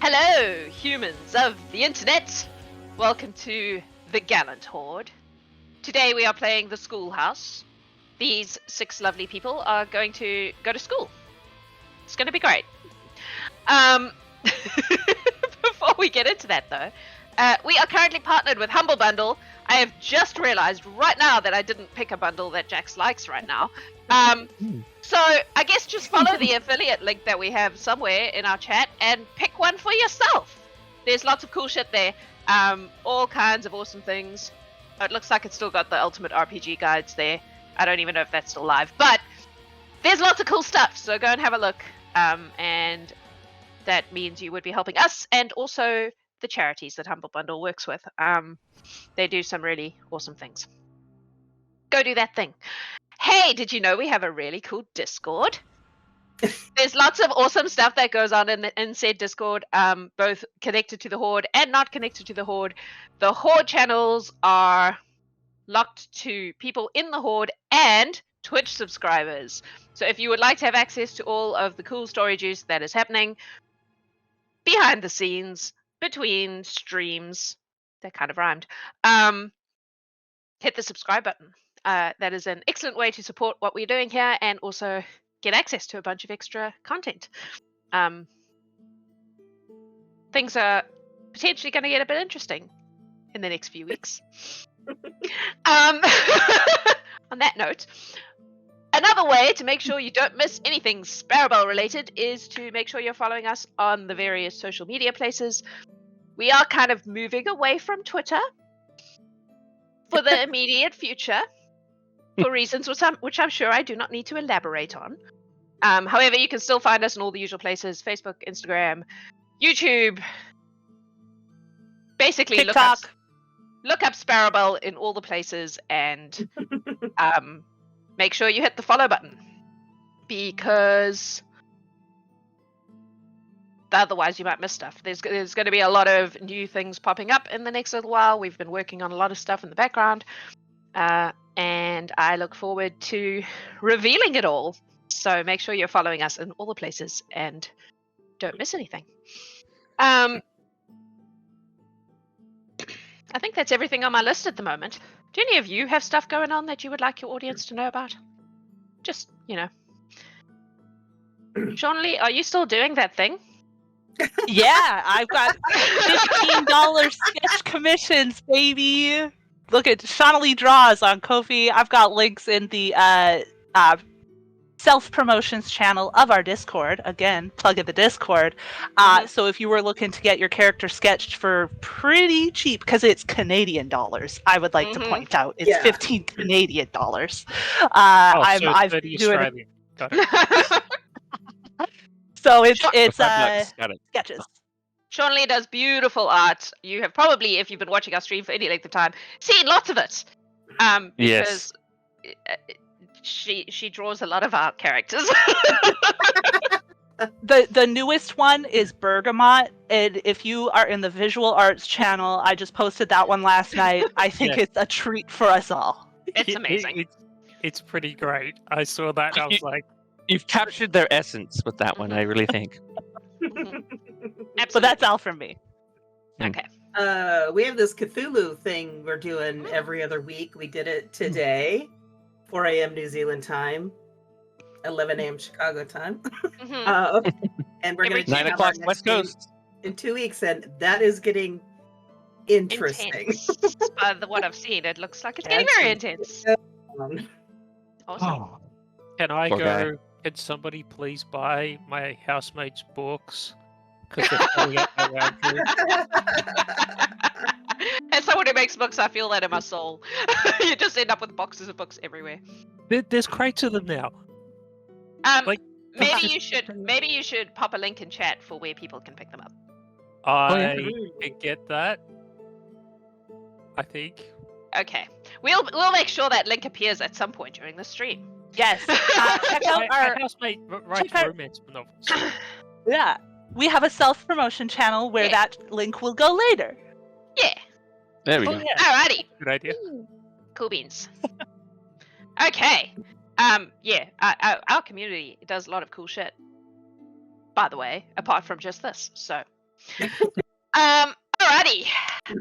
Hello, humans of the internet! Welcome to the Gallant Horde. Today we are playing the schoolhouse. These 6 lovely people are going to go to school. It's going to be great. Before we get into that though, we are currently partnered with Humble Bundle. I have just realized right now that I didn't pick a bundle that Jax likes right now. So I guess just follow the affiliate link that we have somewhere in our chat and pick one for yourself. There's lots of cool shit there. All kinds of awesome things. It looks like it's still got the ultimate RPG guides there. I don't even know if that's still live, but there's lots of cool stuff. So go and have a look. And that means you would be helping us and also the charities that Humble Bundle works with. They do some really awesome things. Go do that thing. Hey, did you know we have a really cool Discord? There's lots of awesome stuff that goes on in said Discord, both connected to the Horde and not connected to the Horde. The Horde channels are locked to people in the Horde and Twitch subscribers. So if you would like to have access to all of the cool story juice that is happening behind the scenes, between streams, that kind of rhymed, hit the subscribe button. That is an excellent way to support what we're doing here and also get access to a bunch of extra content. Things are potentially going to get a bit interesting in the next few weeks. On that note, another way to make sure you don't miss anything Sparabel related is to make sure you're following us on the various social media places. We are kind of moving away from Twitter for the immediate future, for reasons which I'm sure I do not need to elaborate on. However, you can still find us in all the usual places: Facebook, Instagram, YouTube. Basically, TikTok. Look up Sparabel in all the places and make sure you hit the follow button, because otherwise you might miss stuff. There's going to be a lot of new things popping up in the next little while. We've been working on a lot of stuff in the background, and I look forward to revealing it all. So make sure you're following us in all the places and don't miss anything. I think that's everything on my list at the moment. Do any of you have stuff going on that you would like your audience to know about? Just, Shawnali, are you still doing that thing? Yeah, I've got $15 sketch commissions, baby. Look at Shawnali Draws on Ko-fi. I've got links in the self-promotions channel of our Discord. Again, plug in the Discord. So if you were looking to get your character sketched for pretty cheap, because it's Canadian dollars, I would like to point out, it's 15 Canadian dollars. I've been doing Australian. Got it. So it's sketches. Shawnali does beautiful art. You have probably, if you've been watching our stream for any length of time, seen lots of it. Because she draws a lot of art characters. The newest one is Bergamot, and if you are in the visual arts channel, I just posted that one last night. I think it's a treat for us all. It's amazing. It's pretty great. I saw that and I was like, you've captured their essence with that one, I really think. But that's all from me. Okay. We have this Cthulhu thing we're doing every other week. We did it today, 4 a.m. New Zealand time, 11 a.m. Chicago time. And we're going to 9 o'clock West Coast in 2 weeks, and that is getting interesting. Intense. By what I've seen, it looks like it's getting very intense. Awesome. can I Poor go? guy. Can somebody please buy my housemate's books? Because they're filling up my library. As someone who makes books, I feel that in my soul. You just end up with boxes of books everywhere. There's crates of them now. Like, Maybe you should pop a link in chat for where people can pick them up. I can get that. I think. Okay, we'll make sure that link appears at some point during the stream. Yes. Check out My our housemate writes romance novels. Yeah. We have a self-promotion channel where that link will go later. Yeah. There we go. Yeah. Alrighty. Good idea. Cool beans. Okay. Our community does a lot of cool shit, by the way, apart from just this. So Alrighty.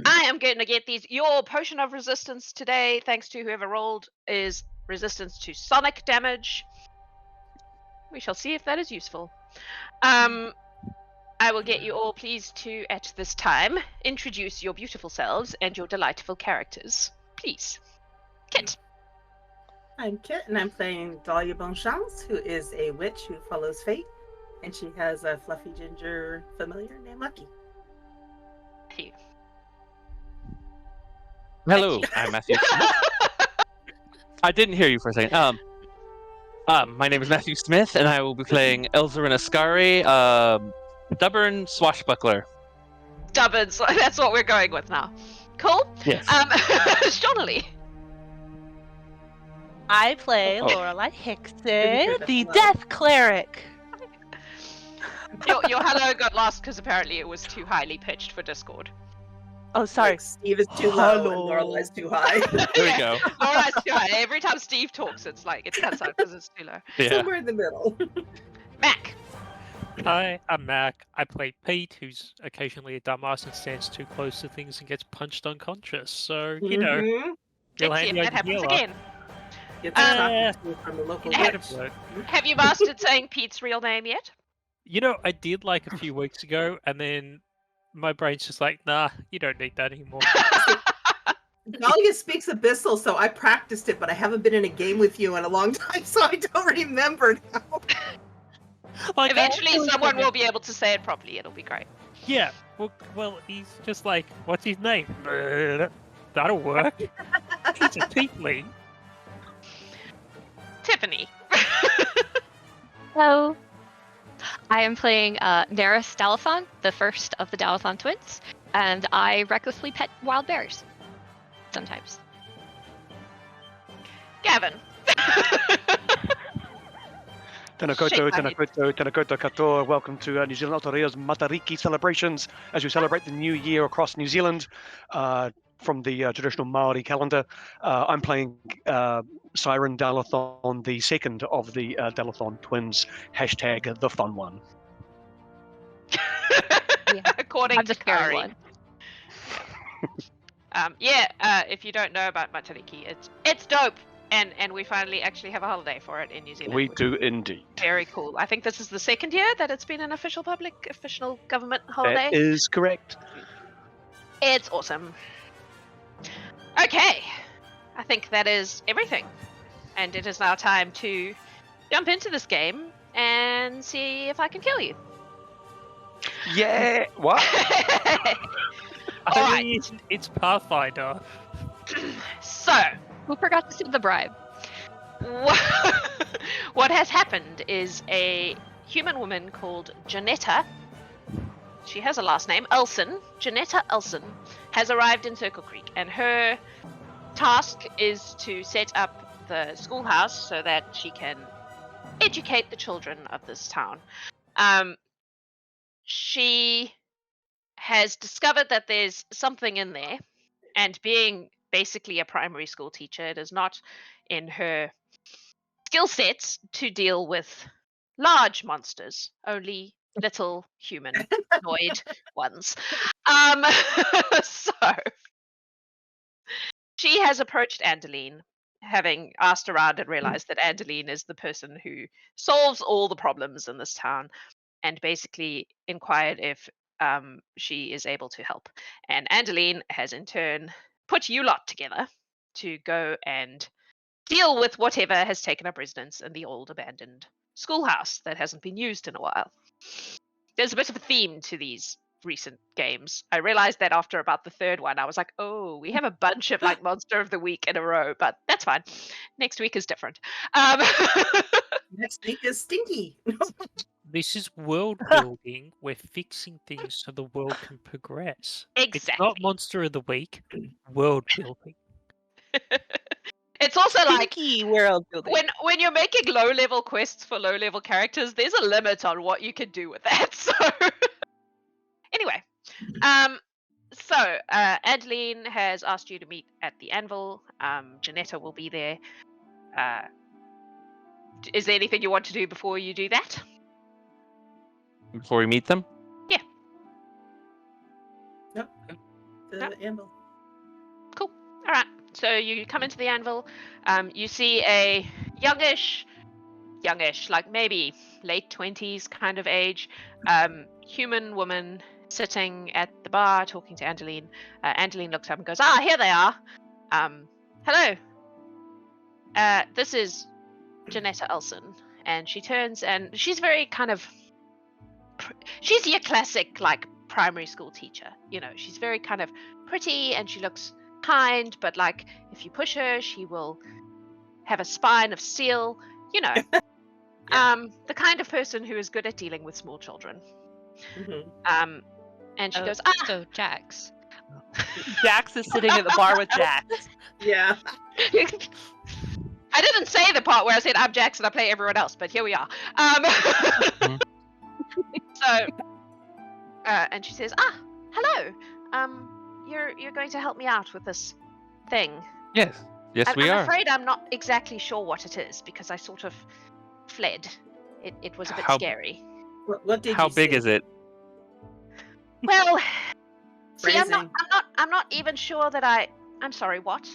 I am going to get these. Your potion of resistance today, thanks to whoever rolled, is resistance to sonic damage. We shall see if that is useful. I will get you all pleased to, at this time, introduce your beautiful selves and your delightful characters. Please. Kit. I'm Kit, and I'm playing Dalia Bonchance, who is a witch who follows fate, and she has a fluffy ginger familiar named Lucky. Matthew. Hello, I'm Matthew. I didn't hear you for a second. My name is Matthew Smith, and I will be playing Elzaren Ascari, stubborn swashbuckler. Stubborn, so that's what we're going with now. Cool. Yes. Shawnali. I play Oh. Loralai Hickson, that's the loud. Death Cleric. Your hello got lost because apparently it was too highly pitched for Discord. Oh, sorry. Like Steve is too low and Hello. Lorelai's too high. There we go. Lorelai's too high. Every time Steve talks, it's like it cuts out because it's too low. Yeah. Somewhere in the middle. Mac. Hi, I'm Mac. I play Pete, who's occasionally a dumbass and stands too close to things and gets punched unconscious. So, you know, Mhm. you'll Let's see if hand that happens healer. again. Gets a Uh, chocolate from the local Hey. witch. Have you mastered saying Pete's real name yet? You know, I did like a few weeks ago, and then my brain's just like, nah, you don't need that anymore. Dalia speaks Abyssal, so I practiced it, but I haven't been in a game with you in a long time, so I don't remember now. Like, Eventually, someone will be able to say it properly. It'll be great. Yeah, well, he's just like, what's his name? That'll work. He's a tiefling. Tiffany. Hello. I am playing Nerys Dalathon, the first of the Dalathon twins, and I recklessly pet wild bears. Sometimes. Gavin. Tēnā Shake koutou, my tēnā koutou, tēnā koutou katoa. Welcome to New Zealand Aotearoa's Matariki celebrations as we celebrate the new year across New Zealand from the traditional Māori calendar. I'm playing Syren Dalathon, the second of the Dalathon twins, hashtag the fun one. According I'm to the scary Kari. one. If you don't know about Matariki, it's dope. And we finally actually have a holiday for it in New Zealand. We which do indeed. is very cool. I think this is the second year that it's been an official government holiday. That is correct. It's awesome. Okay. I think that is everything. And it is now time to jump into this game and see if I can kill you. Yeah. What? I Alright. mean, it's Pathfinder. So, Who forgot to send the bribe? what has happened is a human woman called Janetta, she has a last name, Elson, Janetta Elson, has arrived in Circle Creek, and her task is to set up the schoolhouse so that she can educate the children of this town. She has discovered that there's something in there, and being basically a primary school teacher, it is not in her skill sets to deal with large monsters, only little humanoid ones. So she has approached Andeline, having asked around and realized that Andeline is the person who solves all the problems in this town, and basically inquired if she is able to help. And Andeline has in turn put you lot together to go and deal with whatever has taken up residence in the old abandoned schoolhouse that hasn't been used in a while. There's a bit of a theme to these recent games. I realized that after about the third one, I was like, oh, we have a bunch of like Monster of the Week in a row, but that's fine. Next week is different. Next week is Stinky. This is world building. We're fixing things so the world can progress. It's Exactly. not Monster of the Week, world building. It's also like Pinky world building. when you're making low level quests for low level characters, there's a limit on what you can do with that. So anyway, Adeline has asked you to meet at the anvil. Janetta will be there. Is there anything you want to do before you do that? Before we meet them? Yeah. the anvil. Cool. All right. So you come into the anvil. You see a youngish, like maybe late 20s kind of age, human woman sitting at the bar talking to Angeline. Angeline looks up and goes, here they are. Hello. This is Janetta Elson. And she turns and she's very kind of, she's your classic like primary school teacher. You know, she's very kind of pretty and she looks kind, but like if you push her, she will have a spine of steel. You know, the kind of person who is good at dealing with small children. Mm-hmm. And she goes, So Jax. Jax is sitting at the bar with Jax. Yeah. I didn't say the part where I said I'm Jax and I play everyone else, but here we are. So, and she says, hello. You're going to help me out with this thing. Yes, we I'm are. afraid I'm not exactly sure what it is because I sort of fled. It was a bit scary. What did How you big see? is it? Well, see, Phrasing. I'm not even sure that I'm sorry, what?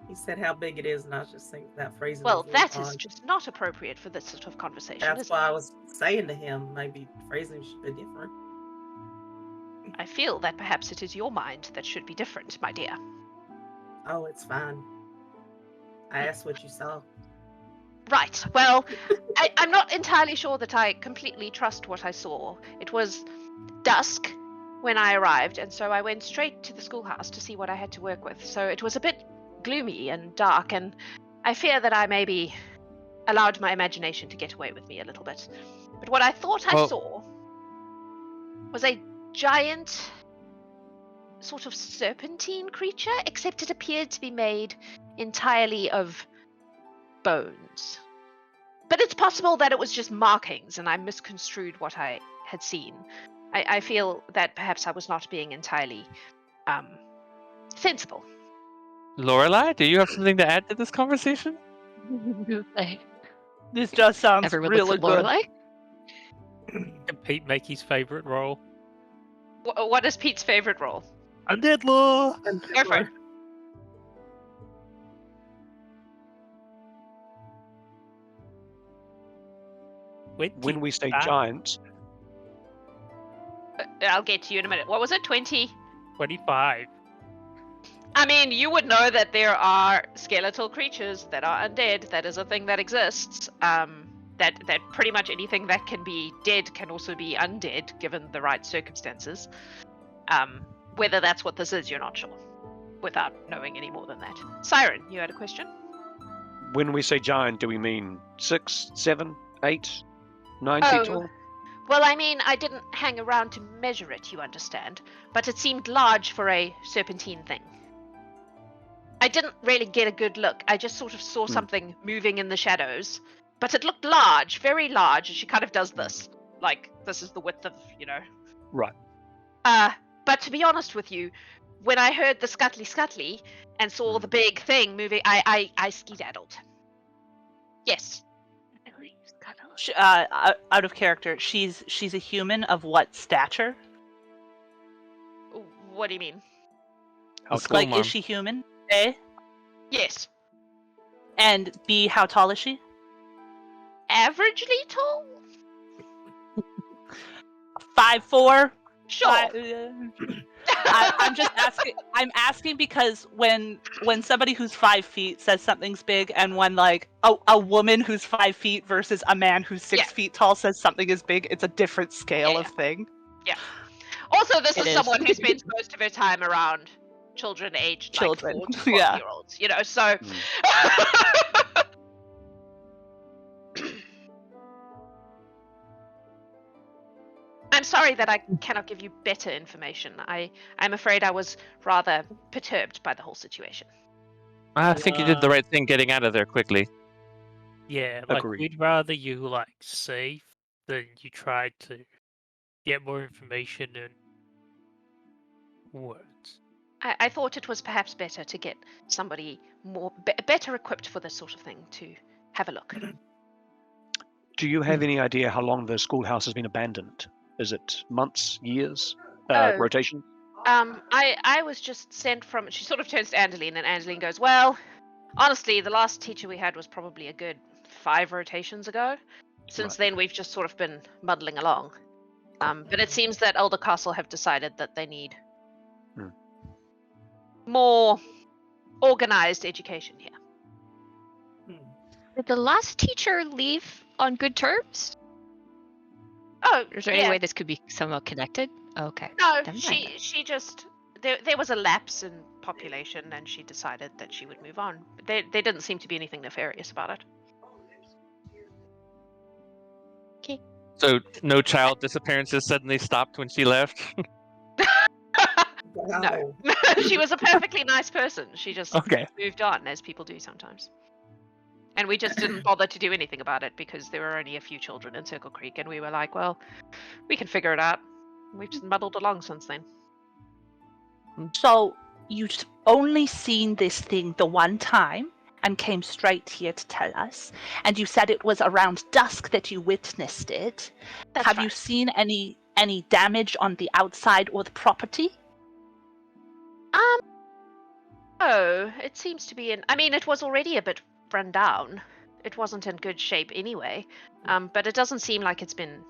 He said how big it is, and I was just thinking that phrasing. Well, was that really is odd. just not appropriate for this sort of conversation. That's why I was saying to him, maybe phrasing should be different. I feel that perhaps it is your mind that should be different, my dear. Oh, it's fine. I asked what you saw. Right. Well, I'm not entirely sure that I completely trust what I saw. It was dusk when I arrived, and so I went straight to the schoolhouse to see what I had to work with. So it was a bit gloomy and dark, and I fear that I maybe allowed my imagination to get away with me a little bit. But what I thought I saw was a giant sort of serpentine creature, except it appeared to be made entirely of bones. But it's possible that it was just markings and I misconstrued what I had seen. I feel that perhaps I was not being entirely sensible. Loralai, do you have something to add to this conversation? This just sounds Everyone really looks at good. Lorelai. Can Pete make his favorite role? What is Pete's favorite role? Undead law! Go for it. When we say 25. giant, I'll get to you in a minute. What was it? 20? 25. I mean, you would know that there are skeletal creatures that are undead. That is a thing that exists. That pretty much anything that can be dead can also be undead, given the right circumstances. Whether that's what this is, you're not sure, without knowing any more than that. Syren, you had a question? when we say giant, do we mean 6, 7, 8, 9 feet tall? Well, I mean, I didn't hang around to measure it, you understand, but it seemed large for a serpentine thing. I didn't really get a good look. I just sort of saw something moving in the shadows, but it looked large, very large, and she kind of does this. Like, this is the width of, Right. But to be honest with you, when I heard the scuttly and saw the big thing moving, I skedaddled. Yes. Out of character, she's a human of what stature? What do you mean? Like, is she human? A. Yes. And B, how tall is she? Averagely tall? 5'4". Sure. I'm just asking. I'm asking because when somebody who's 5 feet says something's big, and when like a woman who's 5 feet versus a man who's 6 feet tall says something is big, it's a different scale of thing. Yeah. Also, this It is is. someone who spends most of her time around children aged like 4 to 12 yeah. year olds, so I'm sorry that I cannot give you better information. I'm afraid I was rather perturbed by the whole situation. I think you did the right thing getting out of there quickly. Yeah, like, Agreed. we'd rather you, save than you try to get more information in words. I thought it was perhaps better to get somebody better equipped for this sort of thing to have a look. Do you have any idea how long the schoolhouse has been abandoned? Is it months, years, Oh. rotation? I was just sent from. She sort of turns to Angeline, and Angeline goes, "Well, honestly, the last teacher we had was probably a good 5 rotations ago. Since then, we've just sort of been muddling along. But it seems that Elder Castle have decided that they need more organized education here." Did the last teacher leave on good terms? Oh, Is there any way this could be somehow connected? Okay. No, Never mind she just there was a lapse in population, and she decided that she would move on. There didn't seem to be anything nefarious about it. Okay. So no child disappearances suddenly stopped when she left? No, she was a perfectly nice person. She just moved on, as people do sometimes. And we just didn't bother to do anything about it because there were only a few children in Circle Creek, and we were like, well, we can figure it out. We've just muddled along since then. So you've only seen this thing the one time and came straight here to tell us, and you said it was around dusk that you witnessed it. That's Have right. you seen any damage on the outside or the property? Oh, it seems to be in. I mean, it was already a bit run down. It wasn't in good shape anyway. But it doesn't seem like it's been,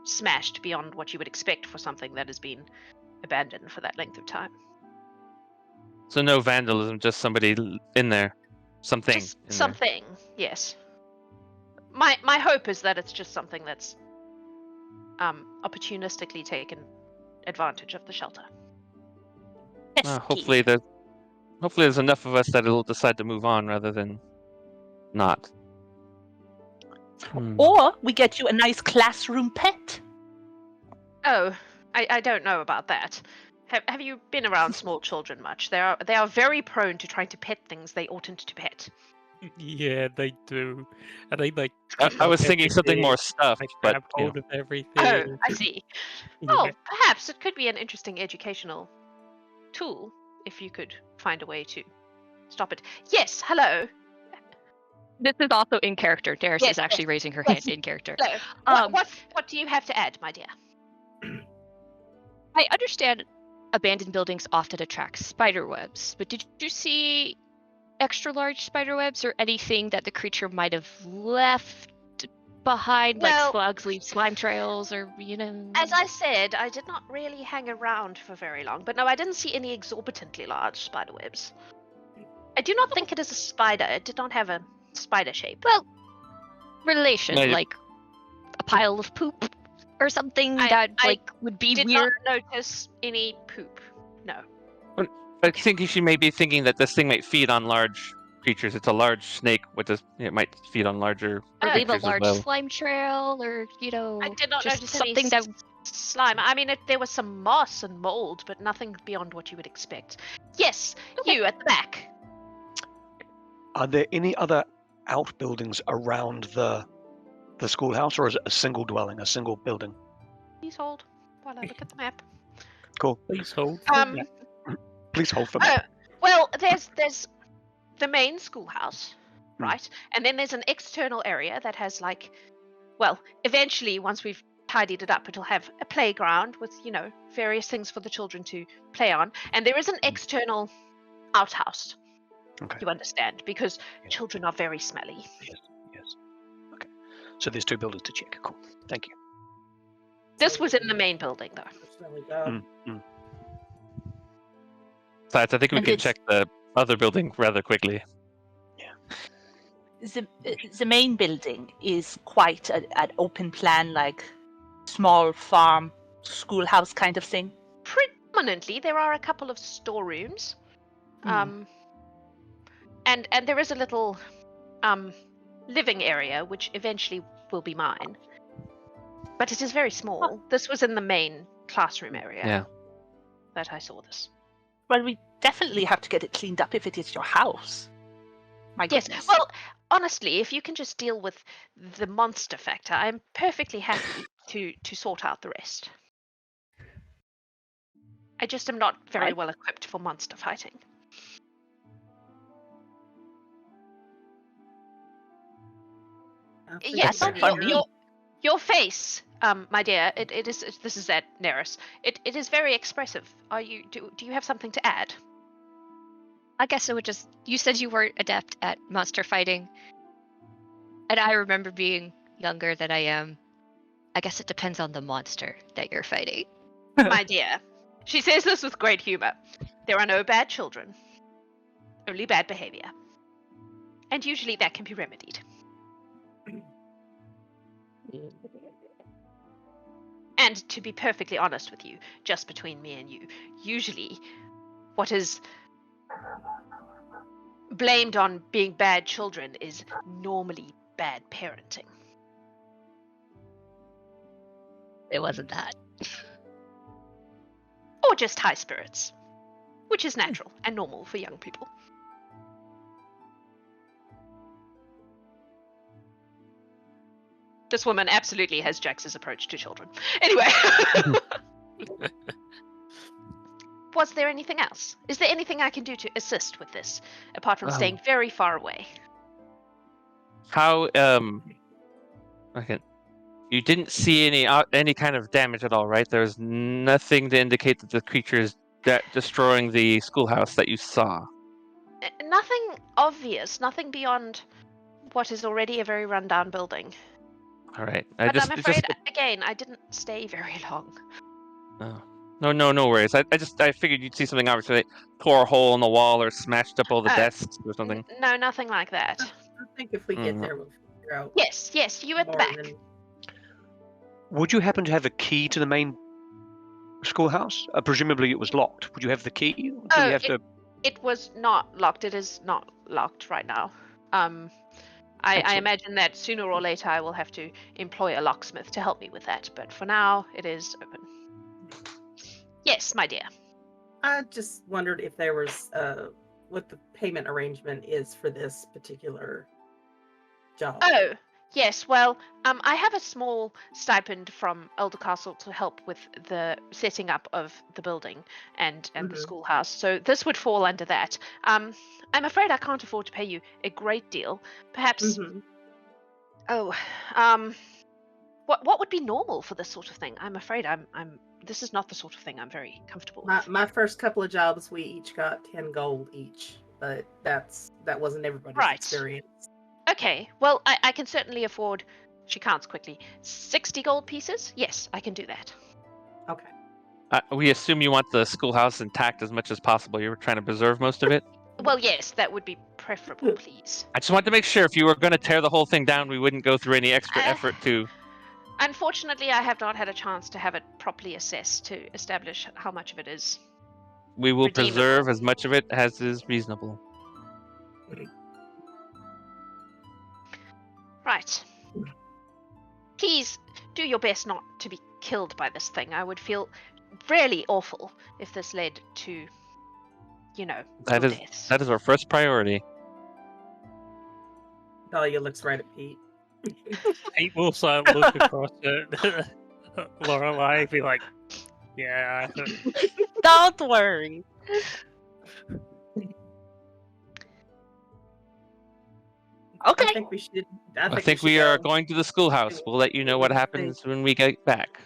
smashed beyond what you would expect for something that has been abandoned for that length of time. So no vandalism, just somebody in there. Something. Just in something, yes. My hope is that it's just something that's opportunistically taken advantage of the shelter. there. Hopefully there's enough of us that it'll decide to move on rather than not. Or we get you a nice classroom pet. Oh, I don't know about that. Have you been around small children much? They are very prone to trying to pet things they oughtn't to pet. Yeah, they do. And they like. I was thinking something more stuff, They but grab hold of everything. Oh, I see. Yeah. Oh, perhaps it could be an interesting educational tool if you could find a way to stop it. Yes, hello. This is also in character. Nerys Yes, is actually raising her hand in character. Hello. What do you have to add, my dear? I understand abandoned buildings often attract spider webs, but did you see extra large spider webs or anything that the creature might have left behind, like slugs leave slime trails, or As I said, I did not really hang around for very long, but no, I didn't see any exorbitantly large spider webs. I do not think it is a spider. It did not have a spider shape. Well, relation, No, like a pile of poop or something I would be did weird. not notice any poop. No. I think she may be thinking that this thing might feed on large creatures. It's a large snake, it might feed on larger Or leave a creatures as large well. slime trail, or I did not just notice something any that. slime. I mean, there was some moss and mold, but nothing beyond what you would expect. Yes, you at the back. Are there any other outbuildings around the schoolhouse, or is it a single dwelling, a single building? Please hold while I look at the map. Cool. Please hold. Please hold for me. Well, there's the main schoolhouse, right? And then there's an external area that has eventually once we've tidied it up, it'll have a playground with, various things for the children to play on. And there is an external outhouse. Okay. You understand, because children are very smelly. Yes. Okay. So there's 2 buildings to check. Cool. Thank you. This was in the main building, though. There we go. Besides, I think we And can it's- check the other building rather quickly. The main building is quite an open plan, like small farm, schoolhouse kind of thing. Predominantly, there are a couple of storerooms. And there is a little living area, which eventually will be mine. But it is very small. This was in the main classroom area that I saw this. Well, we definitely have to get it cleaned up if it is your house. My Yes, goodness. well, honestly, if you can just deal with the monster factor, I'm perfectly happy to sort out the rest. I just am not very well equipped for monster fighting. Yes, That's not funny. Your face, my dear, it is. This is at Nerys. It is very expressive. Do you have something to add? I guess it would just. You said you were adept at monster fighting, and I remember being younger than I am. I guess it depends on the monster that you're fighting. My dear, she says this with great humor. There are no bad children, only bad behavior, and usually that can be remedied. And to be perfectly honest with you, just between me and you, usually what is blamed on being bad children is normally bad parenting. It wasn't that. Or just high spirits, which is natural and normal for young people. This woman absolutely has Jax's approach to children. Anyway. Was there anything else? Is there anything I can do to assist with this, apart from staying very far away? How, okay. You didn't see any kind of damage at all, right? There's nothing to indicate that the creature is destroying the schoolhouse that you saw. Nothing obvious, nothing beyond what is already a very rundown building. All right. But I'm afraid, again, I didn't stay very long. No worries. I figured you'd see something obviously like tore a hole in the wall or smashed up all the desks or something. No, nothing like that. I think if we get there, we'll figure out. Yes, you at the back. Would you happen to have a key to the main schoolhouse? Presumably it was locked. Would you have the key? It was not locked. It is not locked right now. I imagine that sooner or later I will have to employ a locksmith to help me with that, but for now it is open. Yes, my dear. I just wondered if there was what the payment arrangement is for this particular job. Oh, yes. Well, I have a small stipend from Elder Castle to help with the setting up of the building and the schoolhouse, so this would fall under that. I'm afraid I can't afford to pay you a great deal. Perhaps. What would be normal for this sort of thing? I'm afraid this is not the sort of thing I'm very comfortable with. My first couple of jobs, we each got 10 gold each, but that wasn't everybody's experience. Okay, well, I can certainly afford. She counts quickly. 60 gold pieces? Yes, I can do that. Okay. We assume you want the schoolhouse intact as much as possible. You were trying to preserve most of it? Well, yes, that would be preferable, please. I just wanted to make sure if you were going to tear the whole thing down, we wouldn't go through any extra effort to... Unfortunately, I have not had a chance to have it properly assessed to establish how much of it is We will redeemable. preserve as much of it as is reasonable. Right. Please do your best not to be killed by this thing. I would feel really awful if this led to, deaths. That is our first priority. Dalia looks right at Pete. Pete will look across at Loralai and be like, yeah. Don't worry. Okay. I think we should. I think we are going to the schoolhouse. We'll let you know what happens when we get back.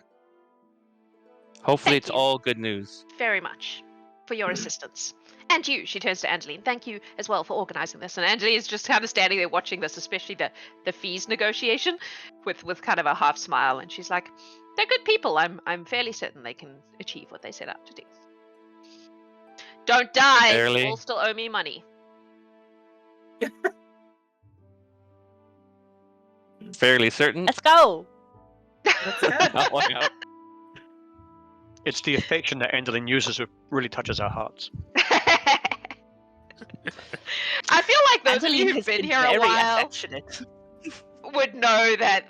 Hopefully Thank it's you all good news. very much for your assistance. And you, she turns to Angeline. Thank you as well for organizing this. And Angeline is just kind of standing there watching this, especially the fees negotiation, with kind of a half smile. And she's like, "They're good people. I'm fairly certain they can achieve what they set out to do. Don't die. Barely. You all still owe me money." Fairly certain. Let's go. Not long out. It's the affection that Angeline uses that really touches our hearts. I feel like those of you Angeline who've has been been here a very while affectionate. would know that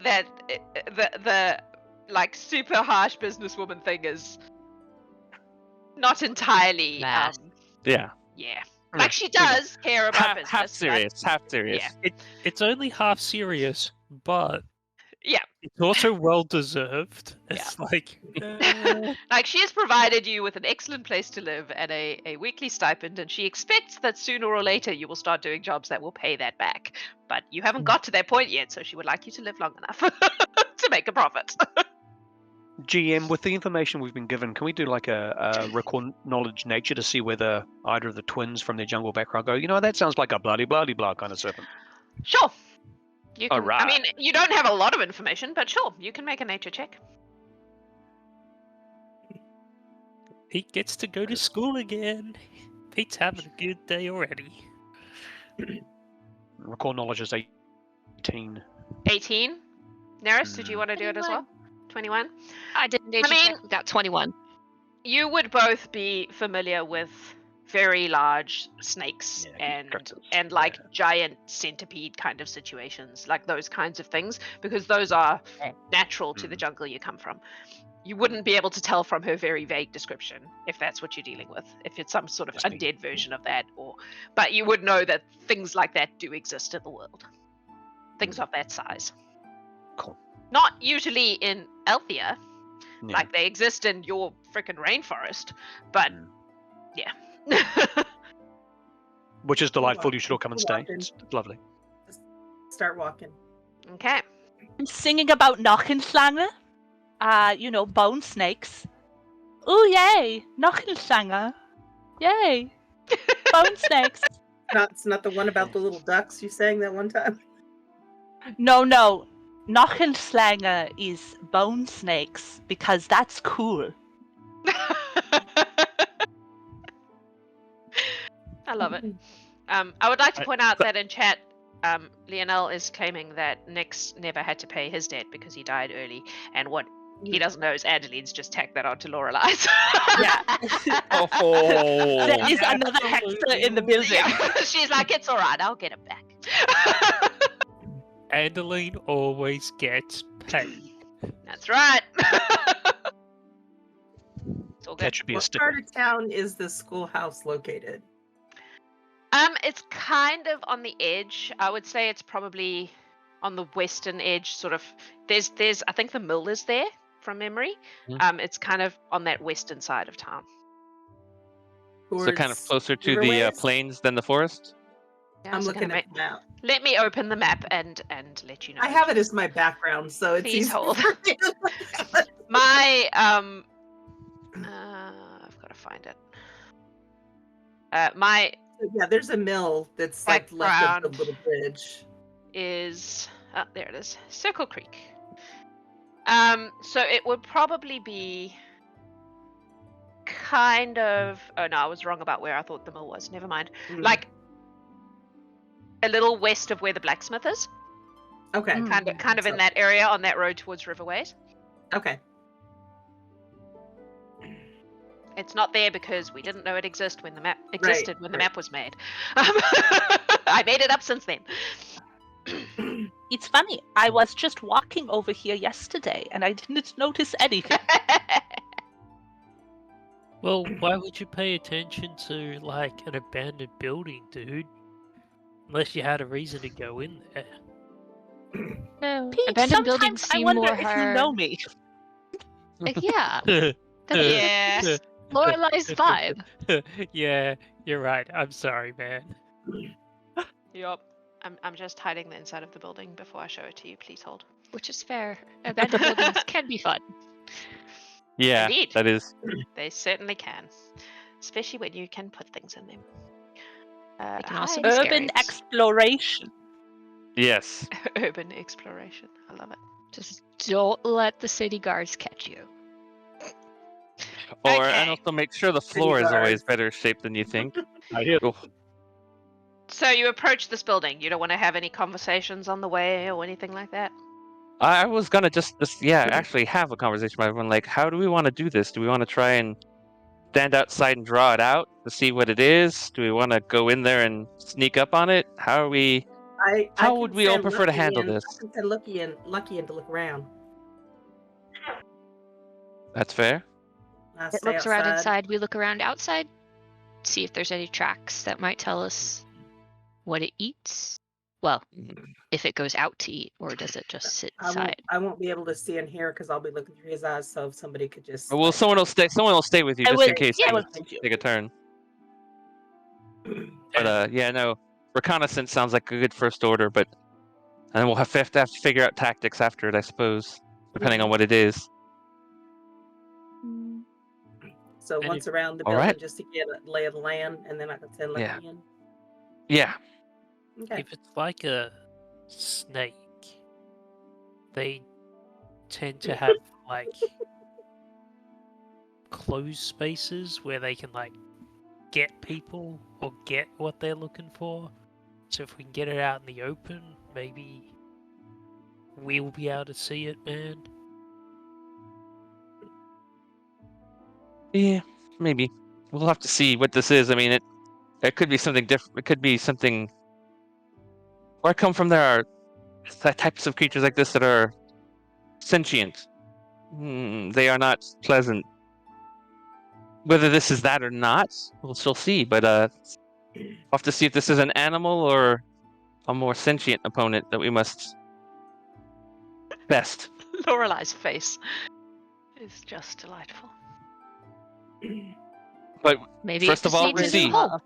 the like super harsh businesswoman thing is not entirely Nah. Yeah. yeah. Like she does care about business. Half but- serious. Half serious. Yeah. It's only half serious, but Yeah. it's also well deserved. It's like Like she has provided you with an excellent place to live and a weekly stipend, and she expects that sooner or later you will start doing jobs that will pay that back. But you haven't got to that point yet, so she would like you to live long enough to make a profit. GM, with the information we've been given, can we do like a record knowledge nature to see whether either of the twins from their jungle background go, that sounds like a bloody blah kind of serpent? Sure. You can, Alright. I mean, you don't have a lot of information, but sure, you can make a nature check. Pete gets to go to school again. Pete's having a good day already. Record knowledge is 18. 18. Nerys, did you want to do it as well? 21. I did nature check. We got 21. You would both be familiar with very large snakes and like giant centipede kind of situations, like those kinds of things, because those are natural to the jungle you come from. You wouldn't be able to tell from her very vague description if that's what you're dealing with, if it's some sort of undead version of that, but you would know that things like that do exist in the world. Things of that size. Cool. Not usually in Althea, like they exist in your freaking rainforest, but yeah. Which is delightful. You should all come and stay. It's lovely. Start walking. Okay. I'm singing about Knockenslange. Bone snakes. Ooh, yay! Knockenslange. Yay! Bone snakes. It's not the one about the little ducks you sang that one time? No. Knockenslange is bone snakes because that's cool. I love it. I would like to point out that in chat, Lionel is claiming that Nyx never had to pay his debt because he died early, and what he doesn't know is Adeline's just tagged that onto Loralai. Yeah. There is another Hexer in the building. Yeah. She's like, it's alright, I'll get it back. Adeline always gets paid. That's right. It's all good. That should be a What sticker. part of town is the schoolhouse located? It's kind of on the edge. I would say it's probably on the western edge, sort of. There's I think the mill is there from memory. It's kind of on that western side of town. So kind of closer to the plains than the forest? Yeah, I'm looking at the map. Let me open the map and let you know. I have it as my background, so it's Please easy hold. for me to look at. My I've got to find it. My Yeah, there's a mill that's like left of the little bridge. is there it is, Circle Creek. So it would probably be kind of. Oh no, I was wrong about where I thought the mill was. Never mind. Like a little west of where the blacksmith is. Okay. Kind of in that area on that road towards Riverways. Okay. It's not there because we didn't know it existed when the map existed when the map was made. I made it up since then. It's funny. I was just walking over here yesterday and I didn't notice anything. Well, why would you pay attention to, like, an abandoned building, dude? Unless you had a reason to go in there. No, Pete, abandoned buildings sometimes I seem wonder more if you hard. know me. Yeah, Yeah. Lorelai's vibe. Yeah, you're right. I'm sorry, man. Yup. I'm just hiding the inside of the building before I show it to you. Please hold. Which is fair. Abandoned buildings can be fun. Yeah, Indeed. that is. They certainly can, especially when you can put things in them. They can also be Urban scary. exploration. Yes. Urban exploration. I love it. Just don't let the city guards catch you. And Okay. also make sure the floor is always better shaped than you think. I hear. Cool. So you approach this building. You don't want to have any conversations on the way or anything like that? I was gonna just actually have a conversation with everyone. Like, how do we want to do this? Do we want to try and stand outside and draw it out to see what it is? Do we want to go in there and sneak up on it? How are we? How would we all prefer to handle this? I can send Lucky in to look around. That's fair. I'll It stay looks around outside. inside. We look around outside. See if there's any tracks that might tell us what it eats. Well, if it goes out to eat, or does it just sit inside? I won't be able to see in here because I'll be looking through his eyes. So if somebody could just. Well, someone will stay. Someone will stay with you I just will- in case yeah, I you will send you. take a turn. But yeah, no. Reconnaissance sounds like a good first order, but and then we'll have to figure out tactics after it, I suppose. depending on what it is. So And once around the All building right. just to get a lay of the land, and then I can send Yeah. Lucky in. Yeah. Okay. If it's like a snake, they tend to have like closed spaces where they can like get people or get what they're looking for. So if we can get it out in the open, maybe we'll be able to see it, man. Yeah, maybe. We'll have to see what this is. I mean, it could be something different. It could be something. Where I come from, there are types of creatures like this that are sentient. They are not pleasant. Whether this is that or not, we'll still see. But we'll have to see if this is an animal or a more sentient opponent that we must best. Lorelai's face is just delightful. But Maybe first it of all, just we needs a new see. hole.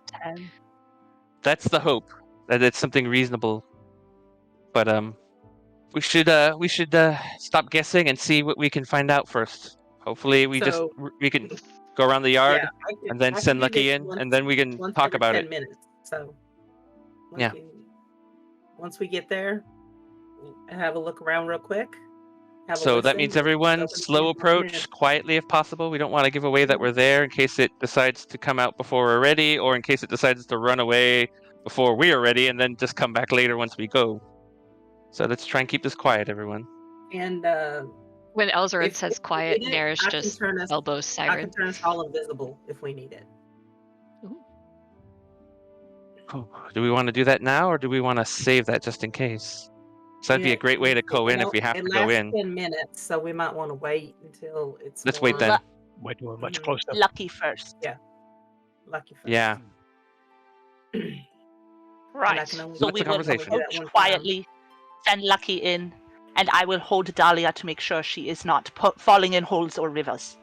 That's the hope, that it's something reasonable. But we should stop guessing and see what we can find out first. Hopefully, we can go around the yard and then send Lucky in, and then we can talk about 10 it. minutes. So Yeah. Once we get there, have a look around real quick. So that means everyone slow approach, quietly if possible. We don't want to give away that we're there in case it decides to come out before we're ready, or in case it decides to run away before we are ready and then just come back later once we go. So let's try and keep this quiet, everyone. And When Elzaren if says we quiet, need it, Nerys I can just turn us- elbows I can Syren. turn us all invisible if we need it. Do we want to do that now, or do we want to save that just in case? So that'd be a great way to go in if we have to go in. It lasts 10 minutes, so we might want to wait until it's Let's wait more then. Wait till we're much Mhm. closer. Lucky first. lucky for us. Yeah. And I Right. can only So What's we the will conversation? do that approach one time. quietly, send Lucky in, and I will hold Dalia to make sure she is not falling in holes or rivers.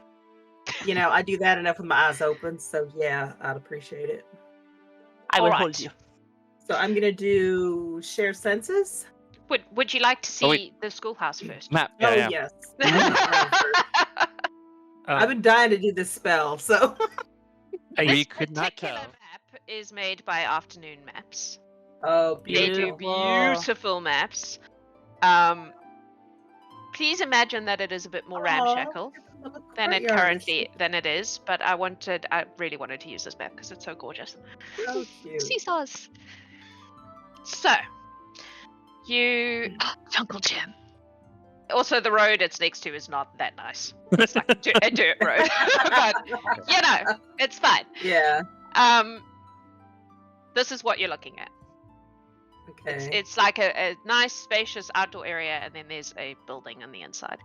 You know, I do that enough with my eyes open, so yeah, I'd appreciate it. I will Alright. hold you. So I'm gonna do share senses. Would you like to Oh, wait. see the schoolhouse first? Map. Oh Yeah. yes. I've Um, been dying to do this spell, so hey, We This could not particular tell. map is made by Afternoon Maps. oh They do beautiful. beautiful maps. Please imagine that it is a bit more Aw, ramshackle look at the than it courtyard. is, but I really wanted to use this map because it's so gorgeous. It's so cute. Seesaws. So, you Jungle Gym. also the road it's next to is not that nice. It's like a dirt road, but you know it's fine. Yeah. This is what you're looking at. Okay. It's like a nice, spacious outdoor area, and then there's a building on the inside.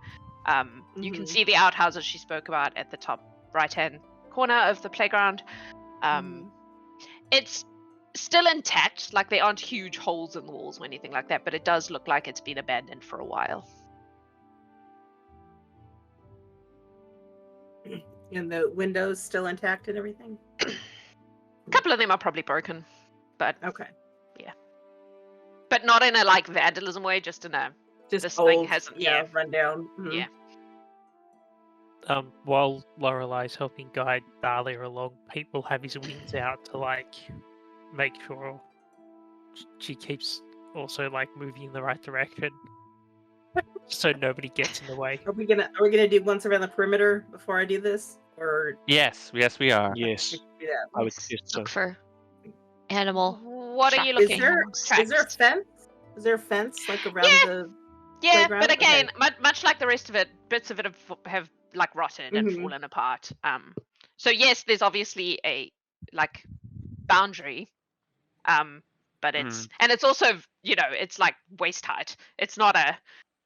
You can Mhm. see the outhouses she spoke about at the top right-hand corner of the playground. It's still intact, like there aren't huge holes in the walls or anything like that, but it does look like it's been abandoned for a while. And the windows still intact and everything? A couple of them are probably broken, but Okay. not in a like vandalism way, just in a Just This old, thing hasn't- yeah. run down. Mhm. Yeah. while Lorelai's helping guide Dalia along, Pete will have his wings out to like make sure she keeps also like moving in the right direction, so nobody gets in the way. Are we gonna do once around the perimeter before I do this? Or Yes, we are. Yes, do that? I would guess so. Look for animal. What are you Tracks. looking Is there a Tracks. fence? Is there a fence like around Yeah. the Yeah, playground? but again, Okay. much like the rest of it, bits of it have like rotted and Mhm. fallen apart. So yes, there's obviously a like boundary, but it's and it's also it's like waist height. It's not a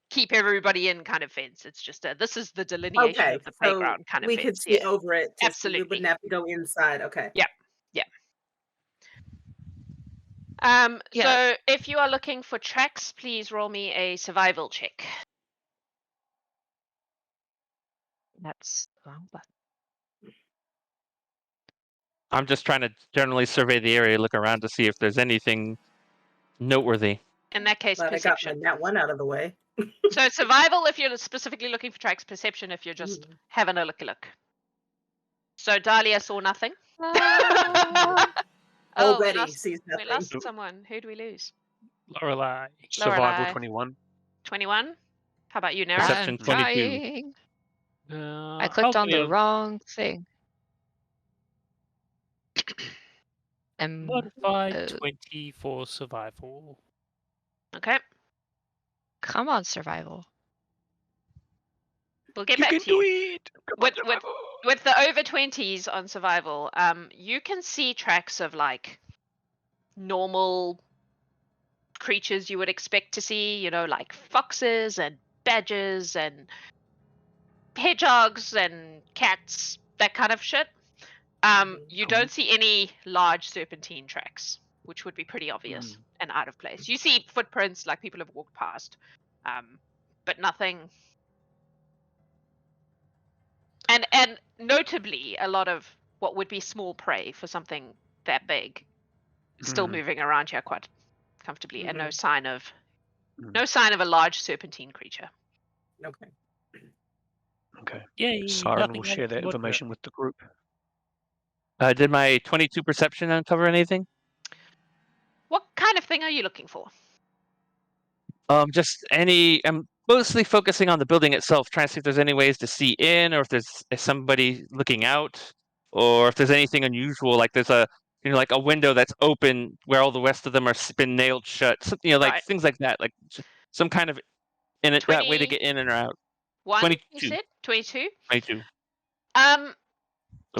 keep everybody in kind of fence. It's just this is the delineation Okay, of the so playground kind of we fence. could see Yeah. over it. We Absolutely. wouldn't have to go inside. Okay. Yeah. So if you are looking for tracks, please roll me a survival check. That's the wrong button. I'm just trying to generally survey the area, look around to see if there's anything noteworthy. In that case, Glad I got perception. that one out of the way. So survival if you're specifically looking for tracks, perception if you're just having a look. So Dalia saw nothing. Already sees nothing. We lost someone. Who do we lose? Loralai. Survival Lorelai. 21. 21? How about you, Nerys? Perception I'm 22. trying. I clicked on the wrong thing. Modified 20 for survival. Okay. Come on, survival. We'll get You back can to do you. it! Come on, With survival. with the over 20s on survival, you can see tracks of like normal creatures you would expect to see, you know, like foxes and badgers and hedgehogs and cats, that kind of shit. You don't see any large serpentine tracks, which would be pretty obvious and out of place. You see footprints like people have walked past, but nothing. And notably, a lot of what would be small prey for something that big still moving around here quite comfortably, and no sign of a large serpentine creature. Okay. Okay. Yay! Syren will nothing share that else. information with the group. Did my 22 perception uncover anything? What kind of thing are you looking for? Just any. I'm mostly focusing on the building itself, trying to see if there's any ways to see in, or if there's somebody looking out, or if there's anything unusual, like there's a like a window that's open where all the rest of them are been nailed shut. So, like Right. things like that, like some kind of that way to get in and out. 22. You 22. said 22. 22.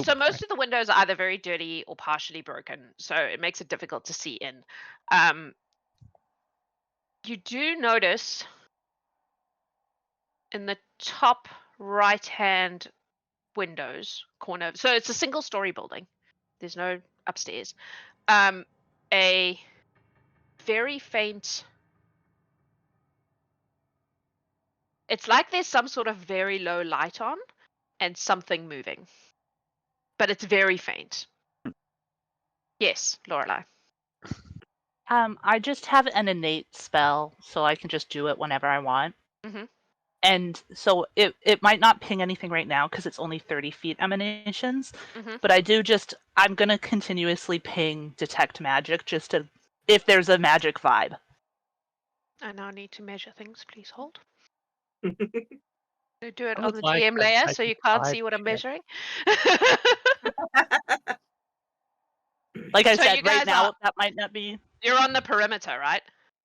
So most of the windows are either very dirty or partially broken, so it makes it difficult to see in. You do notice in the top right-hand windows corner, so it's a single-story building. There's no upstairs. A very faint. It's like there's some sort of very low light on and something moving, but it's very faint. Yes, Lorelai. I just have an innate spell, so I can just do it whenever I want. Mhm. And so it might not ping anything right now because it's only 30 feet emanations, but I'm going to continuously ping detect magic just to, if there's a magic vibe. I now need to measure things. Please hold. Do it I on would the like GM a layer so you can't magic see what I'm vibe measuring. Like I So you said, right guys now are- that might not be. You're on the perimeter, right?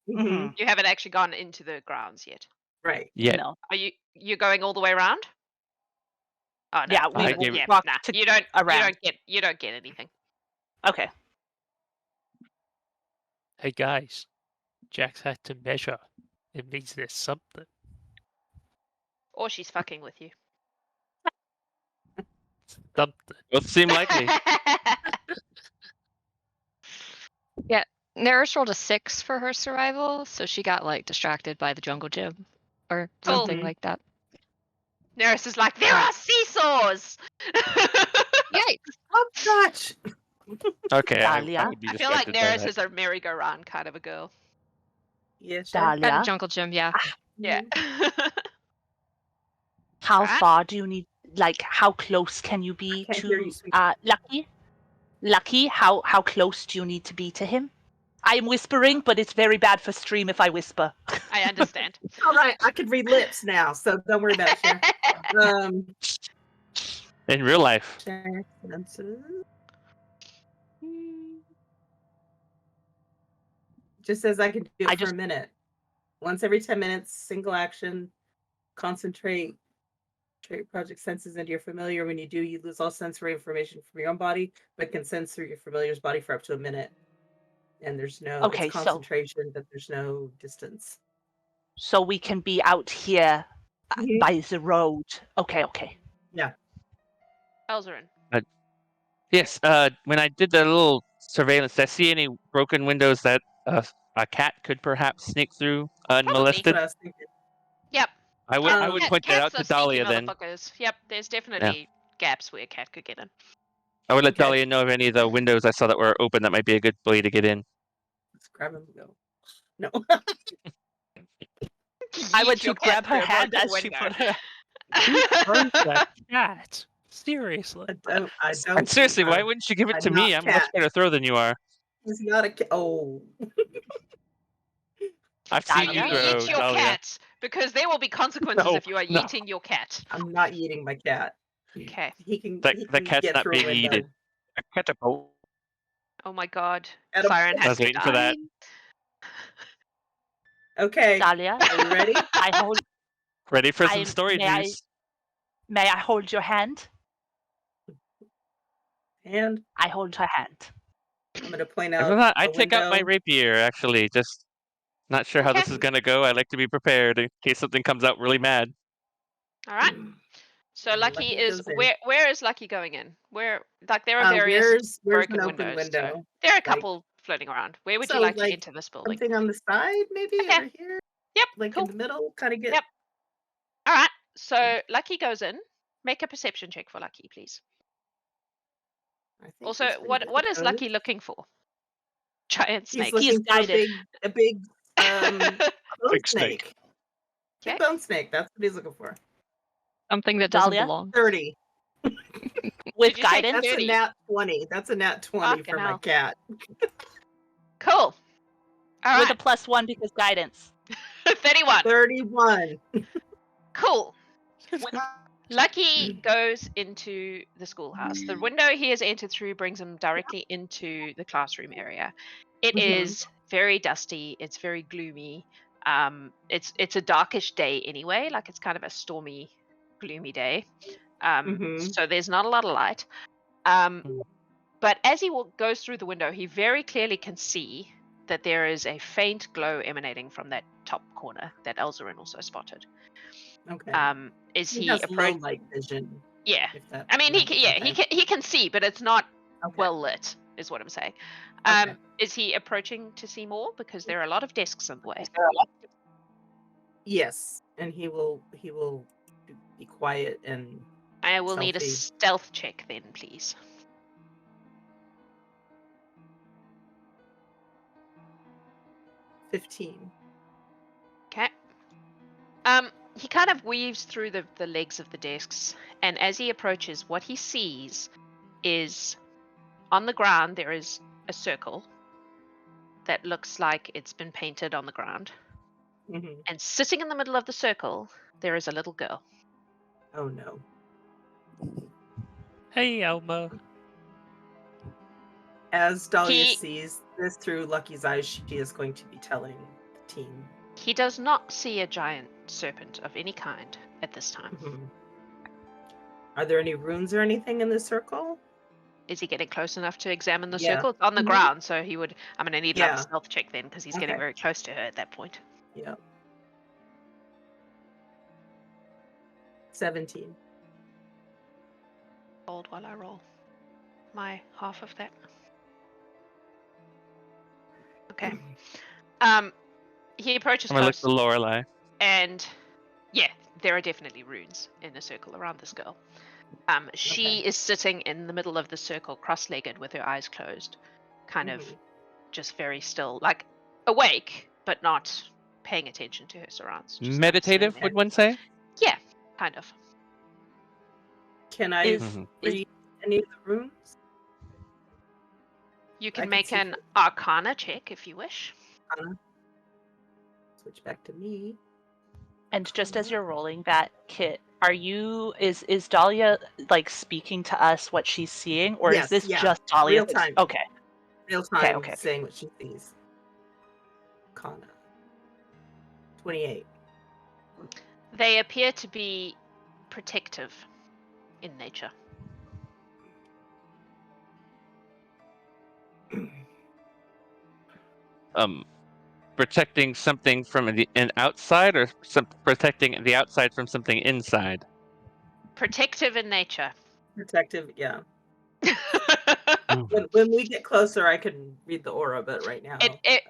Mhm. You haven't actually gone into the grounds yet. Right. Yeah. No. Are you going all the way around? Oh no. Yeah, I we gave- Yeah, walked nah. to You don't around. you don't get anything. Okay. Hey guys, Jax had to measure. It means there's something. Or she's fucking with you. Something. Both seem likely. Nerys rolled a 6 for her survival, so she got like distracted by the jungle gym or Cool. something like that. Nerys is like, there are seesaws! Yikes! Oh gosh. Okay, I Dalia? would be I feel like distracted by Nerys that. is a merry-go-round kind of a girl. Yeah, sure. At Dalia, a jungle gym, yeah. Yeah. how Right? far do you need? Like, how close can you be I can't hear to you, sweet. Lucky? Lucky, how close do you need to be to him? I'm whispering, but it's very bad for stream if I whisper. I understand. All right, I can read lips now, so don't worry about it. Sharon. In real life. Sharon senses. Just says I can do it for a minute. Once every 10 minutes, single action, concentrate project senses into your familiar. When you do, you lose all sensory information from your own body, but can sense through your familiar's body for up to a minute. And there's no it's concentration, but there's no distance. So we can be out here by the road. Okay. Yeah. Elzaren. Yes, when I did the little surveillance, did I see any broken windows that a cat could perhaps sneak through unmolested? That's what I was thinking. Yep. I would point that out to Cats are sneaky Dalia then. motherfuckers. Yep, there's definitely gaps where a cat could get in. I would let Dalia know of any of the windows I saw that were open that might be a good way to get in. Let's grab him and go. No. I went Yeet your to grab cat her through a hand broken as she window. put her. Who throws that cat? Seriously. I don't. And seriously, why wouldn't you give it I'm to me? not I'm a much cat. better thrower than you are. He's not a cat. Oh. I've seen Do Dalia? you you grow, yeet your Dalia. cat? Because there will be consequences No, if you are no. yeeting your cat. I'm not eating my cat. Okay. He can. The He the can cat's get not through a being window. yeeted. A catapult. Oh my god. At a- Syren I has was to waiting for that. Okay. Dalia, Are you ready? I hold. Ready for some I story juice? may I hold your hand? And I hold her hand. I'm gonna point I'm out. not, a I take out my window. rapier, actually. Just not sure how this Okay. is gonna go. I like to be prepared in case something comes out really mad. All right. So And Lucky is goes in. where is Lucky going in? Where there are Uh, various where's broken an open windows. So window? there are a Like- couple floating around. Where would you So, like to like, enter this building? Something on the side, maybe Okay. over here. Yep. Like cool. in the middle, kind of get. Yep. All right. So Lucky goes in. Make a perception check for Lucky, please. I think Also, he's pretty what good what at is those. Lucky looking for? Giant He's snake. looking for guided. a big bone Big snake. Big Okay. bone snake. That's what he's looking for. Something that doesn't Dahlia? belong. 30. With Did you say guidance? That's 30? a nat 20. That's a nat 20 Fucking for my hell. cat. Cool. All With right. a +1 because guidance. 31. 31. Cool. Lucky goes into the schoolhouse. The window he has entered through brings him directly into the classroom area. It is very dusty. It's very gloomy. It's a darkish day anyway. Like it's kind of a stormy, gloomy day. So there's not a lot of light. But as he goes through the window, he very clearly can see that there is a faint glow emanating from that top corner that Elzaren also spotted. Okay. Is he he has low approaching? light vision. Yeah. If that I mean, he makes can, sense. he can see, but it's not Okay. well lit, is what I'm saying. Okay. Is he approaching to see more? Because there are a lot of desks in the way. Yes, and he will be quiet and I will need a Stealthy. stealth check then, please. $15. Okay. He kind of weaves through the legs of the desks, and as he approaches, what he sees is on the ground there is a circle that looks like it's been painted on the ground, and sitting in the middle of the circle there is a little girl. Oh no. Hey, Elmo. As Dalia He- sees this through Lucky's eyes, she is going to be telling the team. He does not see a giant serpent of any kind at this time. Are there any runes or anything in this circle? Is he getting close enough to examine the Yeah. circle? It's on the Mhm. ground, so he would. I'm going to need another Yeah. stealth check then, because he's getting Okay. very close to her at that point. Yeah. 17. Hold while I roll my half of that. Okay. He approaches I'm gonna look close, for Loralai. and yeah, there are definitely runes in the circle around this girl. She is sitting in the middle of the circle, cross-legged, with her eyes closed, kind of just very still, like awake, but not paying attention to her surrounds. Just kind of Meditative, sitting would there. one say? Yeah, kind of. Can I Is- Mhm. read any of the runes? You I can can make see an Arcana check if you wish. Switch back to me. And just as you're rolling that, Kit, is Dahlia like speaking to us what she's seeing, or Yes, is this yeah. just Dahlia? Real time. Okay. Real time okay. saying what she sees. Kana. 28. They appear to be protective in nature. Protecting something from an outside, or protecting the outside from something inside? Protective in nature. Protective, yeah. When we get closer, I can read the aura, but right now,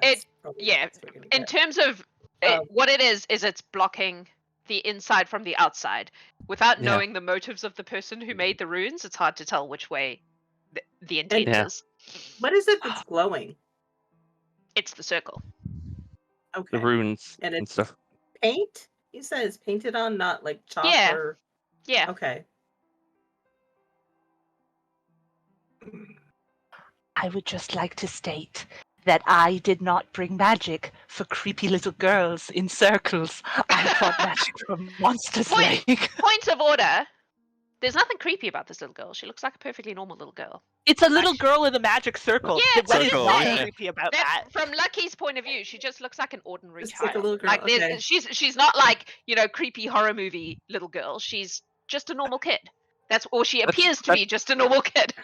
that's probably the yeah. best we're gonna In get. terms of what it is it's blocking the inside from the outside. Without Yeah. knowing the motives of the person who made the runes, it's hard to tell which way the intent Yeah. is. What is it that's glowing? It's the circle. Okay. The runes And and it's stuff. paint? You said it's painted on, not like chalk Yeah. or... Yeah. Okay. I would just like to state that I did not bring magic for creepy little girls in circles. I brought magic for monsters. Point of order. There's nothing creepy about this little girl. She looks like a perfectly normal little girl. It's a little girl in a magic circle. Yeah, What is circle, not yeah. creepy about That, that? from Lucky's point of view, she just looks like an ordinary Just child. like a little girl, Like okay. she's not like, creepy horror movie little girl. She's just a normal kid. Or she appears to be just a normal kid.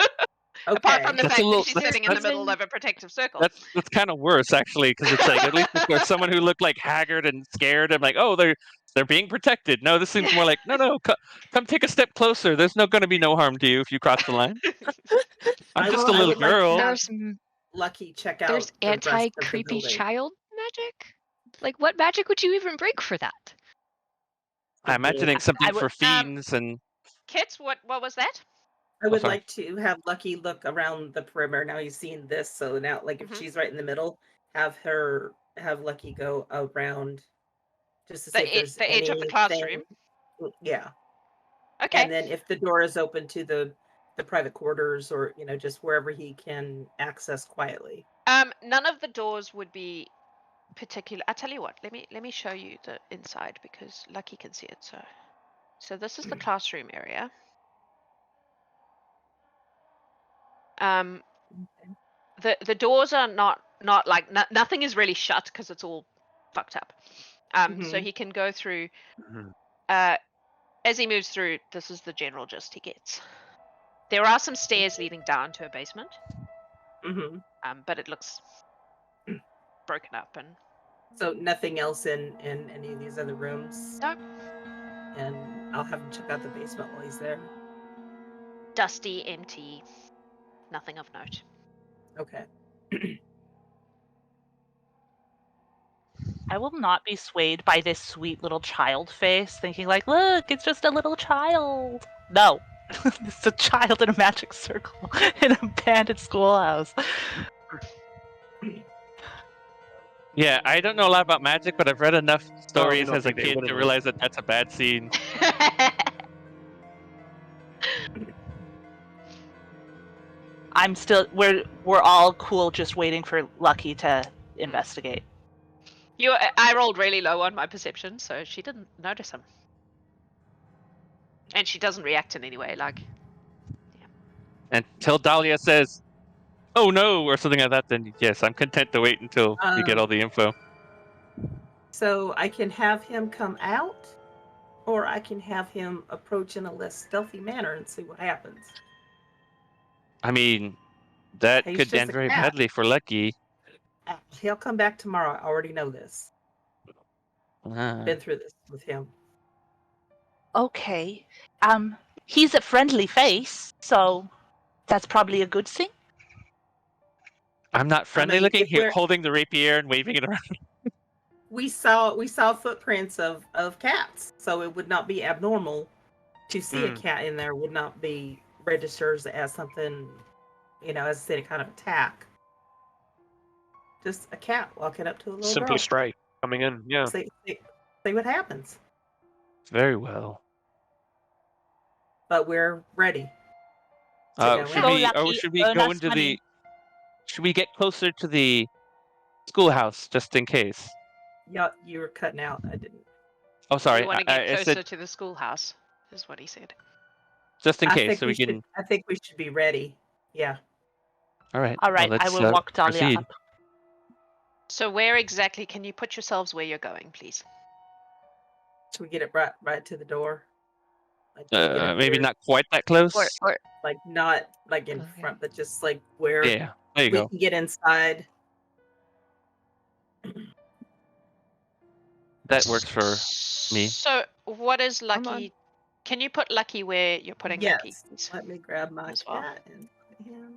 Apart from the That's fact a little- that she's that's- sitting in the that's- middle of a protective circle. That's kind of worse, actually, because it's like, at least if there's someone who looked like haggard and scared, I'm like, oh, they're being protected. No, this seems more like, no, come take a step closer. There's going to be no harm to you if you cross the line. I'm just a little would like to girl. have There's Lucky check out. there's the rest of the anti-creepy building. child magic. Like, what magic would you even bring for that? I'm imagining something I would- for fiends and Kits, what was that? I would sorry. like to have Lucky look around the perimeter. Now he's seen this, so now, like, if Mhm. she's right in the middle, have Lucky go around just to The see if there's the edge of the anything- classroom. Yeah, Okay. and then if the door is open to the private quarters, or just wherever he can access quietly. None of the doors would be particular. I tell you what. Let me show you the inside because Lucky can see it. So this is the classroom area. The doors are not like nothing is really shut because it's all fucked up. So he can go through. As he moves through, this is the general gist he gets. There are some stairs leading down to a basement. Mm-hmm. But it looks broken up and. So nothing else in any of these other rooms. Nope. And I'll have him check out the basement while he's there. Dusty, empty, nothing of note. Okay. I will not be swayed by this sweet little child face, thinking like, look, it's just a little child. No. It's a child in a magic circle in an abandoned schoolhouse. yeah, I don't know a lot about magic, but I've read enough stories not as a think they kid would to have. realize that that's a bad scene. I'm still we're all cool just waiting for Lucky to investigate. I rolled really low on my perception, so she didn't notice him. And she doesn't react in any way, like. Until Dalia says, "Oh no," or something like that, then yes, I'm content to wait until you get all the info. So I can have him come out, or I can have him approach in a less stealthy manner and see what happens. I mean, that He's could just end a very cat. badly for Lucky. He'll come back tomorrow. I already know this. Ah. Been through this with him. Okay. He's a friendly face, so that's probably a good thing. I'm not friendly mean, looking if here, we're- holding the rapier and waving it around. We saw footprints of cats, so it would not be abnormal to see a cat in there. Would not be registers as something, as I said, a kind of attack. Just a cat walking up to a little Simply girl. stray coming in. Yeah. See what happens. Very well. But we're ready. Uh, go should in. Go, we? Lucky, Or should we earn go us into money. the? Should we get closer to the schoolhouse just in case? Yeah, you were cutting out. I didn't. Oh, sorry. You want to get I closer said to the schoolhouse, is what he said. just in I case, think so we can. I think we should be ready. Yeah. All right. All right, well, I let's, will walk Dalia proceed. up. So where exactly can you put yourselves where you're going, please? Should we get it right to the door? Like, get it Maybe where- not quite that close. Or like not like in Okay. front, but just like where Yeah. There you we go. can get inside. That works for me. So what is Come on. Lucky? Can you put Lucky where you're putting Lucky? Yes. please? Let me grab my As well. cat and put him.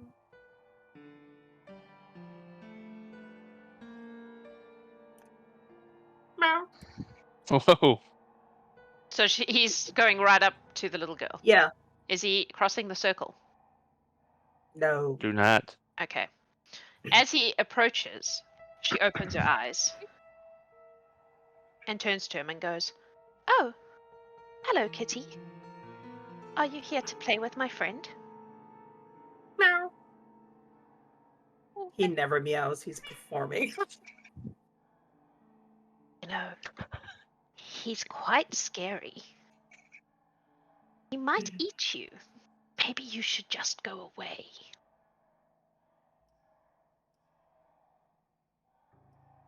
Meow. Whoa. So he's going right up to the little girl. Yeah. Is he crossing the circle? No. Do not. Okay. As he approaches, she opens her eyes. and turns to him and goes, "Oh, hello, kitty. Are you here to play with my friend?" Meow. He never meows. He's performing. You know, he's quite scary. He might eat you. Maybe you should just go away.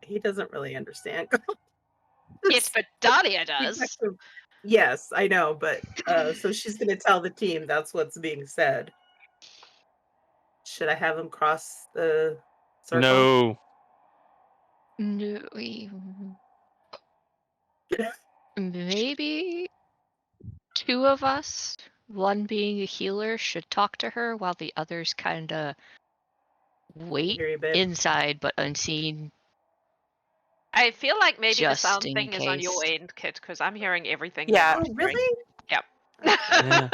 He doesn't really understand. Yes, but Dalia does. Yes, I know, but so she's going to tell the team that's what's being said. Should I have him cross the circle? No. No, maybe two of us, one being a healer, should talk to her while the others kind of wait Hear you, babe. inside but unseen. I feel like maybe Just the sound in thing is on your case. end, Kit, because I'm hearing everything. Yeah. Oh, really? Yep. Yeah.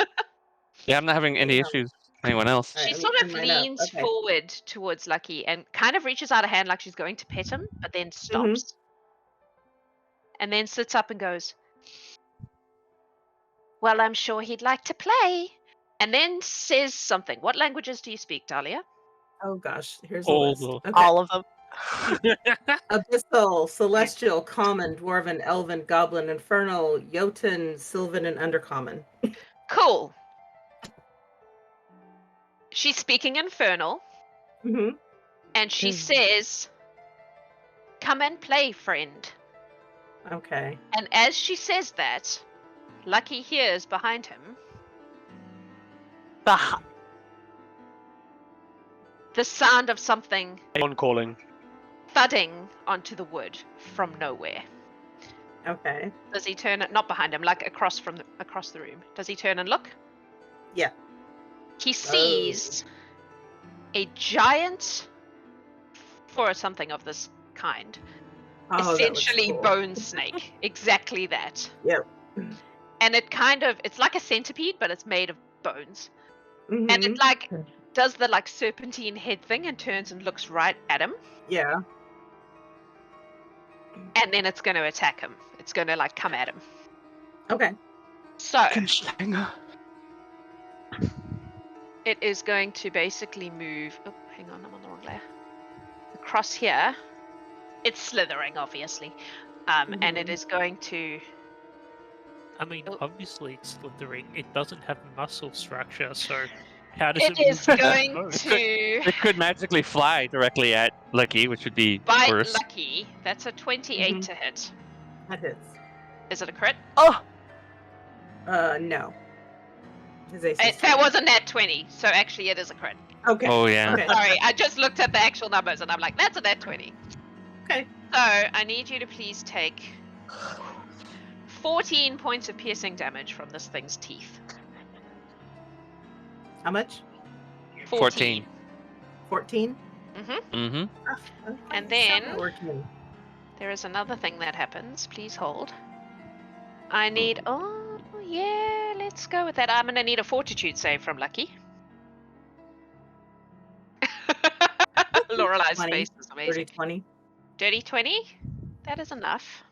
Yeah, I'm not having any Yeah. issues. Anyone else? Alright, She let me sort of turn mine up. leans Okay. forward towards Lucky and kind of reaches out a hand like she's going to pet him, but then stops. And then sits up and goes, "Well, I'm sure he'd like to play." And then says something. What languages do you speak, Dalia? Oh gosh, here's a list. Ogle. Okay. All of them. Abyssal, Celestial, Common, Dwarven, Elven, Goblin, Infernal, Jotun, Sylvan, and Undercommon. Cool. She's speaking Infernal, Mm-hmm. and she says, "Come and play, friend." Okay. And as she says that, Lucky hears behind him Beh- the sound of something On calling. thudding onto the wood from nowhere. Okay. Does he turn it? Not behind him, like across the room. Does he turn and look? Yeah. He sees a giant, or something of this kind, Oh, that looks essentially cool. bone snake. Exactly that. Yep. And it's like a centipede, but it's made of bones. And Mhm. it like does the like serpentine head thing and turns and looks right at him. Yeah. And then it's going to attack him. It's going to like come at him. Okay. So it is going to basically move. Oh, hang on, I'm on the wrong layer. Across here. It's slithering, obviously. And it is going to. I mean, Oh. obviously it's slithering. It doesn't have muscle structure, so how does It it is move? going to It could magically fly directly at Lucky, which would be bite worse. Lucky. That's a 28 to hit. That hits. Is it a crit? Oh, No. His AC is That was a nat 20, so actually it is a crit. Okay. Oh yeah. Okay. Sorry, I just looked at the actual numbers and I'm like, that's a nat 20. Okay. So I need you to please take 14 points of piercing damage from this thing's teeth. How much? 14. 14? Mm-hmm. And then- 14. There is another thing that happens. Please hold. I need. Oh, yeah, let's go with that. I'm going to need a fortitude save from Lucky. Loralai's 20, face is amazing. 30, 20. Dirty 20? That is enough.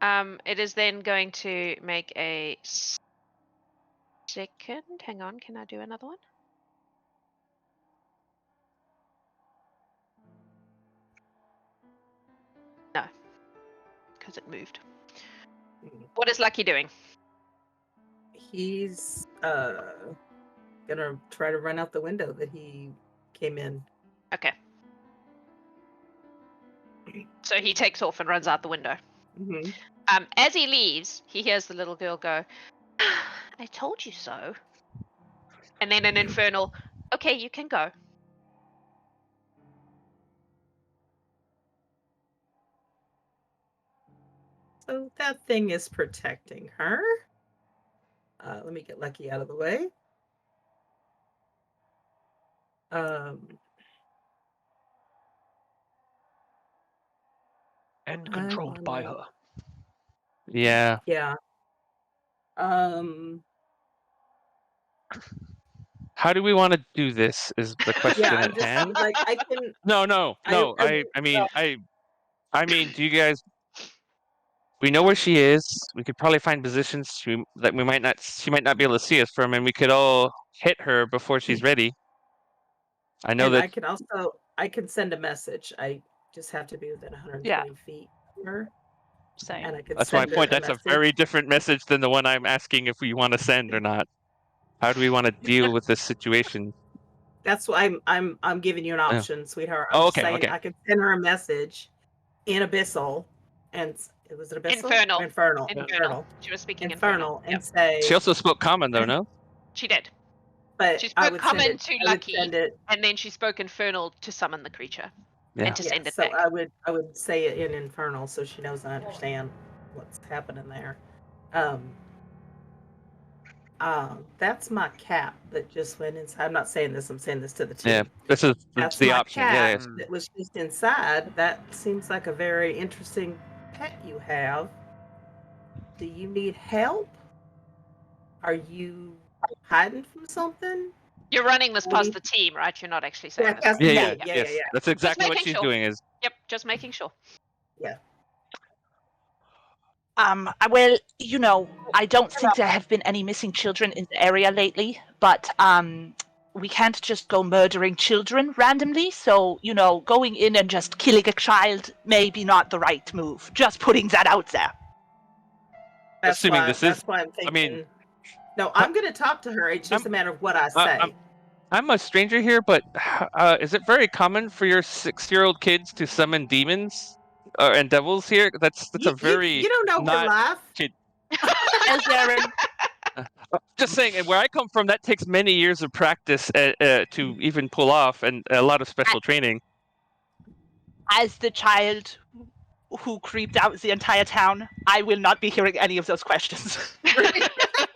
It is then going to make a second. Hang on, can I do another one? No, because it moved. What is Lucky doing? He's gonna try to run out the window that he came in. Okay. So he takes off and runs out the window. Mm-hmm. As he leaves, he hears the little girl go, "I told you so." And then an infernal, "Okay, you can go." So that thing is protecting her. Let me get Lucky out of the way. And controlled by her. Yeah. Yeah. How do we want to do this? Is the question Yeah. I'm at just hand? like I can. No. I I mean, do you guys we know where she is. We could probably find positions that she might not be able to see us from, and we could all hit her before she's ready. I know And that. I can send a message. I just have to be within 120 feet of her. Same. And I could That's my send point. a That's a message. very different message than the one I'm asking if we want to send or not. How do we want to deal with this situation? That's why I'm giving you an option, sweetheart. I'm Oh, just okay, saying okay. I could send her a message in Abyssal, and was it Abyssal? Infernal. She was speaking Infernal, and Yep. say. She also spoke Common, though, no? She did. But She I spoke would Common send to it, Lucky, I would send it. and then she spoke Infernal to summon the creature and to send it so back. I would say it in Infernal so she knows I understand what's happening there. That's my cat that just went inside. I'm not saying this. I'm saying this to the team. Yeah, that's the my option. Cat Yeah. that was just inside. That seems like a very interesting pet you have. Do you need help? Are you hiding from something? You're running this past the team, right? You're not actually saying this. Yes. That's exactly what she's doing. Is Yep, just making sure. Yeah. Well, I don't think there have been any missing children in the area lately, but we can't just go murdering children randomly. So, going in and just killing a child may be not the right move. Just putting that out there. That's why I'm thinking. I mean, no, I'm going to talk to her. It's just a matter of what I say. I'm a stranger here, but is it very common for your 6-year-old kids to summon demons and devils here? That's a very you don't know her life. Elzaren. Just saying, where I come from, that takes many years of practice to even pull off, and a lot of special training. As the child who creeped out the entire town, I will not be hearing any of those questions.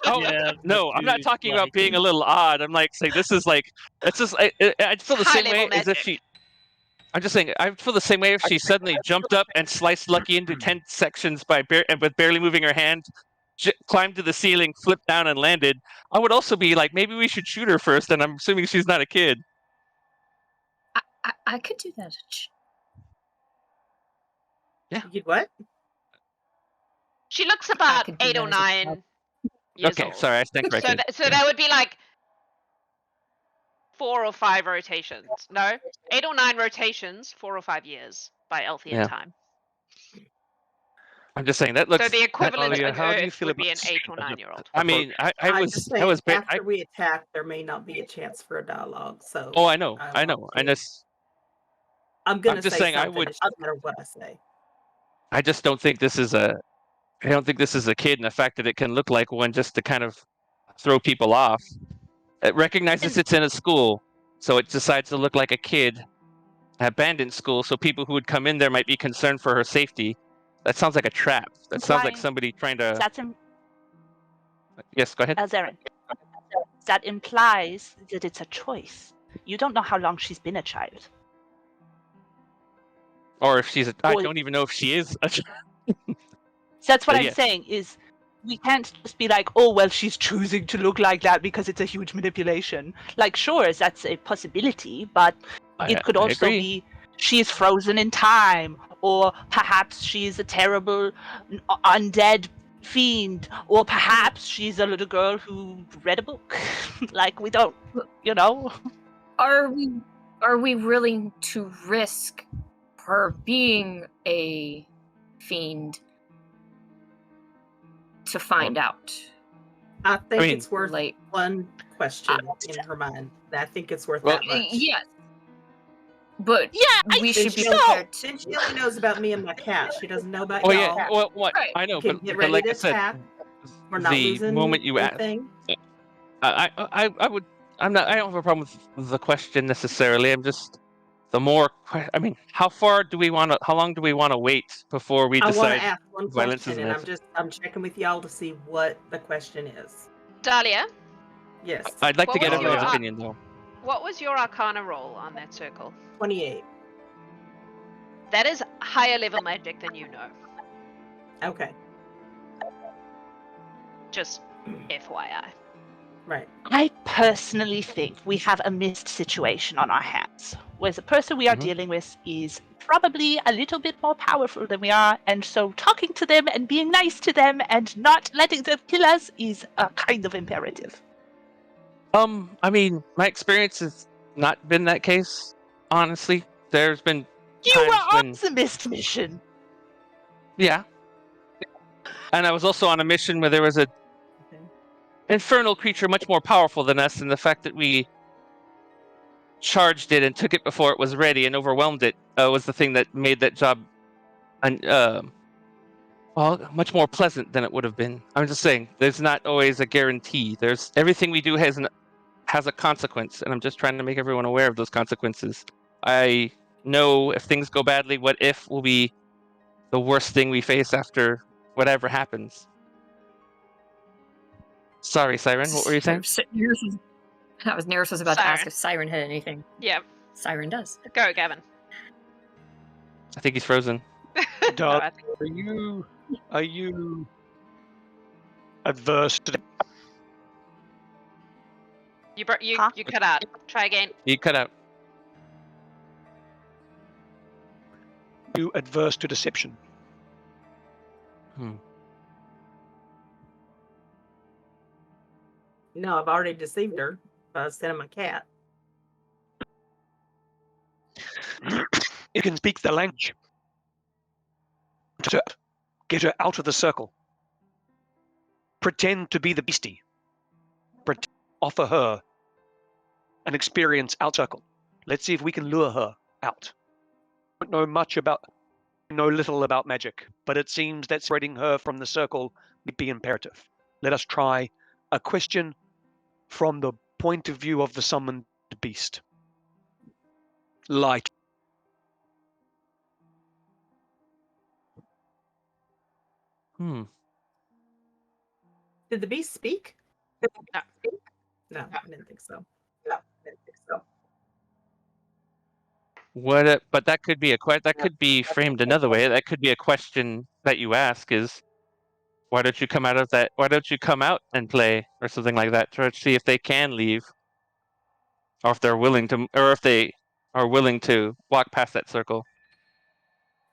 Oh no, I'm not talking about being a little odd. I'm like saying this is like it's just I feel the same way as if she. I'm just saying I feel the same way if she suddenly jumped up and sliced Lucky into 10 sections with barely moving her hand, climbed to the ceiling, flipped down, and landed. I would also be like, maybe we should shoot her first. And I'm assuming she's not a kid. I could do that. Yeah. You what? She looks about 8 or 9 years okay, old. sorry, I stand corrected. So that would be like 4 or 5 rotations. No, 8 or 9 rotations, 4 or 5 years by Elthian time. I'm just saying that looks. So the equivalent Dalia, of how do you Earth feel would be about an 8 or 9-year-old. I mean, I was after we attack, there may not be a chance for a dialogue. So. Oh, I know. I'm just saying I would. It doesn't matter what I say. I just don't think this is a. I don't think this is a kid, and the fact that it can look like one just to kind of throw people off. It recognizes it's in a school, so it decides to look like a kid. Abandoned school, so people who would come in there might be concerned for her safety. That sounds like a trap. That sounds like somebody trying to. Yes, go ahead. Elzaren. That implies that it's a choice. You don't know how long she's been a child. Or if she's I don't even know if she is a child. That's what I'm saying is we can't just be like, oh, well, she's choosing to look like that because it's a huge manipulation. Like, sure, that's a possibility, but it could also be she is frozen in time, or perhaps she is a terrible undead fiend, or perhaps she's a little girl who read a book. Like, we don't, Are we willing to risk her being a fiend to find out? I think it's worth one question in her mind. I think it's worth that much. Yes. But we should be prepared. Since she only knows about me and my cat, she doesn't know about y'all. Yeah. Well, what? Right. I know, but like I said, we're not the moment you ask, I would. I don't have a problem with the question necessarily. I'm just how far do we want to? How long do we want to wait before we decide? I want to ask one violence question, and I'm checking with y'all to see what the question is. Dalia. Yes. I'd like to get everyone's opinion though. What was your Arcana roll on that circle? 28. That is higher level magic than you know. Okay. Just FYI. Right. I personally think we have a missed situation on our hands, where the person we are dealing with is probably a little bit more powerful than we are, and so talking to them and being nice to them and not letting them kill us is a kind of imperative. I mean, my experience has not been that case, honestly. There's been You times were when... on the missed mission. Yeah. And I was also on a mission where there was a infernal creature much more powerful than us, and the fact that we charged it and took it before it was ready and overwhelmed it was the thing that made that job much more pleasant than it would have been. I'm just saying, there's not always a guarantee. There's everything we do has a consequence, and I'm just trying to make everyone aware of those consequences. I know if things go badly, what if will be the worst thing we face after whatever happens. Sorry, Syren, what were you saying? Nerys was about to ask if Syren had anything. Yeah. Syren does. Go, Gavin. I think he's frozen. No, I think- Are you adverse to You Huh? you cut out. Try again. You cut out. you adverse to deception? No, I've already deceived her by sending my cat. You can speak the language. Get her out of the circle. Pretend to be the beastie. Offer her an experience out circle. Let's see if we can lure her out. I don't know little about magic, but it seems that spreading her from the circle would be imperative. Let us try a question from the point of view of the summoned beast. Light. Did the beast speak? No. No, I didn't think so. But that could be that could be framed another way. That could be a question that you ask: is why don't you come out of that? Why don't you come out and play, or something like that, to see if they can leave, or if they're willing to, or if they are willing to walk past that circle.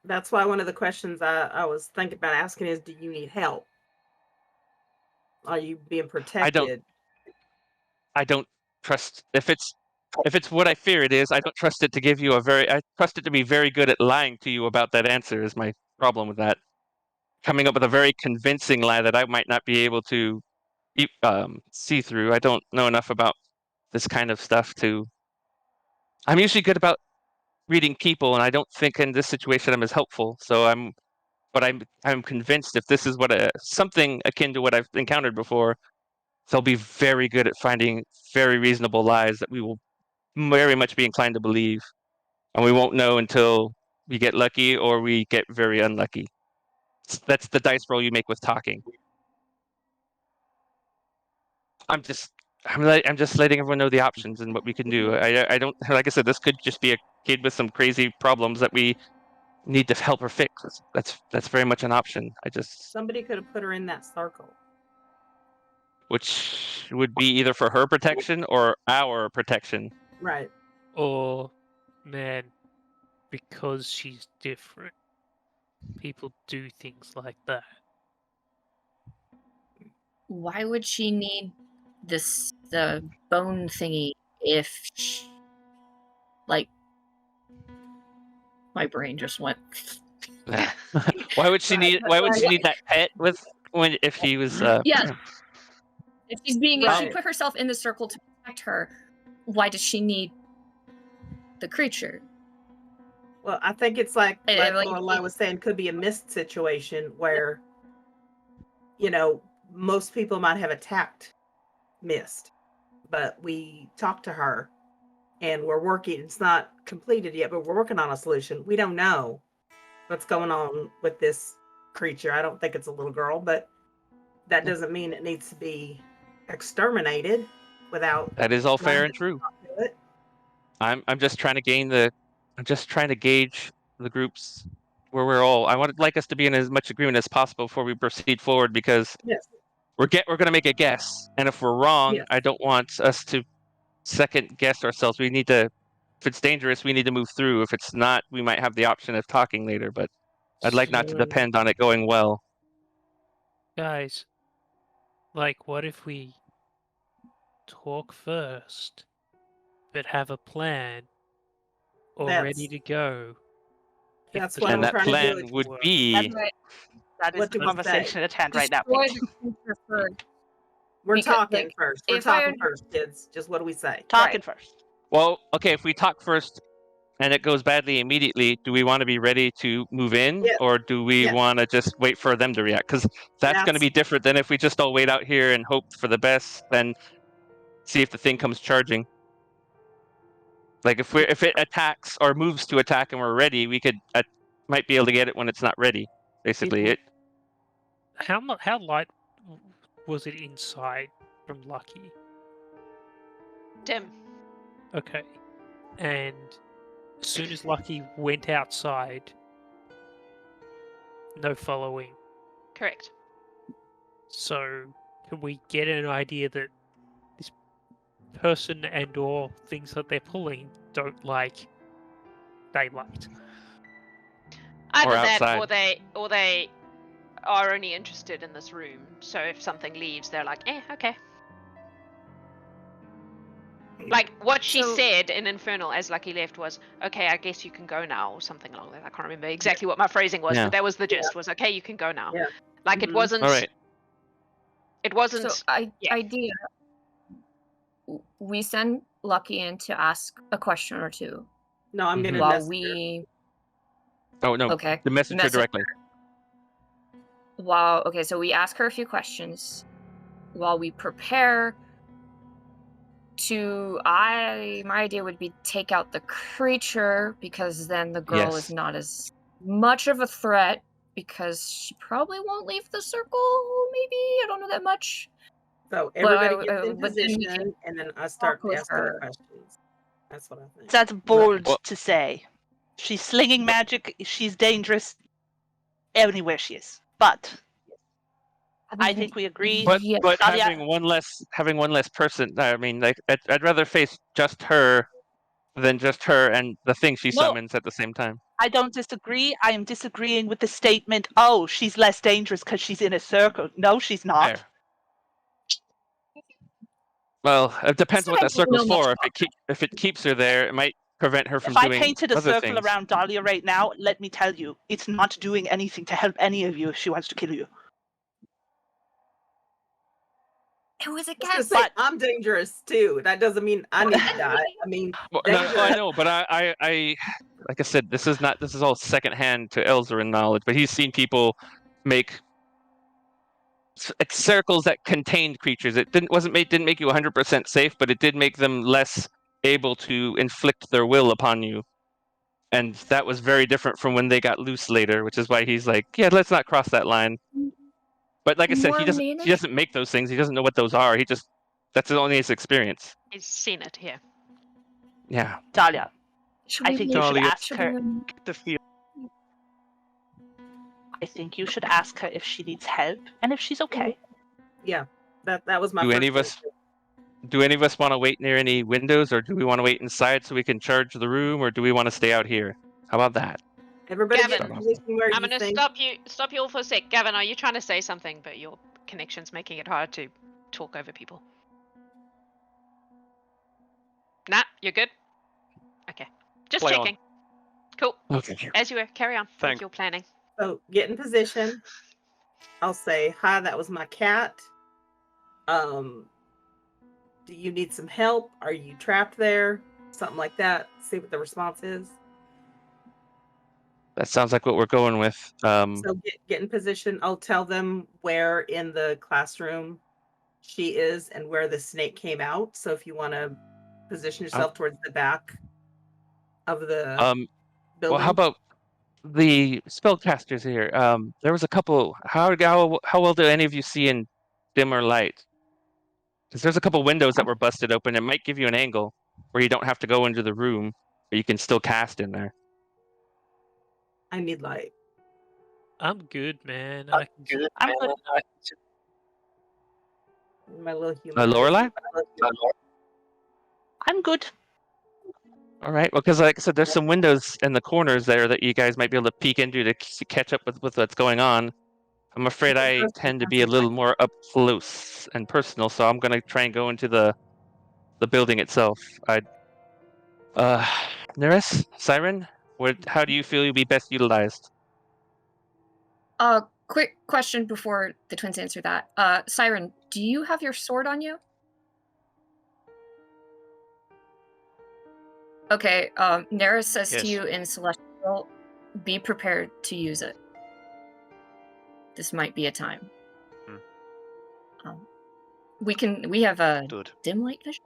That's why one of the questions I was thinking about asking is, do you need help? Are you being protected? I don't trust if it's what I fear it is. I don't trust it to give you I trust it to be very good at lying to you about that answer. Is my problem with that. Coming up with a very convincing lie that I might not be able to see through. I don't know enough about this kind of stuff to. I'm usually good about reading people, and I don't think in this situation I'm as helpful. So I'm convinced if this is something akin to what I've encountered before, they'll be very good at finding very reasonable lies that we will very much be inclined to believe, and we won't know until we get lucky or we get very unlucky. That's the dice roll you make with talking. I'm just letting everyone know the options and what we can do. I don't, like I said, this could just be a kid with some crazy problems that we need to help her fix. That's very much an option. Somebody could have put her in that circle. Which would be either for her protection or our protection. Right. Or, man, because she's different, people do things like that. Why would she need the bone thingy if my brain just went Why would she need that pet if she was yeah. If she put herself in the circle to protect her, why does she need the creature? Well, I think it's like Loralai was saying, could be a missed situation where, most people might have attacked Mist, but we talked to her and we're working. It's not completed yet, but we're working on a solution. We don't know what's going on with this creature. I don't think it's a little girl, but that doesn't mean it needs to be exterminated without. That is all fair and true. I'm just trying to gauge the groups where we're all. I would like us to be in as much agreement as possible before we proceed forward, because we're gonna make a guess, and if we're wrong, Yes. I don't want us to second guess ourselves. We need to. If it's dangerous, we need to move through. If it's not, we might have the option of talking later. But I'd like not to depend on it going well. Guys, like, what if we talk first, but have a plan ready to go? That's the what And I'm that trying to do. plan would be. That's right. That is What the do we say? conversation at hand right now. Destroy the creature first. We're Because, talking like, first. We're if I talking first, kids. Just what do we say? Talking Right. first. Well, okay. If we talk first and it goes badly immediately, do we want to be ready to move in, Yes. or do we Yes. want to just wait for them to react? Because that's going to be different than if we just all wait out here and hope for the best, then see if the thing comes charging. Like if it attacks or moves to attack and we're ready, we might be able to get it when it's not ready. Basically, Mhm. How light was it inside from Lucky? Dim. Okay. And as soon as Lucky went outside, no following. Correct. So, can we get an idea that this person and or things that they're pulling don't like daylight? Either Or that, outside. or they are only interested in this room. So if something leaves, they're like, okay. Like what she said in Infernal as Lucky left was, okay, I guess you can go now, or something along that. I can't remember exactly what my phrasing was, Yeah. but that was the gist. Was okay, you can go now. Yeah. Like it wasn't. All right. It wasn't. So idea. We send Lucky in to ask a question or two. No, I'm gonna While message her. we. Oh no. Okay. The message her directly. So we ask her a few questions while we prepare to my idea would be take out the creature, because then the girl is not as much of a threat, because she probably won't leave the circle, maybe. I don't know that much. So everybody gets in but then we position, can and then I start with asking her. the questions. That's what I think. That's bold Well- to say. She's slinging magic. She's dangerous anywhere she is. But I think we agree. But Yeah. but Dalia- having one less person. I mean, like I'd rather face just her than just her and the thing she No. summons at the same time. I don't disagree. I am disagreeing with the statement, oh, she's less dangerous because she's in a circle. No, she's not. There. Well, it depends So what I that don't circle's know much for. about If it keeps her there, it might prevent her from If I doing painted a other circle things. around Dalia right now, let me tell you, it's not doing anything to help any of you if she wants to kill you. It was a I was gonna guess. say, I'm dangerous too. That doesn't mean I need to die. I mean, Well, no, dangerous. I know, but I, like I said, this is all secondhand to Elzaren knowledge. But he's seen people make circles that contained creatures. It didn't make you 100% safe, but it did make them less able to inflict their will upon you. And that was very different from when they got loose later, which is why he's like, yeah, let's not cross that line. But like I said, he doesn't make those things. He doesn't know what those are. That's only his experience. He's seen it here. Yeah. Dalia, Should I we think you leave- should Dalia, ask her. Get the feel. I think you should ask her if she needs help and if she's okay. Yeah, that was my. Do first any of us want to wait near any windows, or do we want to wait inside so we can charge the room, or do we want to stay out here? How about that? Everybody get in Gavin, position where I'm you gonna think. stop you all for a sec. Gavin, are you trying to say something, but your connection's making it hard to talk over people? Nah, you're good? Okay. Just Play on. checking. Cool. Okay. As you were, carry on with Thanks. your planning. So get in position. I'll say, hi, that was my cat. Do you need some help? Are you trapped there? Something like that. See what the response is. That sounds like what we're going with. So get in position. I'll tell them where in the classroom she is and where the snake came out. So if you want to position yourself towards the back of the building. Well, how about the spellcasters here? There was a couple. How well do any of you see in dimmer light? Because there's a couple windows that were busted open. It might give you an angle where you don't have to go into the room, but you can still cast in there. I need light. I'm good, man. I'm good. My little human. Loralai? I'm good. All right. Well, because like I said, there's some windows in the corners there that you guys might be able to peek into to catch up with what's going on. I'm afraid I tend to be a little more up close and personal, so I'm going to try and go into the building itself. Nerys, Syren, how do you feel you'll be best utilized? Quick question before the twins answer that. Syren, do you have your sword on you? Okay, Nerys says to you in Celestial, be prepared to use it. This might be a time. We have a dim light vision.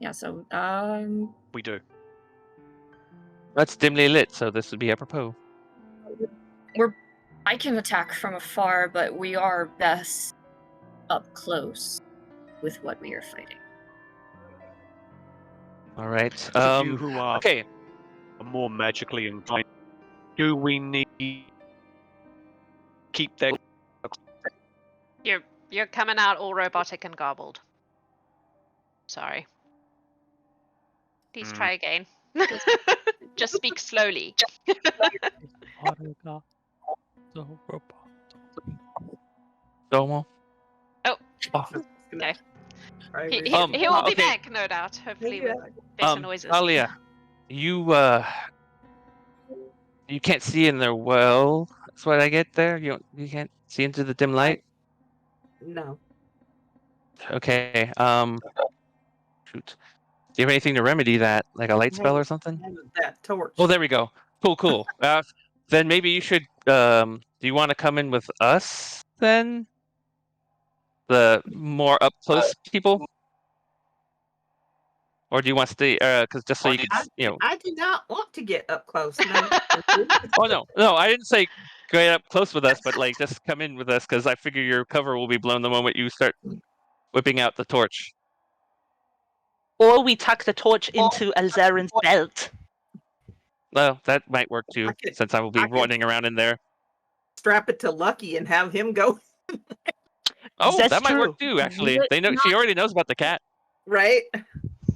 Yeah, so we do. That's dimly lit, so this would be apropos. I can attack from afar, but we are best up close with what we are fighting. All right. You who are more magically inclined, do we need keep their? You're coming out all robotic and garbled. Sorry. Please try again. Just speak slowly. Domo. Oh. Okay. He will be back, no doubt. Hopefully with better noises. Dalia, you can't see in there well. That's what I get there. You can't see into the dim light. No. Okay. Shoot. Do you have anything to remedy that, like a light spell or something? That torch. Oh, there we go. Cool. Then maybe you should. Do you want to come in with us then? The more up close people, or do you want to stay? Because just so you can, I do not want to get up close. No. Oh no! I didn't say get up close with us, but like just come in with us because I figure your cover will be blown the moment you start whipping out the torch. Or we tuck the torch into Elzaren's belt. Well, that might work too, since I will be running around in there. Strap it to Lucky and have him go. Oh, That's that might true. work too. Actually, they know. She already knows about the cat. Right.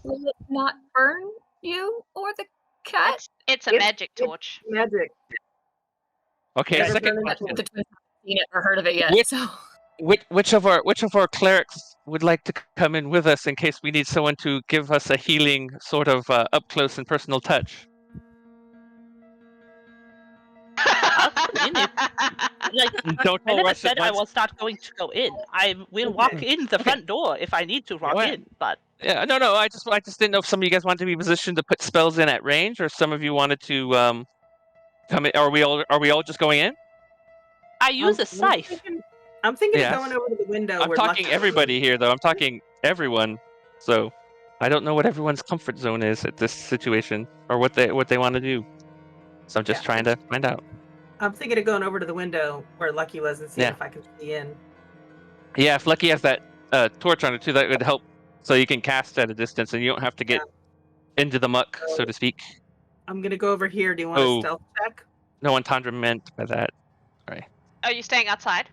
Will it not burn you or the cat? It's a magic torch. Magic. Okay, Never second burned question. The twins haven't seen it or heard of it yet. Which of our clerics would like to come in with us in case we need someone to give us a healing sort of up close and personal touch? Don't I never rush said at I once. was not going to go in. I will walk in the front door if I need to walk in, but Yeah, no. I just didn't know if some of you guys wanted to be positioned to put spells in at range, or some of you wanted to come in. Are we all just going in? I use a scythe. I'm thinking of going over to the window. I'm talking everybody here, though. I'm talking everyone. So I don't know what everyone's comfort zone is at this situation, or what they want to do. So I'm just trying to find out. I'm thinking of going over to the window where Lucky was and seeing if I can see in. Yeah, if Lucky has that torch on it too, that would help. So you can cast at a distance, and you don't have to get into the muck, so to speak. I'm gonna go over here. Do you want a stealth check? No entendre meant by that. Sorry. Are you staying outside?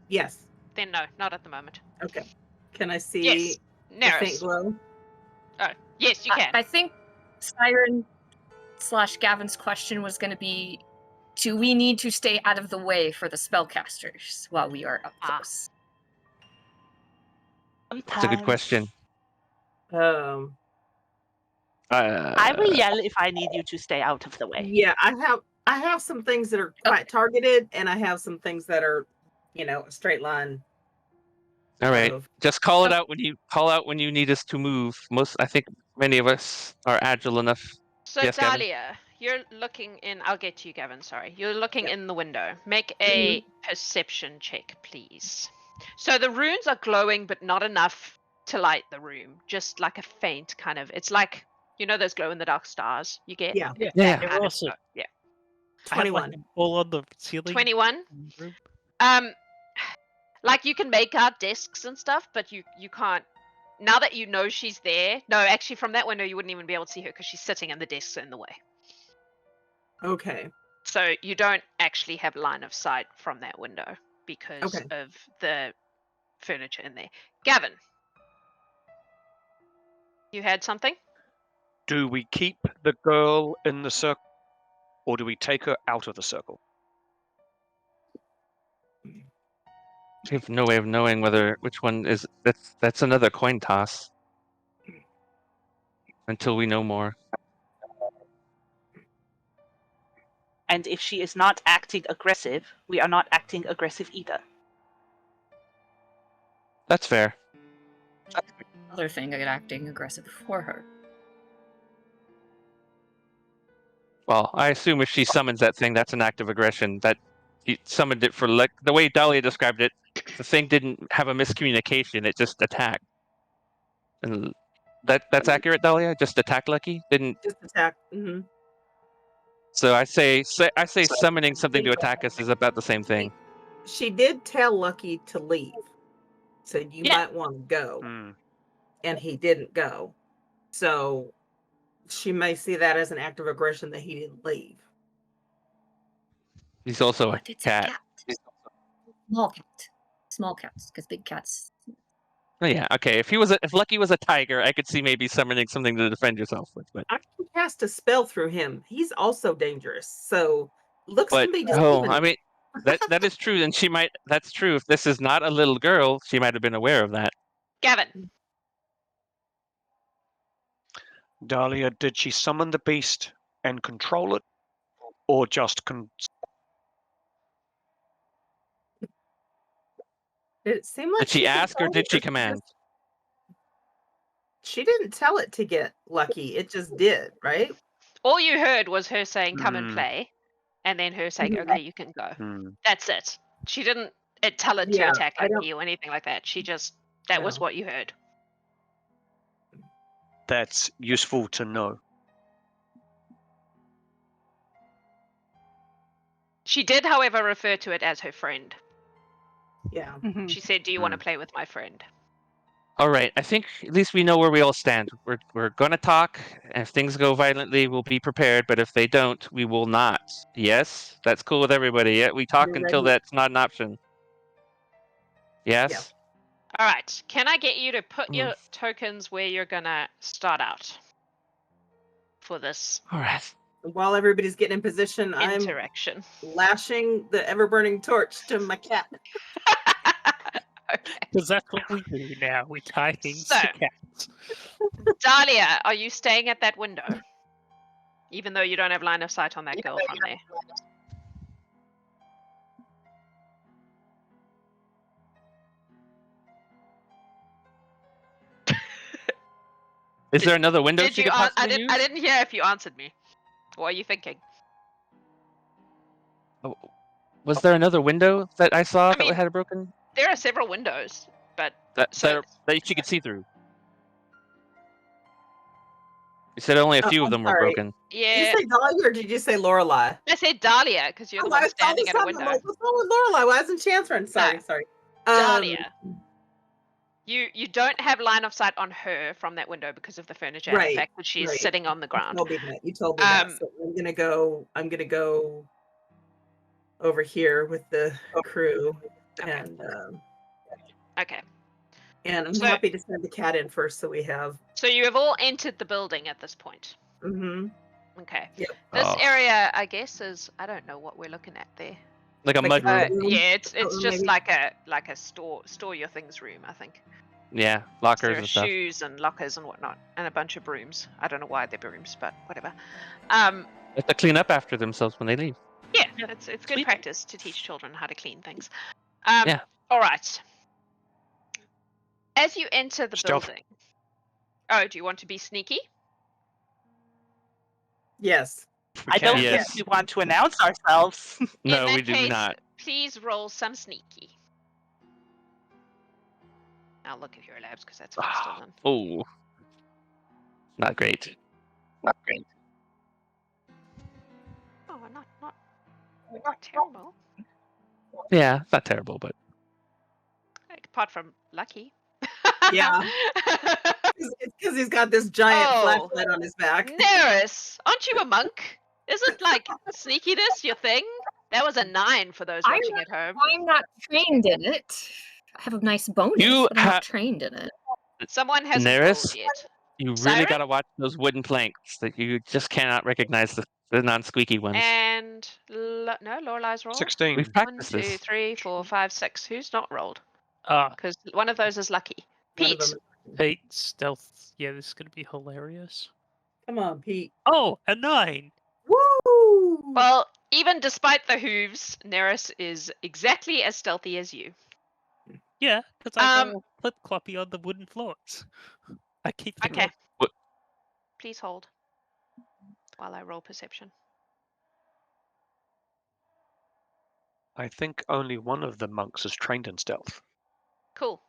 Yes. Then no, not at the moment. Okay. Can I see the faint glow? Oh, yes, you can. I think Syren/Gavin's question was going to be, do we need to stay out of the way for the spellcasters while we are up close? That's a good question. I will yell if I need you to stay out of the way. Yeah, I have some things that are quite targeted, and I have some things that are, a straight line. All right, just call it out when you need us to move. I think many of us are agile enough. So yes, Dalia, Gavin? you're looking in. I'll get to you, Gavin. Sorry, you're looking in the window. Make a perception check, please. So the runes are glowing, but not enough to light the room. Just like a faint kind of. It's like those glow in the dark stars you get. Yeah. Kind of Awesome. glow. Yeah. 21. All on the ceiling. 21. Like you can make out desks and stuff, but you can't. Now that you know she's there, no, actually from that window you wouldn't even be able to see her because she's sitting and the desks are in the way. Okay. So you don't actually have line of sight from that window because of the furniture in there. Gavin, you had something? Do we keep the girl in the circle, or do we take her out of the circle? We have no way of knowing which one is. That's another coin toss. Until we know more. And if she is not acting aggressive, we are not acting aggressive either. That's fair. Other thing, acting aggressive for her. Well, I assume if she summons that thing, that's an act of aggression. That she summoned it for, like, the way Dalia described it, the thing didn't have a miscommunication, it just attacked. And that's accurate, Dalia? Just attacked Lucky? Didn't. Just attack. Mm-hmm. So I say summoning something to attack us is about the same thing. She did tell Lucky to leave. Said you might want to go. And he didn't go. So she may see that as an act of aggression that he didn't leave. He's also a cat. Small cats, because big cats. Oh, yeah, okay. If Lucky was a tiger, I could see maybe summoning something to defend yourself with. But I can cast a spell through him. He's also dangerous. So looks to me just I mean, that is true, and she might. That's true. If this is not a little girl, she might have been aware of that. Gavin. Dalia, did she summon the beast and control it, or just It seemed like did she ask or did she command? She didn't tell it to get Lucky. It just did, right? All you heard was her saying, "Come and play," and then her saying, "Okay, you can go." That's it. She didn't tell it to attack Lucky or anything like that. She just that was what you heard. That's useful to know. She did, however, refer to it as her friend. Yeah. She said, "Do you want to play with my friend?" All right. I think at least we know where we all stand. We're going to talk, and if things go violently, we'll be prepared. But if they don't, we will not. Yes, that's cool with everybody. Yeah, we talk until that's not an option. Yes. Yeah. All right. Can I get you to put your tokens where you're gonna start out for this? All right. While everybody's getting in position, Interaction. I'm lashing the ever-burning torch to my cat. Okay. Because that's what we do now. We tie things So- to cats. Dalia, are you staying at that window? Even though you don't have line of sight on that girl from there. Is there another window Did she you? could possibly use? I didn't hear if you answered me. What are you thinking? Was there another window that I saw mean, that had a broken? There are several windows, but That she could see through. You said only a few of them were broken. Did yeah, you say Dalia or did you say Loralai? I said Dalia because you're the one standing at a window. What's wrong with Loralai? Why isn't she answering? Sorry. Dalia. You don't have line of sight on her from that window because of the furniture and the fact that she's sitting on the ground. You told me that. So I'm gonna go over here with the crew. Okay. And Okay. and I'm happy to send the cat in first, so we have. So you have all entered the building at this point. Mm-hmm. Okay. Yep. This area, I guess, is I don't know what we're looking at there. Like a mud room. Yeah, it's just maybe. like a store your things room, I think. Yeah, lockers There are and stuff. shoes and lockers and whatnot, and a bunch of brooms. I don't know why they're brooms, but whatever. They have to clean up after themselves when they leave. Yeah, it's good practice to teach children how to clean things. Yeah. All right. As you enter the Stealth. building. Oh, do you want to be sneaky? Yes. I don't Yes. think we want to announce ourselves. No, In that we do case, not. Please roll some sneaky. I'll look at Hero Labs because that's what I'm still in. Oh. Not great. Oh, not terrible. Yeah, not terrible, but Apart from lucky. Yeah. It's because he's got this giant flashlight on his back. Nerys, aren't you a monk? Isn't like sneakiness your thing? That was a 9 for those watching at home. I'm not trained in it. have a nice bonus, You but I'm not trained in it. Someone hasn't Nerys? rolled yet. You really Syren? gotta watch those wooden planks that you just cannot recognize the non-squeaky ones. And no, Lorelai's rolled. 16. We've 1, practiced 2, this. 3, 4, 5, 6. Who's not rolled? Ah, Because one of those is lucky. One of Pete. them. Pete, stealth. Yeah, this is gonna be hilarious. Come on, Pete. Oh, a 9. Woo! Well, even despite the hooves, Nerys is exactly as stealthy as you. Yeah, because I go flip cloppy on the wooden floors. I keep Okay. What? Please hold while I roll perception. I think only one of the monks is trained in stealth. Cool.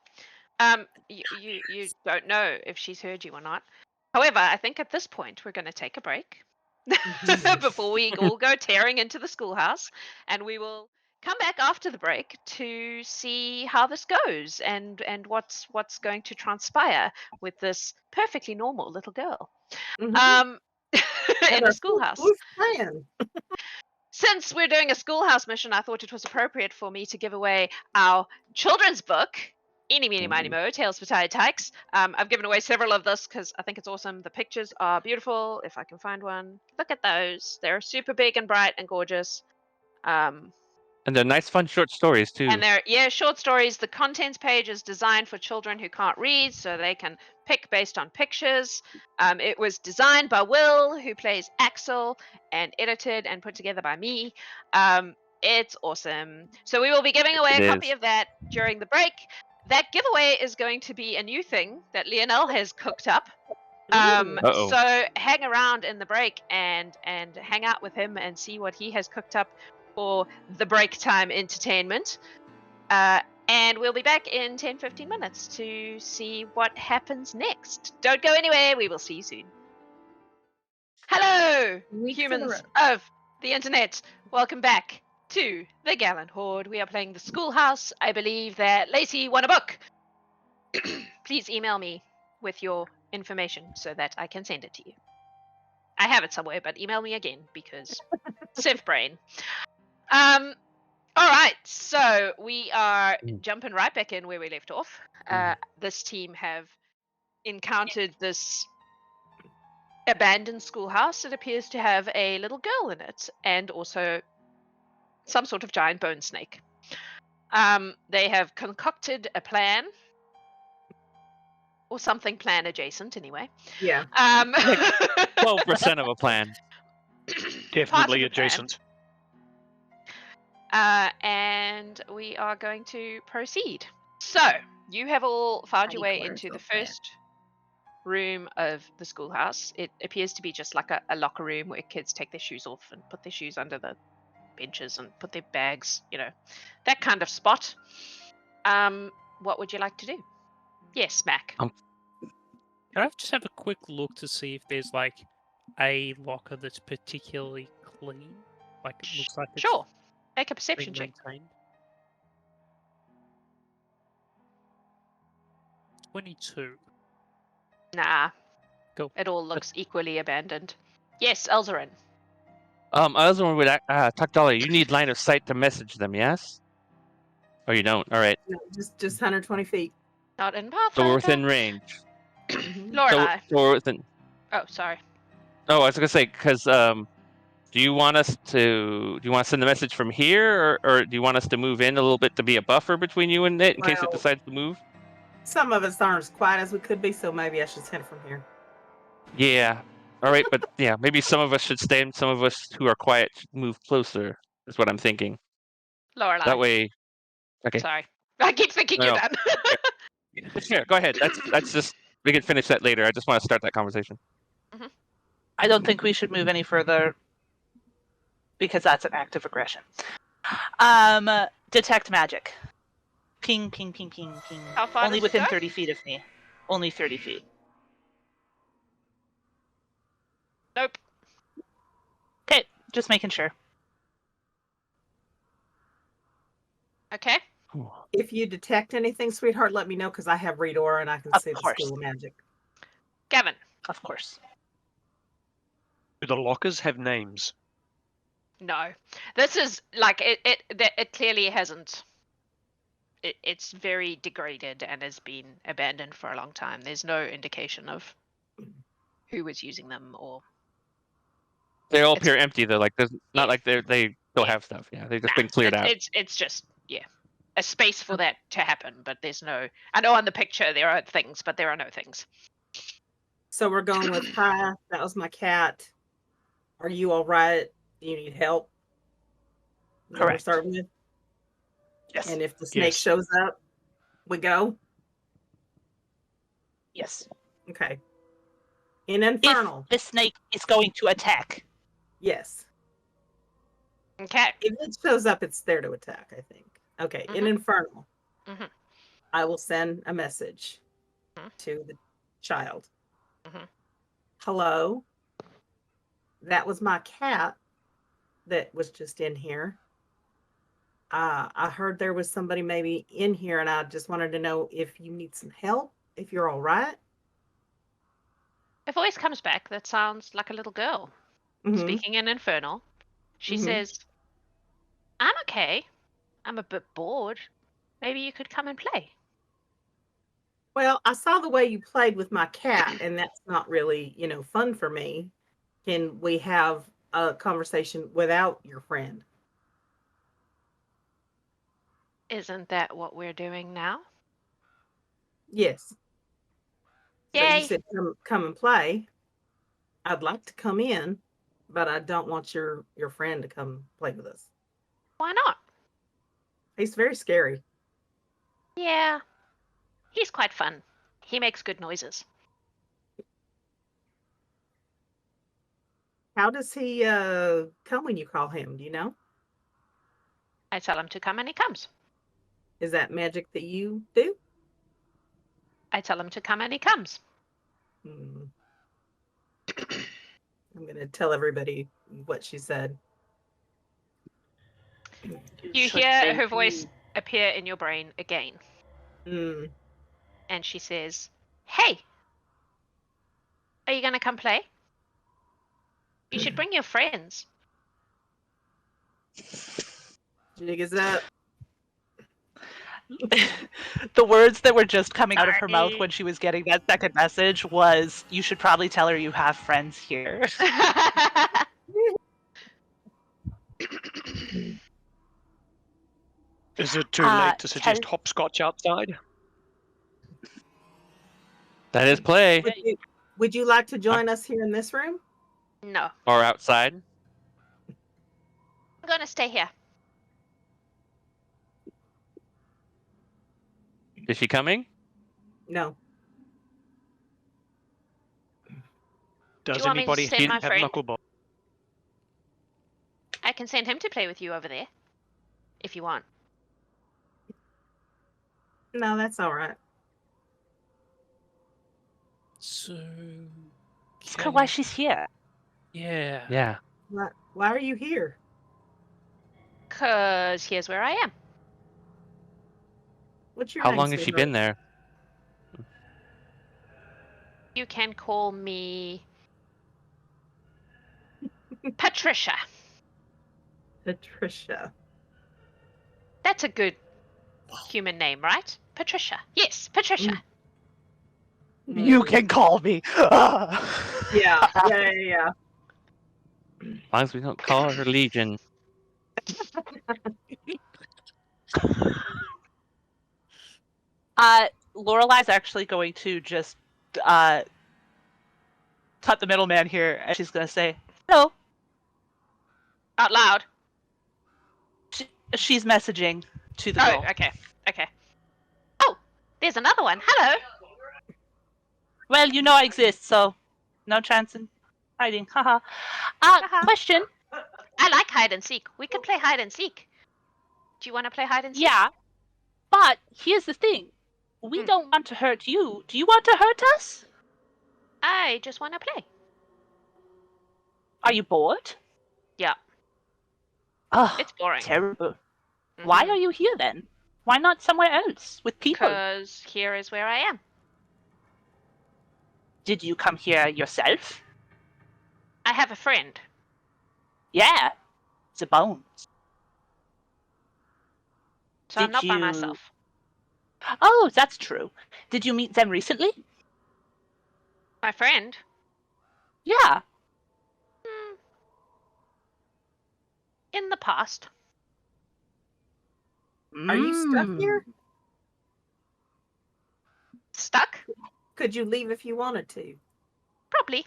You don't know if she's heard you or not. However, I think at this point we're going to take a break before we all go tearing into the schoolhouse, and we will come back after the break to see how this goes and what's going to transpire with this perfectly normal little girl Mhm. in a schoolhouse. Who's playing? Since we're doing a schoolhouse mission, I thought it was appropriate for me to give away our children's book, Eeny, Meeny, Miny, Mo, Tales for Tired Tykes. I've given away several of this because I think it's awesome. The pictures are beautiful. If I can find one, look at those. They're super big and bright and gorgeous. And they're nice, fun short stories too. And they're short stories. The contents page is designed for children who can't read, so they can pick based on pictures. It was designed by Will, who plays Axel, and edited and put together by me. It's awesome. So we will be giving away a copy of that during the break. That giveaway is going to be a new thing that Lionel has cooked up. So hang around in the break and hang out with him and see what he has cooked up for the break time entertainment. And we'll be back in 10-15 minutes to see what happens next. Don't go anywhere. We will see you soon. Hello, humans of the internet. Welcome back to the Gallant Horde. We are playing the Schoolhouse. I believe that Lacey won a book. Please email me with your information so that I can send it to you. I have it somewhere, but email me again because Civ brain. All right, so we are jumping right back in where we left off. This team have encountered this abandoned schoolhouse. It appears to have a little girl in it, and also some sort of giant bone snake. They have concocted a plan, or something plan adjacent, anyway. Yeah. 12% of a plan. Definitely adjacent. And we are going to proceed. So, you have all found your way into the first room of the schoolhouse. It appears to be just like a locker room where kids take their shoes off and put their shoes under the benches and put their bags, that kind of spot. What would you like to do? Yes, Mac. Can I just have a quick look to see if there's like a locker that's particularly clean? Like it looks like it's Sure. Make a perception check. maintained. 22. Nah. Go. It all looks equally abandoned. Yes, Elzaren. Elzaren would talk Dalia. You need line of sight to message them, yes? Oh, you don't. All right. No, just 120 feet. Not in Pathfinder. So we're within range. Loralai. So we're within. Oh, sorry. Oh, I was gonna say because do you want us to send the message from here, or do you want us to move in a little bit to be a buffer between you and it in case it decides to move? Some of us aren't as quiet as we could be, so maybe I should send from here. Yeah. All right, but yeah, maybe some of us should stay and some of us who are quiet should move closer. Is what I'm thinking. Loralai. That way. Okay. Sorry. I keep thinking you're done. Sure, go ahead. That's just we can finish that later. I just want to start that conversation. Mm-hmm. I don't think we should move any further because that's an act of aggression. Detect magic. Ping, ping, ping, ping, ping. How far Only does it within go? 30 feet of me. Only 30 feet. Nope. Okay, just making sure. Okay. If you detect anything, sweetheart, let me know because I have read aura and I can see the school of magic. Gavin. Of course. Do the lockers have names? No. This is like it clearly hasn't it's very degraded and has been abandoned for a long time. There's no indication of who was using them or. They all appear empty though. Like there's not like they still have stuff. Yeah, they've just been cleared out. It's just a space for that to happen, but there's no. I know on the picture there are things, but there are no things. So we're going with hi. That was my cat. Are you all right? Do you need help? Correct. We're starting with. Yes. And if the snake shows up, we go. Yes. Okay. In Infernal. If the snake is going to attack. Yes. Okay. If it shows up, it's there to attack, I think. Okay. In Infernal, I will send a message to the child. Hello. That was my cat that was just in here. I heard there was somebody maybe in here, and I just wanted to know if you need some help, if you're all right. A voice comes back that sounds like a little girl speaking in Infernal. She says, I'm okay. I'm a bit bored. Maybe you could come and play. Well, I saw the way you played with my cat, and that's not really, fun for me. Can we have a conversation without your friend? Isn't that what we're doing now? Yes. Yay. So you said come and play. I'd like to come in, but I don't want your friend to come play with us. Why not? He's very scary. Yeah. He's quite fun. He makes good noises. How does he come when you call him? Do you know? I tell him to come and he comes. Is that magic that you do? I tell him to come and he comes. I'm going to tell everybody what she said. You hear her voice appear in your brain again. Mm. And she says, hey, are you going to come play? You should bring your friends. Jig is up. The words that were just coming out of her mouth when she was getting that second message was, you should probably tell her you have friends here. Is it too late to suggest hopscotch outside? That is play. Would you like to join us here in this room? No. Or outside. I'm going to stay here. Is she coming? No. Does you want me to anybody send my have friend? knuckleball? I can send him to play with you over there, if you want. No, that's all right. So. Ask her why she's here. Yeah. Yeah. Why are you here? 'Cause here's where I am. What's your How name, long has she been there? You can call me Patricia. Patricia. That's a good human name, right? Patricia. Yes, Patricia. You can call me. Yeah. As long as we don't call her Legion. Loralai's actually going to just cut the middleman here, and she's going to say, hello. Out loud. She's messaging to the girl. Oh, okay. Oh, there's another one. Hello. Well, you know I exist, so no chance in hiding. Haha. Question. I like hide and seek. We can play hide and seek. Do you want to play hide and seek? Yeah, but here's the thing. We don't want to hurt you. Do you want to hurt us? I just want to play. Are you bored? Yeah. Oh, It's boring. terrible. Why are you here then? Why not somewhere else with people? Because here is where I am. Did you come here yourself? I have a friend. Yeah, the bones. So I'm not by myself. Oh, that's true. Did you meet them recently? My friend? Yeah. In the past. Are you stuck here? Stuck? Could you leave if you wanted to? Probably.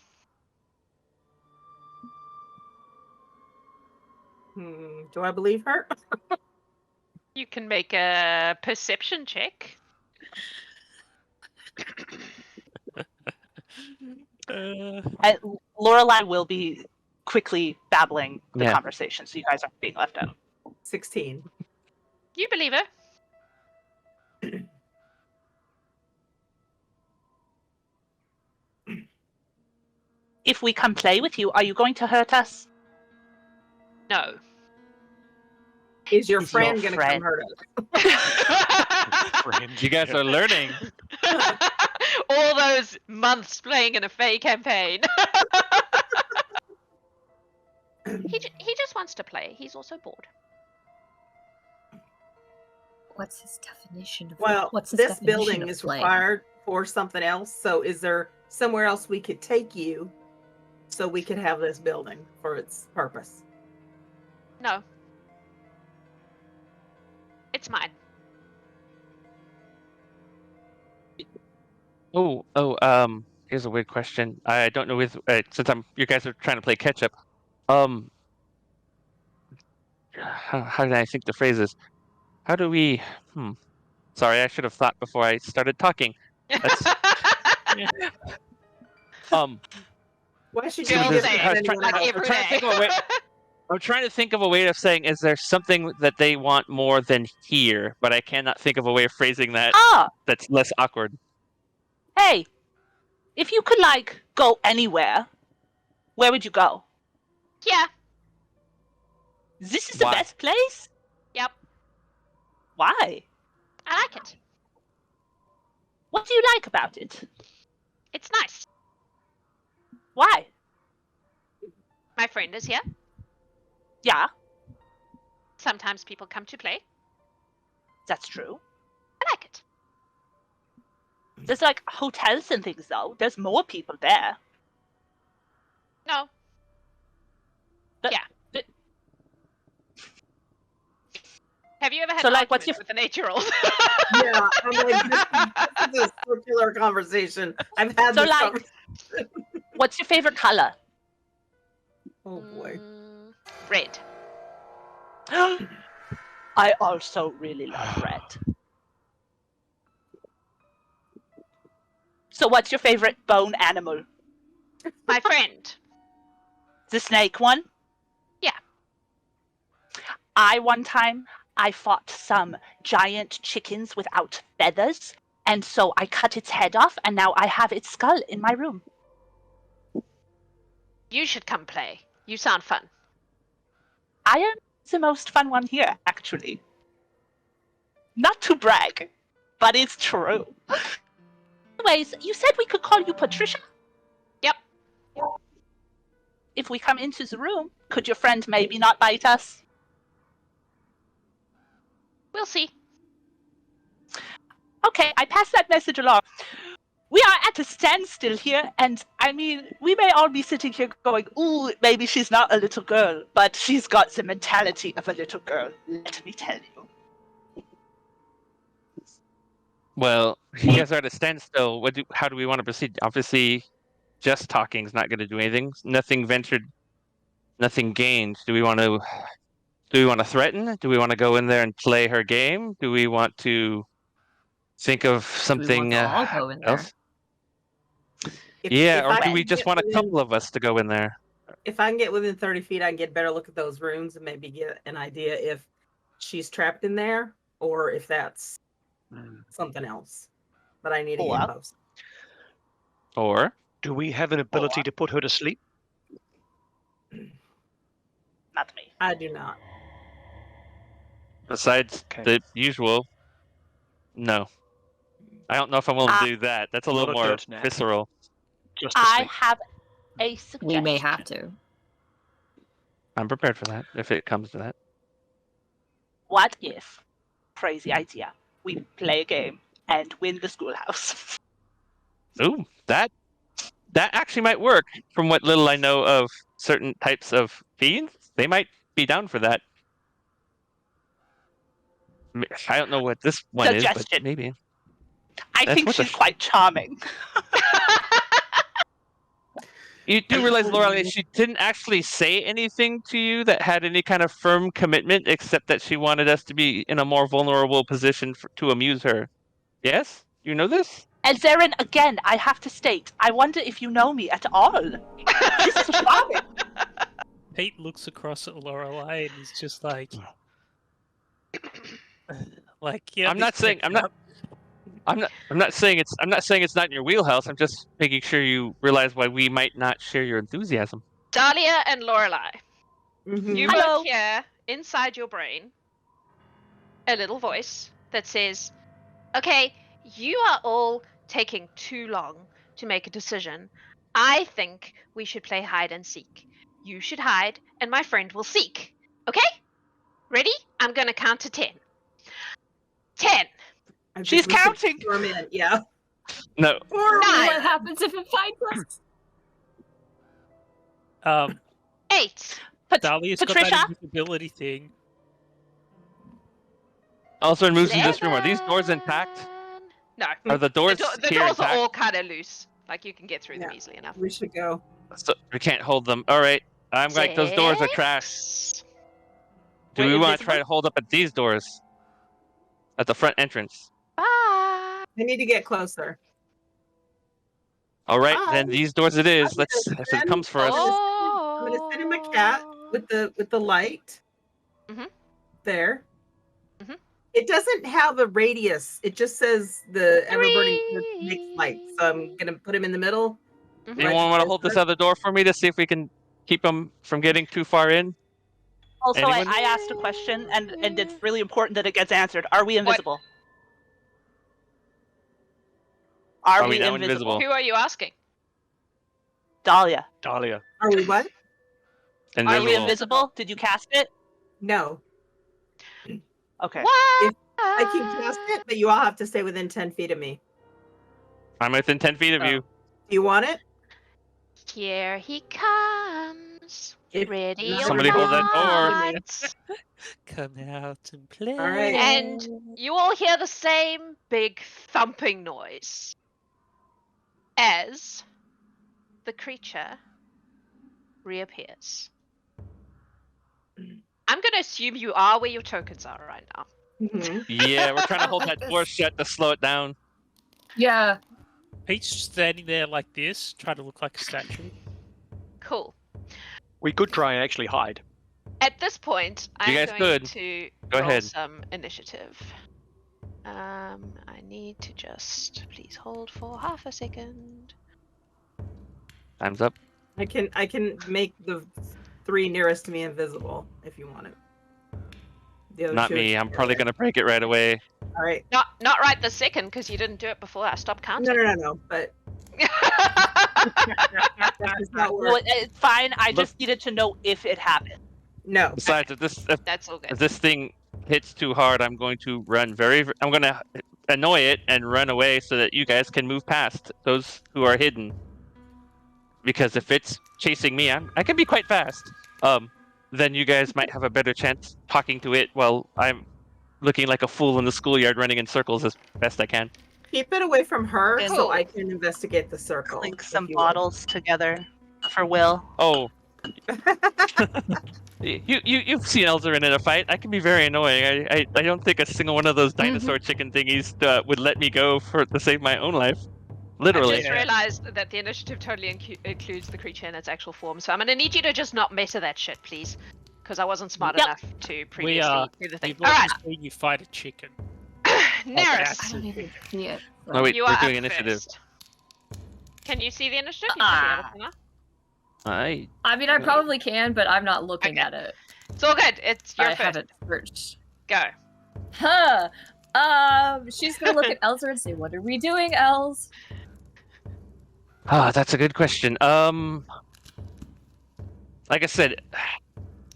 Do I believe her? You can make a perception check. And Loralai will be quickly babbling the conversation, so you guys aren't being left out. 16. You believe her? If we come play with you, are you going to hurt us? No. Is your friend going to come hurt us? You guys are learning. All those months playing in a Fae campaign. He just wants to play. He's also bored. What's his definition of this building is required for something else. So is there somewhere else we could take you so we could have this building for its purpose? No. It's mine. Here's a weird question. I don't know since you guys are trying to play catch up. How did I think the phrase is? How do we? Sorry, I should have thought before I started talking. That's... Why should you I'm trying to think of a way of saying, is there something that they want more than here? But I cannot think of a way of phrasing that that's less awkward. Hey, if you could, go anywhere, where would you go? Yeah. This is the best place? Yep. Why? I like it. What do you like about it? It's nice. Why? My friend is here. Yeah. Sometimes people come to play. That's true. I like it. There's hotels and things though. There's more people there. No. But, yeah. But... Have you ever had an argument with an 8-year-old? Yeah, I'm this is a circular conversation. I've had this conversation. What's your favorite color? Oh boy. Red. I also really love red. So what's your favorite bone animal? My friend. The snake one? Yeah. One time, I fought some giant chickens without feathers, and so I cut its head off, and now I have its skull in my room. You should come play. You sound fun. I am the most fun one here, actually. Not to brag, but it's true. Anyways, you said we could call you Patricia? Yep. If we come into the room, could your friend maybe not bite us? We'll see. Okay, I pass that message along. We are at a standstill here, and we may all be sitting here going, ooh, maybe she's not a little girl, but she's got the mentality of a little girl, let me tell you. Well, you guys are at a standstill. How do we want to proceed? Obviously, just talking is not going to do anything. Nothing ventured, nothing gained. Do we want to threaten? Do we want to go in there and play her game? Do we want to think of something else? Or do we just want a couple of us to go in there? If I can get within 30 feet, I can get a better look at those rooms and maybe get an idea if she's trapped in there or if that's something else. But I need to get close. Or do we have an ability to put her to sleep? Not me. I do not. Besides the usual, no. I don't know if I'm willing to do that. That's a little more visceral. I have a suggestion. We may have to. I'm prepared for that, if it comes to that. What if, crazy idea, we play a game and win the schoolhouse. Ooh, that actually might work. From what little I know of certain types of fiends, they might be down for that. I don't know what this one is, but maybe. I think she's quite charming. You do realize, Loralai, she didn't actually say anything to you that had any kind of firm commitment, except that she wanted us to be in a more vulnerable position to amuse her. Yes? You know this? Elzaren, again, I have to state, I wonder if you know me at all. This is charming. Pete looks across at Loralai and he's just like, yeah. I'm not saying it's not in your wheelhouse. I'm just making sure you realize why we might not share your enthusiasm. Dalia and Loralai, you Hello. both hear inside your brain a little voice that says, "Okay, you are all taking too long to make a decision. I think we should play hide and seek. You should hide, and my friend will seek. Okay? Ready? I'm gonna count to 10. 10. She's counting. Yeah. No. 9. What happens if it finds us? 8. Dalia's got that invisibility thing. Also, it moves in this room. Are these doors intact? No. Are the doors the here doors intact? are all kind of loose. Like, you can get through them easily enough. We should go. So we can't hold them. All right. I'm like, those doors are trash. Do we want to try to hold up at these doors? At the front entrance? Bye. We need to get closer. All right, then these doors it is. Let's, if it comes for us. I'm gonna send him a cat with the light. There. It doesn't have a radius. It just says the everybody makes light. So I'm gonna put him in the middle. Anyone want to hold this other door for me to see if we can keep them from getting too far in? Also, I asked a question, and it's really important that it gets answered. Are we invisible? Are we now invisible? Who are you asking? Dalia. Are we what? Invisible. Are we invisible? Did you cast it? No. Okay. What? I can cast it, but you all have to stay within 10 feet of me. I'm within 10 feet of you. Do you want it? Here he comes. Ready Somebody hold that door. Come out and play. All right. And you all hear the same big thumping noise as the creature reappears. I'm going to assume you are where your tokens are right now. Yeah, we're trying to hold that door shut to slow it down. Yeah. Pete's standing there like this, trying to look like a statue. Cool. We could try and actually hide. At this point, I'm guys going could. to Go roll ahead. some initiative. I need to just please hold for half a second. Time's up. I can make the 3 nearest to me invisible if you want it. The other Not 2 me. I'm probably going to break it right away. All right. Not right this second because you didn't do it before I stopped counting. No. But that does not work. Well, it's fine. I just needed to know if it happened. No. Besides, That's all if good. this thing hits too hard, I'm going to run I'm going to annoy it and run away so that you guys can move past those who are hidden. Because if it's chasing me, I can be quite fast. Then you guys might have a better chance talking to it while I'm looking like a fool in the schoolyard running in circles as best I can. Keep it away from her Cool. so I can investigate the circle. Link some bottles together for Will. Oh. You've seen Elzaren in a fight. I can be very annoying. I don't think a single one of those dinosaur chicken thingies would let me go to save my own life. Literally. I just realized that the initiative totally includes the creature in its actual form, so I'm going to need you to just not meta that shit, please. Because I wasn't smart enough to previously do the thing. We've Alright, seen you fight a chicken. Nerys. I don't even see it. Oh wait, You we're are doing up initiative. first. Can you see the initiative? You should be able to, no? I mean, I probably can, but I'm not looking at it. It's all good. It's your I first. have it first. Go. Huh. She's gonna look at Elzaren and say, "What are we doing, Els?" That's a good question. Like I said,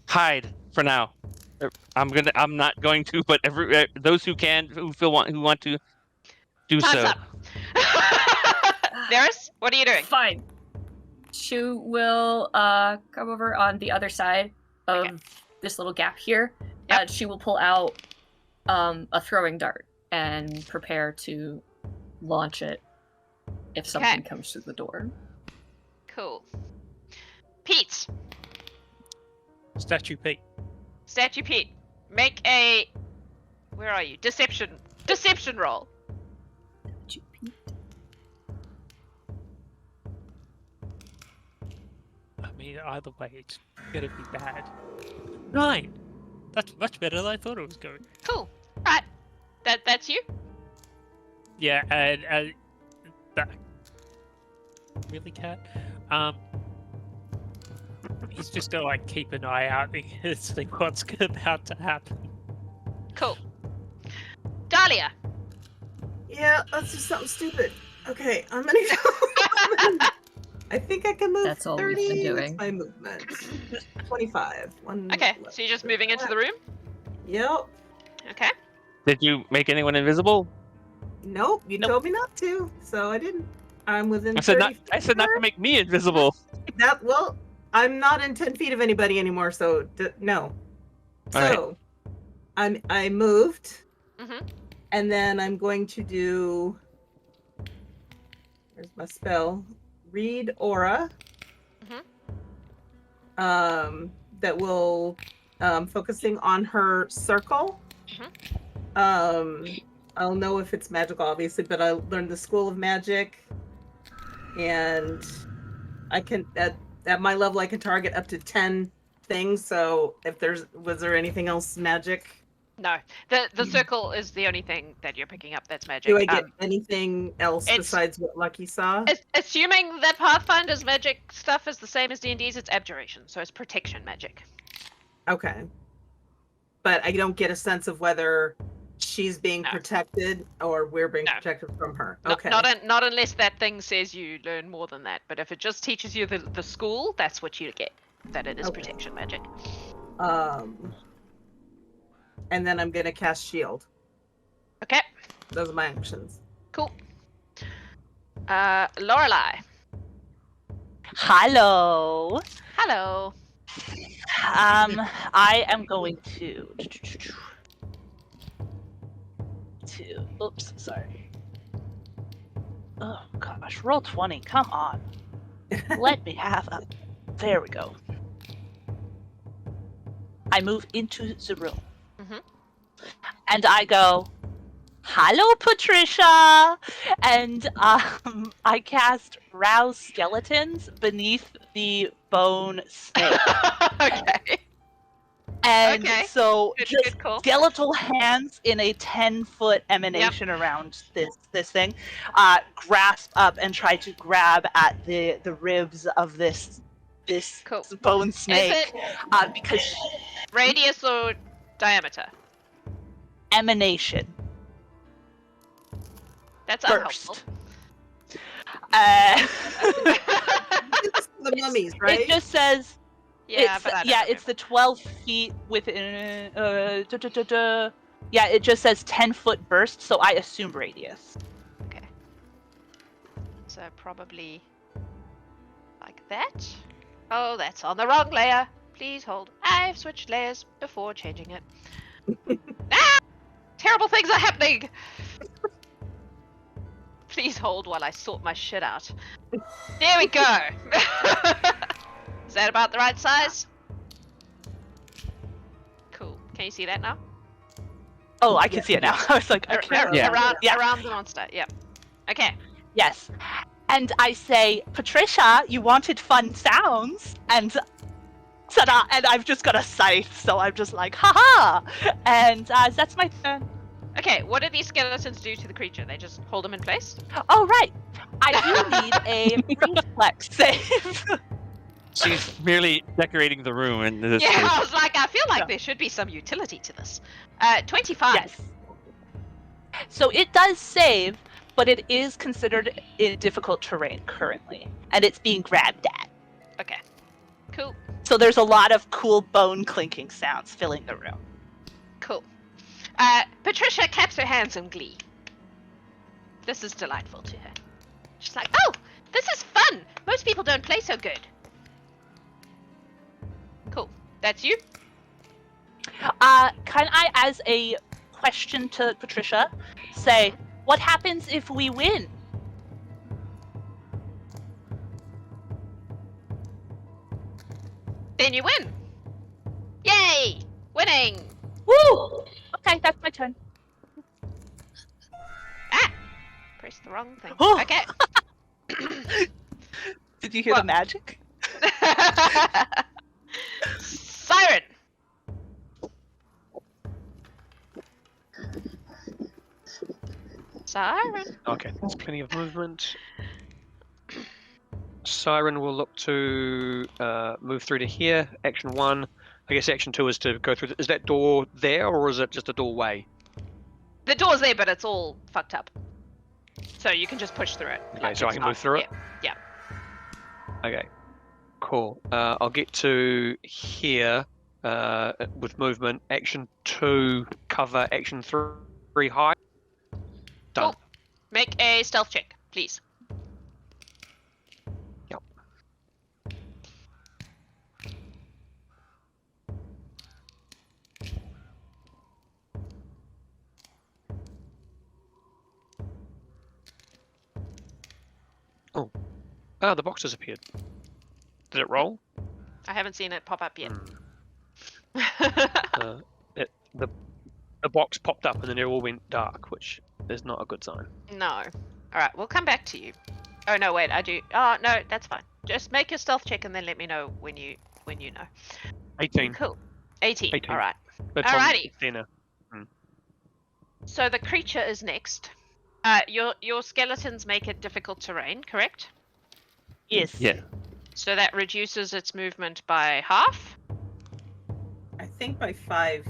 hide for now. I'm not going to, but those who can, who want to do Time's so. up. Nerys, what are you doing? Fine. Shu will come over on the other side of this little gap here. Yep. She will pull out a throwing dart and prepare to launch it if something comes through the door. Cool. Pete. Statue Pete. Statue Pete. Make a... Where are you? Deception roll. I mean, either way, it's gonna be bad. 9! That's much better than I thought it was going. Cool. Right. That's you? Yeah, and that... Really, Cat? He's just gonna, like, keep an eye out and see what's about to happen. Cool. Dalia. Yeah, let's do something stupid. Okay, I'm gonna go. I think I can move. That's all 30. we've been doing. That's my movement. 25. Okay, so you're just moving into the room? Yep. Okay. Did you make anyone invisible? Nope, you told me not to, so I didn't. I'm within. I said 30 not to make me invisible. Well, I'm not in 10 feet of anybody anymore, so no. So, I moved, and then I'm going to do. Where's my spell? Read aura. That will focusing on her circle. I'll know if it's magical, obviously, but I learned the School of Magic, and I can at my level I can target up to 10 things. So if was there anything else magic? No, the circle is the only thing that you're picking up that's magic. Do I get anything else besides what Lucky saw? Assuming that Pathfinder's magic stuff is the same as D&D's, it's abjuration, so it's protection magic. Okay. But I don't get a sense of whether she's being protected or we're being protected from her. Okay. Not unless that thing says you learn more than that. But if it just teaches you the school, that's what you get. That it is protection magic. And then I'm gonna cast shield. Okay. Those are my actions. Cool. Loralai. Hello. Hello. I am going to. Oops, sorry. Oh gosh, roll 20. Come on. Let me have a. There we go. I move into the room. And I go, "Hello, Patricia!" And I cast Rouse Skeletons beneath the bone snake. Okay. And so good call. Skeletal hands in a 10-foot emanation around this thing grasp up and try to grab at the ribs of this bone snake. Because radius or diameter? Emanation. That's unhelpful. The mummies, right? It just says. It's the 12 feet within. It just says 10-foot burst, so I assume radius. Okay. So probably like that. Oh, that's on the wrong layer. Please hold. I've switched layers before changing it. Terrible things are happening. Please hold while I sort my shit out. There we go. Is that about the right size? Cool. Can you see that now? Oh, I can see it now. I was like, around the monster. Yep. Okay. Yes. And I say, Patricia, you wanted fun sounds, and ta-da! And I've just got a scythe, so I'm just like, haha! And that's my turn. Okay, what do these skeletons do to the creature? They just hold them in place? Oh, right. I do need a reflex save. She's merely decorating the room in this Yeah, case. I was like, I feel like there should be some utility to this. 25. Yes. So it does save, but it is considered in difficult terrain currently, and it's being grabbed at. Okay. Cool. So there's a lot of cool bone clinking sounds filling the room. Patricia claps her hands in glee. This is delightful to her. She's like, oh, this is fun. Most people don't play so good. Cool. That's you? Can I, as a question to Patricia, say, what happens if we win? Then you win. Yay! Winning! Woo! Okay, that's my turn. Ah! Press the wrong thing. Oh. Okay. Did you hear the magic? Syren! Syren. Okay, there's plenty of movement. Syren will look to move through to here. Action 1. I guess action 2 is to go through. Is that door there, or is it just a doorway? The door's there, but it's all fucked up. So you can just push through it. Okay, so I can move through it? Yeah. Okay, cool. I'll get to here with movement. Action 2, cover. Action 3, hide. Done. Cool. Make a stealth check, please. Yep. Oh. Ah, the box disappeared. Did it roll? I haven't seen it pop up yet. The box popped up and then it all went dark, which is not a good sign. No. Alright, we'll come back to you. Oh no, wait, I do. Oh no, that's fine. Just make your stealth check and then let me know when you know. 18. Cool. 18. 18. Alright. That's on Alrighty. Dinner. So the creature is next. Your skeletons make it difficult terrain, correct? Yes. Yeah. So that reduces its movement by half. I think by 5.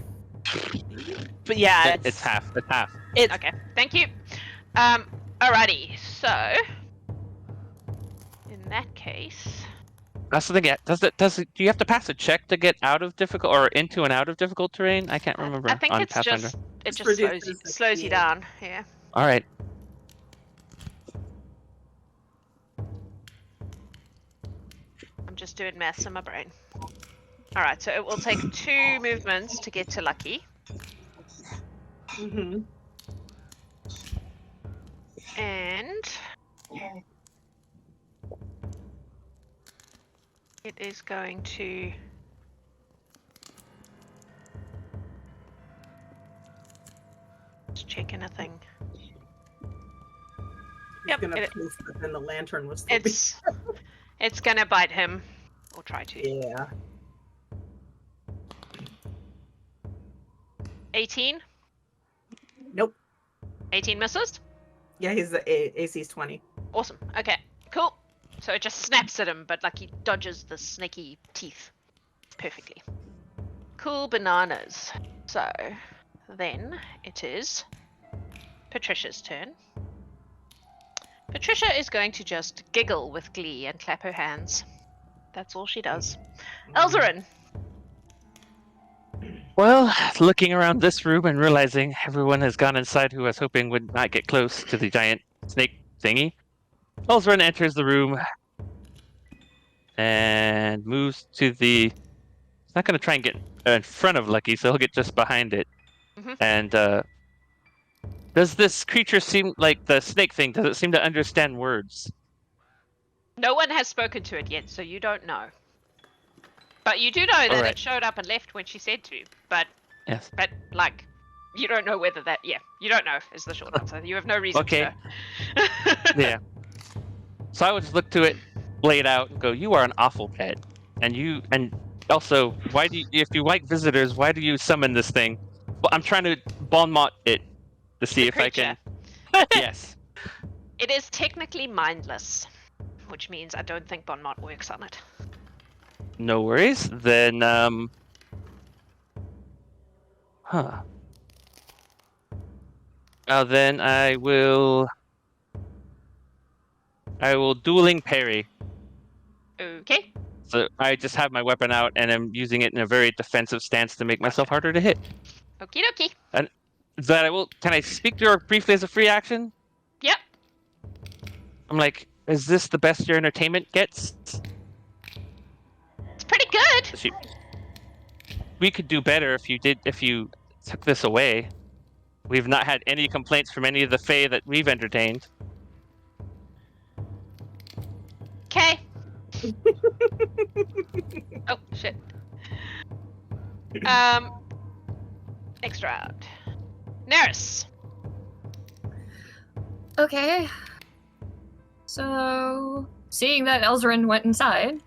But yeah, It's half. It's half. It's Okay, thank you. Alrighty, so in that case, That's the thing. Yeah. Do you have to pass a check to get out of difficult or into and out of difficult terrain? I can't remember. I think on it's Pathfinder. just It just reduces the slows you speed. down. Yeah. All right. I'm just doing maths in my brain. Alright, so it will take 2 movements to get to Lucky. Mm-hmm. And it is going to just check anything. Yep, Gonna it- place it in the lantern was still it's gonna bite him. Or try to. Yeah. 18? Nope. 18 misses? Yeah, he's the AC's 20. Awesome. Okay, cool. So it just snaps at him, but like he dodges the snaky teeth perfectly. Cool bananas. So then it is Patricia's turn. Patricia is going to just giggle with glee and clap her hands. That's all she does. Elzaren. Well, looking around this room and realizing everyone has gone inside who I was hoping would not get close to the giant snake thingy, Elzaren enters the room and moves to the... He's not going to try and get in front of Lucky, so he'll get just behind it. Mhm. And does this creature seem like the snake thing? Does it seem to understand words? No one has spoken to it yet, so you don't know. But you do know that Alright. it showed up and left when she said to. But Yes. like, you don't know whether that. Yeah, you don't know is the short answer. You have no reason Okay. to know. Yeah. So I would just look to it, lay it out, and go, "You are an awful pet." And also, why do you, if you like visitors, why do you summon this thing? Well, I'm trying to bon mot it to see The if I can. creature. Yes. It is technically mindless, which means I don't think Bon Mot works on it. No worries. Then, then I will dueling parry. Okay. So I just have my weapon out and I'm using it in a very defensive stance to make myself harder to hit. Okie dokie. that I will. Can I speak to her briefly as a free action? Yep. I'm like, is this the best your entertainment gets? It's pretty good. We could do better if you took this away. We've not had any complaints from any of the Fae that we've entertained. Okay. Oh shit. Next round. Nerys. Okay. So, seeing that Elzaren went inside,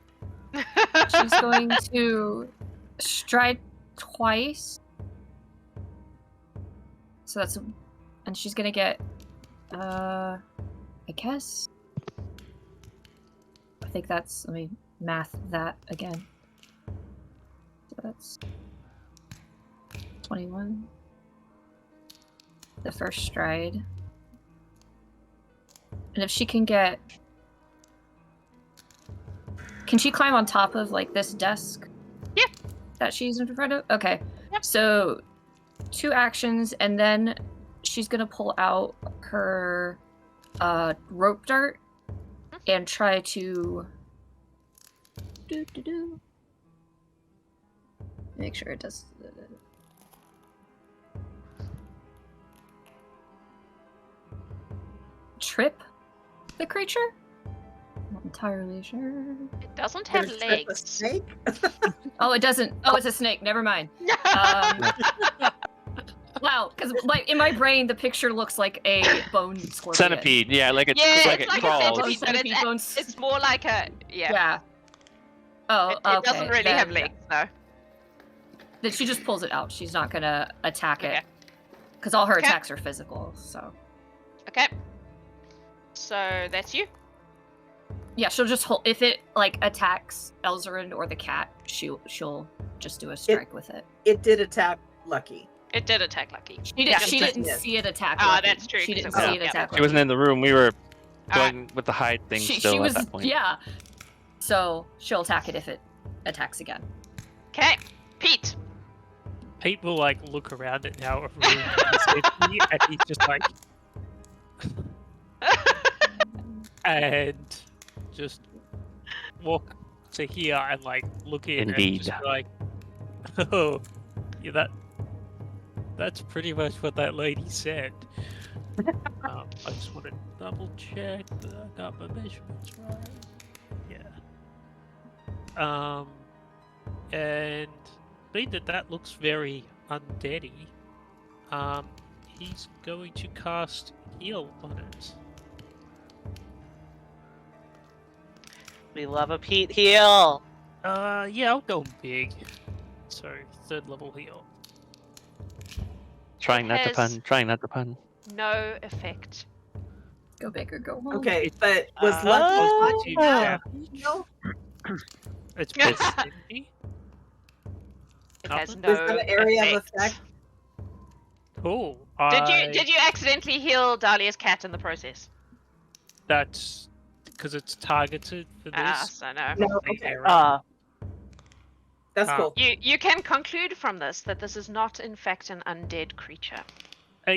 she's going to stride twice. So that's, and she's gonna get, I guess. I think that's, let me math that again. So that's 21. The first stride. And if she can get... Can she climb on top of, like, this desk? Yeah. That she's in front of? Okay. Yep. So, 2 actions, and then she's gonna pull out her rope dart and try to... Make sure it does... Trip the creature? Not entirely sure. It doesn't have There's a legs. snake. Oh, it doesn't. Oh, it's a snake. Never mind. Wow, because like in my brain, the picture looks like a bone scorpion. Centipede, yeah, like it, Yeah, it's like it's it like crawls. a centipede, but it's more like a Yeah. Oh, It okay. doesn't really then, have legs, though. Then she just pulls it out. She's not gonna attack Okay. it because all her Okay. attacks are physical. So Okay. So that's you. yeah, she'll just hold. If it like attacks Elzaren or the cat, she'll just do a strike with it. It did attack Lucky. It did attack Lucky. She Yeah, didn't just- see it attack. Ah, Lucky. that's true, She 'cause didn't it was- see it yeah. attack. She wasn't in the room. We were Alright. going with the hide thing She still was at that point. yeah. So she'll attack it if it attacks again. Okay. Pete. Pete will like look around at now of room safety, and he's just like, and just walk to here and like look in Indeed. and just be like, oh, yeah, that's pretty much what that lady said. I just want to double check that I got my measurements right. Yeah. And being that looks very undeady, he's going to cast heal on it. We love a Pete heal. Yeah, I'll go big. So 3rd level heal. Trying not to Has- pun. Trying not to pun. No effect. Go big or go home. Okay, but was Uh, Lucky yeah. no? It's Yes. proximity. It has Nothing? no Was that an area of effect. effect? Cool. Did you accidentally heal Dahlia's cat in the process? That's because it's targeted for Ah, this. so no. No, the okay. area. That's cool. You can conclude from this that this is not in fact an undead creature.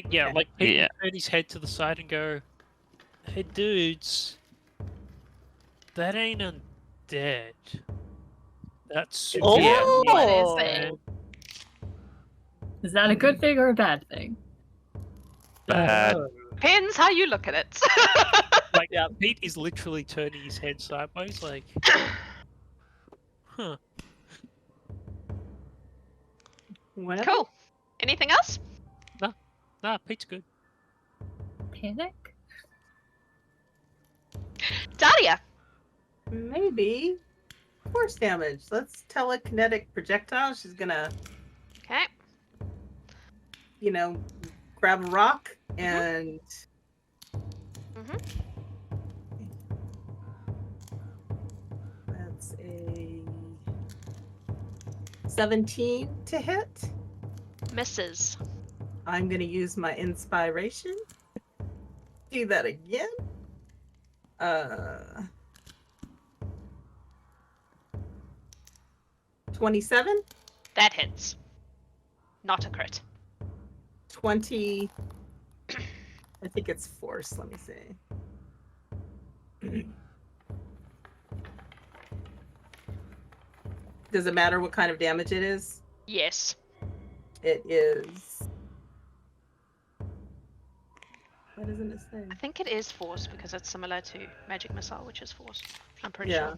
Yeah, Okay. like Pete Yeah. turn his head to the side and go, "Hey, dudes, that ain't undead. That's Oh! What is Oh. it? Is that a good thing or a bad thing? Bad. Depends how you look at it. Like, Pete is literally turning his head sideways, like, huh. Well, Cool. Anything else? Nah, Pete's good. Panic? Dalia. maybe force damage. Let's telekinetic projectile. She's gonna, Okay. grab a rock and. Mhm. That's a 17 to hit. Misses. I'm gonna use my inspiration. Do that again. 27. That hits. Not a crit. 20. I think it's force. Let me see. Does it matter what kind of damage it is? Yes. It is. What doesn't it say? I think it is force because it's similar to magic missile, which is force. I'm pretty Yeah. sure.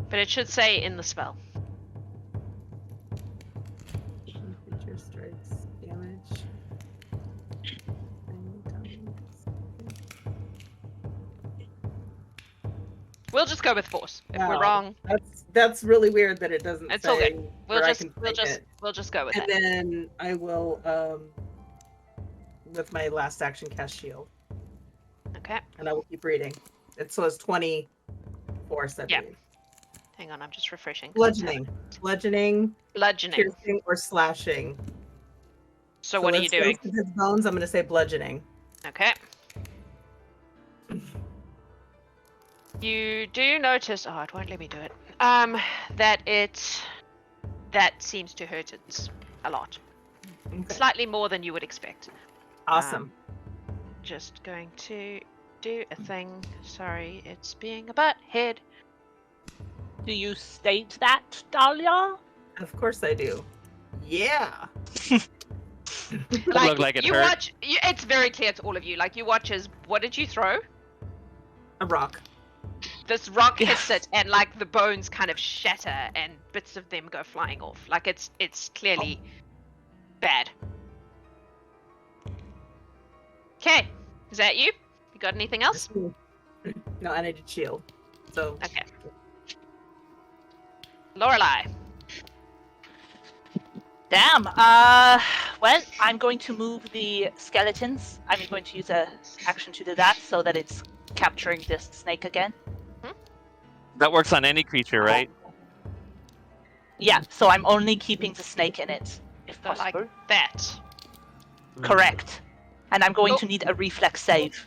But it should say in the spell. Creature strikes damage. We'll just go with force. If we're Wow. wrong, That's really weird that it doesn't it's say all good. We'll where I just can we'll take just it. we'll just go with And it. then I will with my last action cast shield. Okay. And I will keep reading. It's 20 force, I Yeah. believe. Hang on, I'm just refreshing. Bludgeoning. Bludgeoning, Bludgeoning. piercing, or slashing. So what are you let's go doing? to his bones. I'm going to say bludgeoning. Okay. You do notice. Oh, it won't let me do it. That seems to hurt it a lot. Okay. Slightly more than you would expect. Awesome. Just going to do a thing. Sorry, it's being a butthead. Do you state that, Dalia? Of course I do. Yeah. Look like it you hurt. watch. It's very clear to all of you. Like you watch as what did you throw? A rock. This rock hits it, and like the bones kind of shatter, and bits of them go flying off. Like it's clearly bad. Okay, is that you? You got anything else? No, I needed shield. So Okay. Loralai. Damn. Well, I'm going to move the skeletons. I'm going to use a action to do that so that it's capturing this snake again. That works on any creature, right? Yeah, so I'm only keeping the snake in it, if So like possible. that. Correct. And I'm going Oh. to need a reflex save.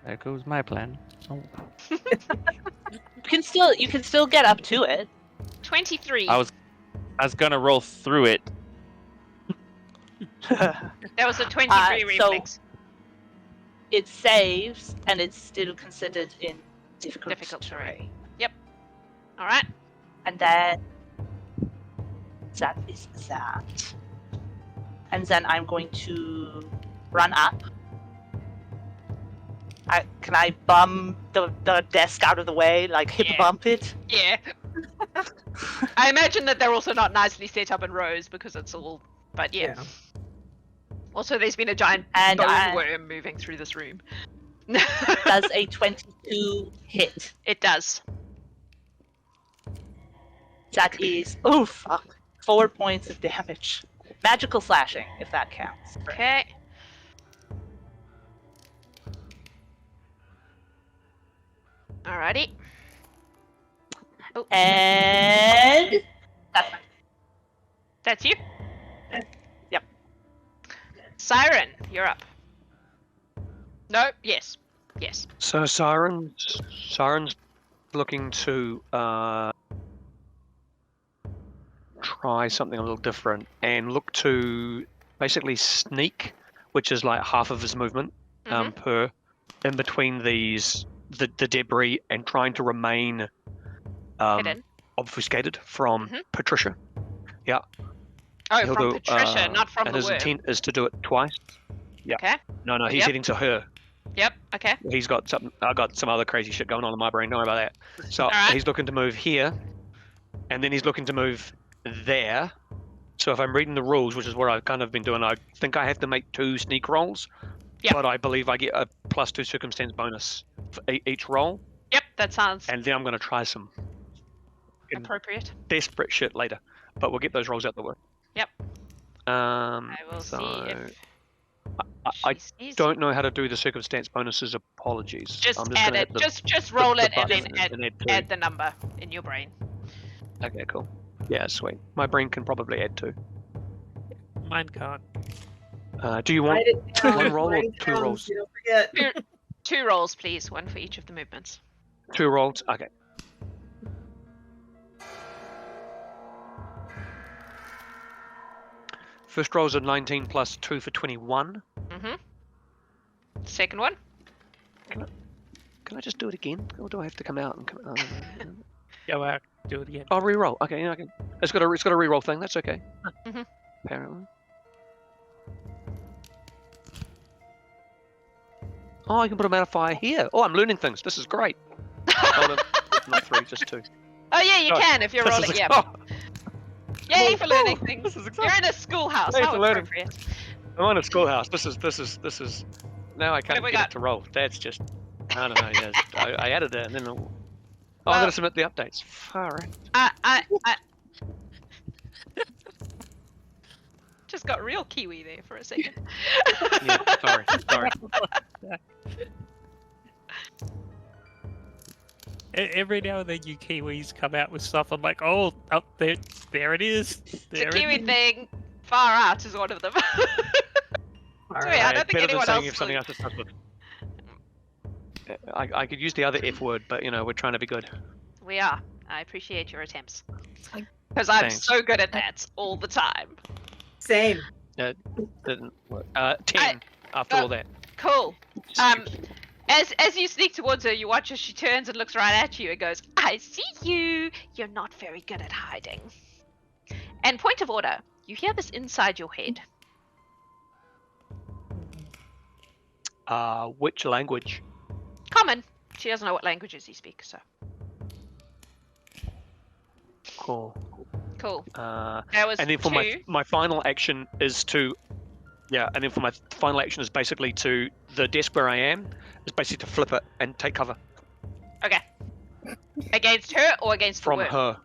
There goes my plan. Oh. You can still get up to it. 23. I was gonna roll through it. That was a 23 reflex. It saves, and it's still considered in difficult terrain. Yep. All right. And then that is that. And then I'm going to run up. Can I bum the desk out of the way, like hip bump it? Yeah. I imagine that they're also not nicely set up in rows because it's all. But yeah. Also, there's been a giant bone worm moving through this room. Does a 22 hit? It does. That is 4 points of damage. Magical slashing, if that counts. Okay. Alrighty. Oh. And That's you? Yep. Syren, you're up. No? Yes. Yes. So Syren's looking to try something a little different and look to basically sneak, which is like half of his movement per in between these the debris and trying to remain obfuscated from Patricia. Yeah. Oh, from Patricia, not from and the his worm. intent is to do it twice. Yeah. Okay. No, he's heading to her. Yep. Okay. He's got something. I got some other crazy shit going on in my brain. Don't worry about that. So he's looking to move here, and then he's looking to move there. So if I'm reading the rules, which is what I've kind of been doing, I think I have to make 2 sneak rolls. Yep. But I believe I get a +2 circumstance bonus for each roll. Yep, that sounds And then I'm going to try some appropriate. desperate shit later. But we'll get those rolls out the way. Yep. I will see if I don't know how to do the circumstance bonuses. Apologies. Just I'm add it. Just roll it and then button add the number in your brain. Okay, cool. Yeah, sweet. My brain can probably add 2. Mine can't. Do you want one roll or 2 rolls? Don't forget. 2 rolls, please. 1 for each of the movements. 2 rolls? Okay. First roll's a 19 plus 2 for 21. Mm-hmm. Second one. Can I just do it again? Or do I have to come out and come out? Go out, do it again. I'll re-roll. Okay, yeah, I can. It's got a re-roll thing. That's okay. Mhm. Apparently. Oh, I can put a modifier here. Oh, I'm learning things. This is great. Hold on. Not 3, just 2. Oh yeah, you Oh, can if you're This rolling. is- Yeah. oh, Yay for learning oh, things. This is You're exciting. in a schoolhouse. Yay How for learning. appropriate. I'm on a schoolhouse. This is. Now I can't have we get got? it to roll. That's just. I don't know. Yeah, I added it and then. Oh, I'm Well- gonna submit the updates. Far out. I just got real Kiwi there for a second. Yeah. Sorry. Every now and then you Kiwis come out with stuff. I'm like, oh, up there it is. The There it Kiwi is. thing, far out, is one of them. Sorry, I don't think better than anyone saying else. if something else is stuck with. I could use the other F word, but we're trying to be good. We are. I appreciate your attempts. I- Because I'm Thanks. so good at that all the time. Same. Didn't work. 10 after all that. Cool. As you sneak towards her, you watch as she turns and looks right at you and goes, I see you. You're not very good at hiding. And point of order, you hear this inside your head. Which language? Common. She doesn't know what languages you speak, so. Cool. Cool. And That was then for 2. my final action is to, and then for my final action is basically to the desk where I am, is basically to flip it and take cover Okay. Against her or against from the worm? her.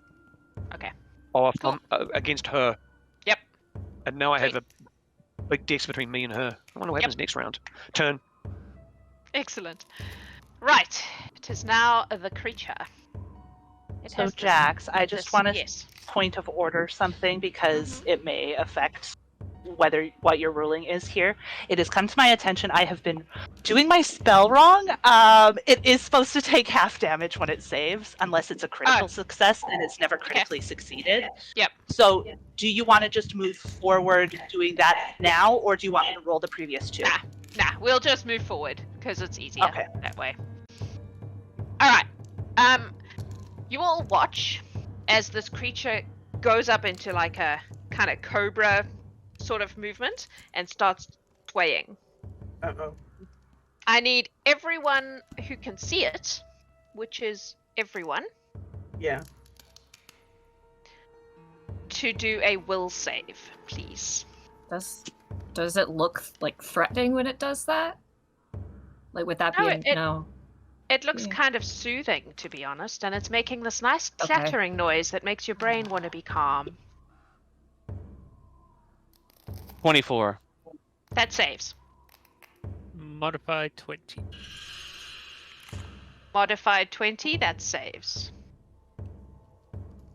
Okay. Or from against her. Yep. And now I have Sweet. a big desk between me and her. I wonder what happens next round. Turn. Excellent. Right. It is now the creature. It So has this- Jax, I just this- want to Yes. point of order something because it may affect whether what your ruling is here. It has come to my attention I have been doing my spell wrong. It is supposed to take half damage when it saves, unless it's a critical success and it's never critically succeeded. Yep. So do you want to just move forward doing that now, or do you want me to roll the previous 2? Nah, we'll just move forward because it's easier Okay. that way. All right. You all watch as this creature goes up into like a kind of cobra sort of movement and starts swaying. Uh-oh. I need everyone who can see it, which is everyone, Yeah. to do a will save, please. Does it look like threatening when it does that? Like would that No, be no? It looks Yeah. kind of soothing, to be honest, and it's making this nice Okay. clattering noise that makes your brain want to be calm. 24. That saves. Modified 20. Modified 20, that saves.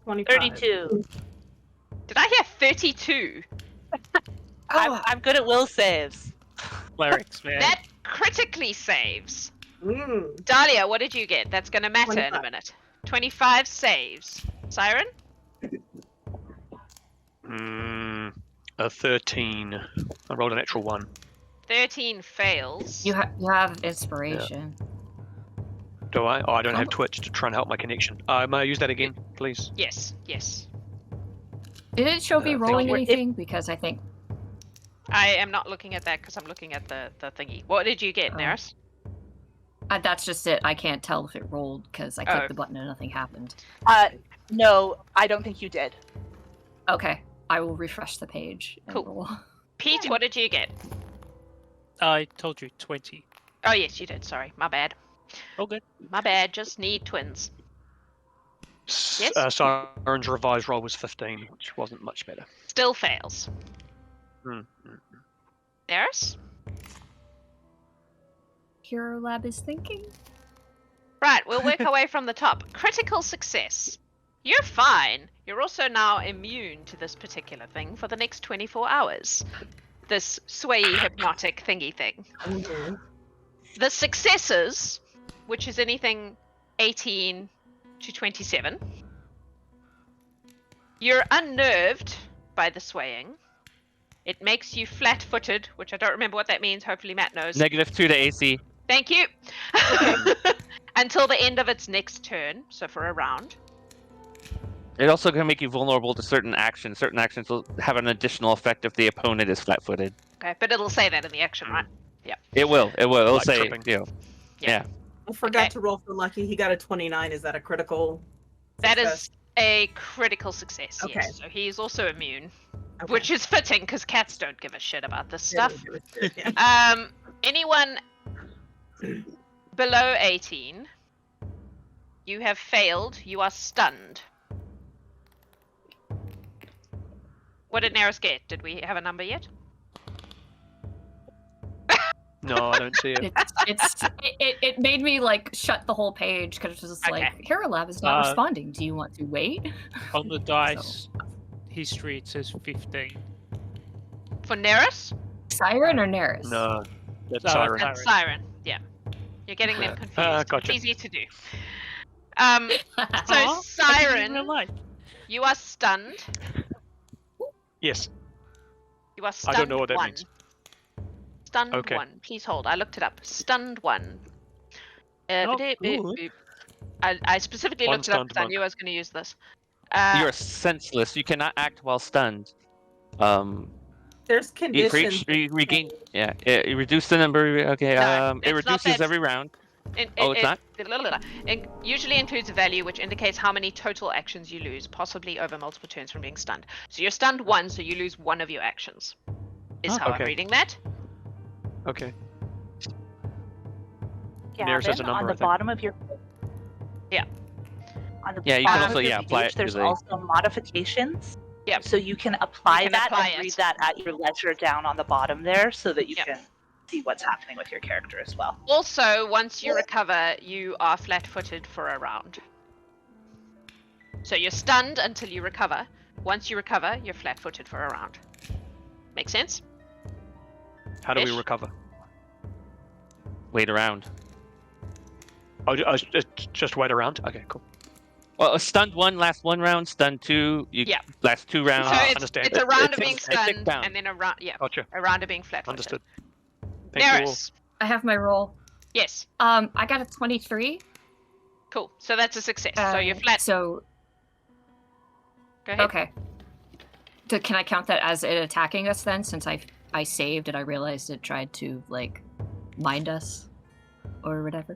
25. 32. Did I hear 32? I'm good at will saves. Clerics, man. That critically saves. Mm. Dalia, what did you get? That's going to matter in a 25. minute. 25 saves. Syren? A 13. I rolled a natural 1. 13 fails. You have inspiration. Do I? Oh, I don't have Oh. Twitch to try and help my connection. May I use that again, please? Yes, yes. Did it show me thank rolling you. anything? Because I think I am not looking at that because I'm looking at the thingy. What did you get, Oh. Nerys? that's just it. I can't tell if it rolled because I clicked Oh. the button and nothing happened. No, I don't think you did. Okay, I will refresh the page. And Cool. roll. Pete, what did you get? I told you 20. Oh, yes, you did. Sorry. My bad. All good. My bad. Just need twins. Yes? Siren's revised roll was 15, which wasn't much better. Still fails. Mm. Nerys? Hero Lab is thinking. Right, we'll work our way from the top. Critical success. You're fine. You're also now immune to this particular thing for the next 24 hours. This swayy hypnotic thingy thing. Mhm. The successes, which is anything 18 to 27, you're unnerved by the swaying. It makes you flat-footed, which I don't remember what that means. Hopefully Matt knows. -2 to AC. Thank you. Until the end of its next turn, so for a round. It also can make you vulnerable to certain actions. Certain actions will have an additional effect if the opponent is flat-footed. Okay, but it'll say that in the action, right? Yeah. It will. It'll Like say, tripping. you know, yeah. I forgot Okay. to roll for Lucky. He got a 29. Is that a critical? That success? is a critical success, Okay. yes. So he is also immune, Okay. which is fitting because cats don't give a shit about this Yeah, stuff. yeah. Anyone below 18, you have failed. You are stunned. What did Nerys get? Did we have a number yet? No, I don't see it. It made me like shut the whole page because it was just like Okay. Hero Lab is not responding. Do you want to wait? On the dice history, it says 15. For Nerys? Syren or Nerys? No, that's No, Syren. And Syren, yeah. You're getting them confused. Gotcha. It's easy to do. So Aw, Syren, real life. you are stunned. Yes. You are I stunned don't know what that 1. means. Stunned Okay. 1. Please hold. I looked it up. Stunned 1. Oh, Boop, boop, good. boop. I specifically One looked it up stunned because I monk. knew I was going to use this. You're senseless. You cannot act while stunned. There's You conditions. regain. Yeah. It reduce the number. Okay. No, It it's not reduces that- every round. It, Oh, it's not? It usually includes a value which indicates how many total actions you lose, possibly over multiple turns from being stunned. So you're stunned 1, so you lose 1 of your actions. Is how I'm Okay. reading that. Okay. Gavin, Nerys has a number, on I the think. bottom of your Yeah. On the Yeah, you can bottom also, of your yeah, apply page, it there's to the- also modifications. Yep. So you can apply You can that apply and it. read that at your leisure down on the bottom there, so that you Yep. can see what's happening with your character as well. Also, once you recover, you are flat-footed for a round. So you're stunned until you recover. Once you recover, you're flat-footed for a round. Make sense? How do we Ish. recover? Wait around. Oh, just wait around? Okay, cool. Well, a stunned 1 lasts 1 round. Stunned 2, you Yeah. last 2 rounds. So it's, understand. it's a round It of being ticks- it ticks stunned, down. and then a round, yeah, Gotcha. a round of being flat-footed. Understood. Thank you all. Nerys. I have my roll. Yes. I got a 23. Cool. So that's a success. So you're flat. So Go ahead. okay. Can I count that as it attacking us then? Since I saved and I realized it tried to like mind us or whatever,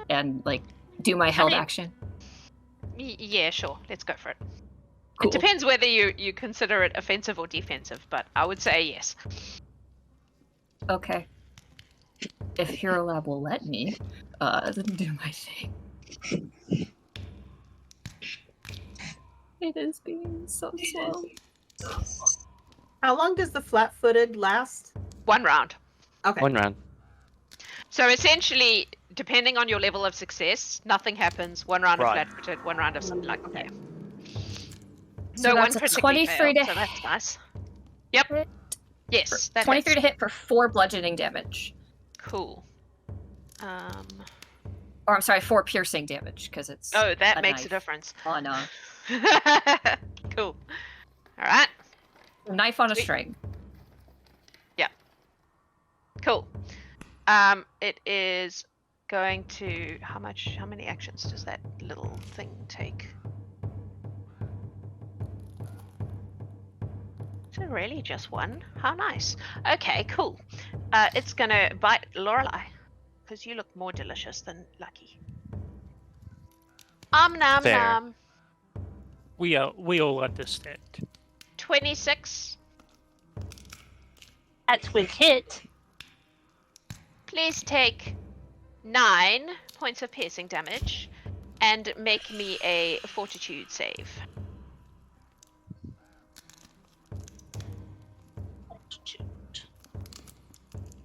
and like do my held mean- action. Yeah, sure. Let's go for it. Cool. It depends whether you consider it offensive or defensive, but I would say yes. Okay. If Hero Lab will let me, do my thing. It is being so slow. How long does the flat-footed last? 1 round. Okay. 1 round. So essentially, depending on your level of success, nothing happens. 1 round of Right. flat-footed, 1 round of something like Okay. So no one that's a critically 23 failed, to so that's nice. Yep. Yes, that 23 to hits. hit for 4 bludgeoning damage. Cool. Or I'm sorry, 4 piercing damage because it's Oh, that a makes a knife. difference. Oh no. Cool. All right. A knife on a Sweet. string. Cool. It is going to how many actions does that little thing take? Is it really just 1? How nice. Okay, cool. It's gonna bite Loralai because you look more delicious than Lucky. Nom Fair. nom. We all understand. 26. At with hit, Please take 9 points of piercing damage and make me a fortitude save.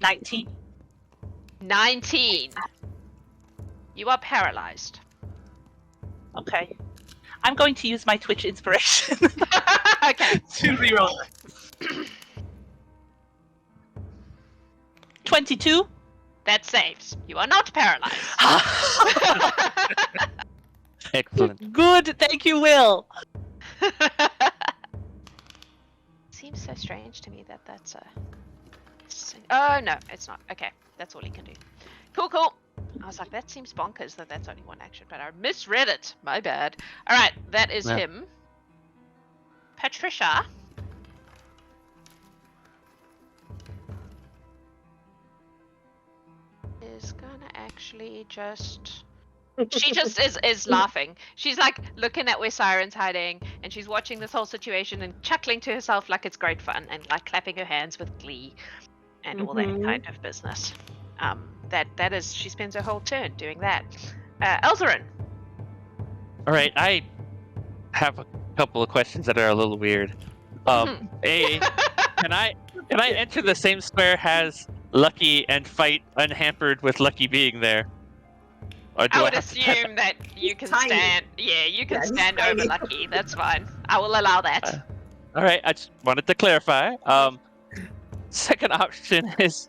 19. 19. You are paralyzed. Okay. I'm going to use my Twitch inspiration Okay. to reroll. 22. That saves. You are not paralyzed. Excellent. Good, thank you, Will. Seems so strange to me that that's a... Oh, no, it's not. Okay, that's all he can do. Cool, cool. I was like, that seems bonkers that that's only one action, but I misread it. My bad. Alright, that is him. Patricia. Is gonna actually just... She just is laughing. She's like looking at where Syren's hiding, and she's watching this whole situation and chuckling to herself like it's great fun, and like clapping her hands with glee and all that kind of business. That is, she spends her whole turn doing that. Elzaren. All right, I have a couple of questions that are a little weird. A, can I enter the same square as Lucky and fight unhampered with Lucky being there? Or do I would assume that you can stand. Yeah, you can stand over Lucky. That's fine. I will allow that. All right, I just wanted to clarify. Second option is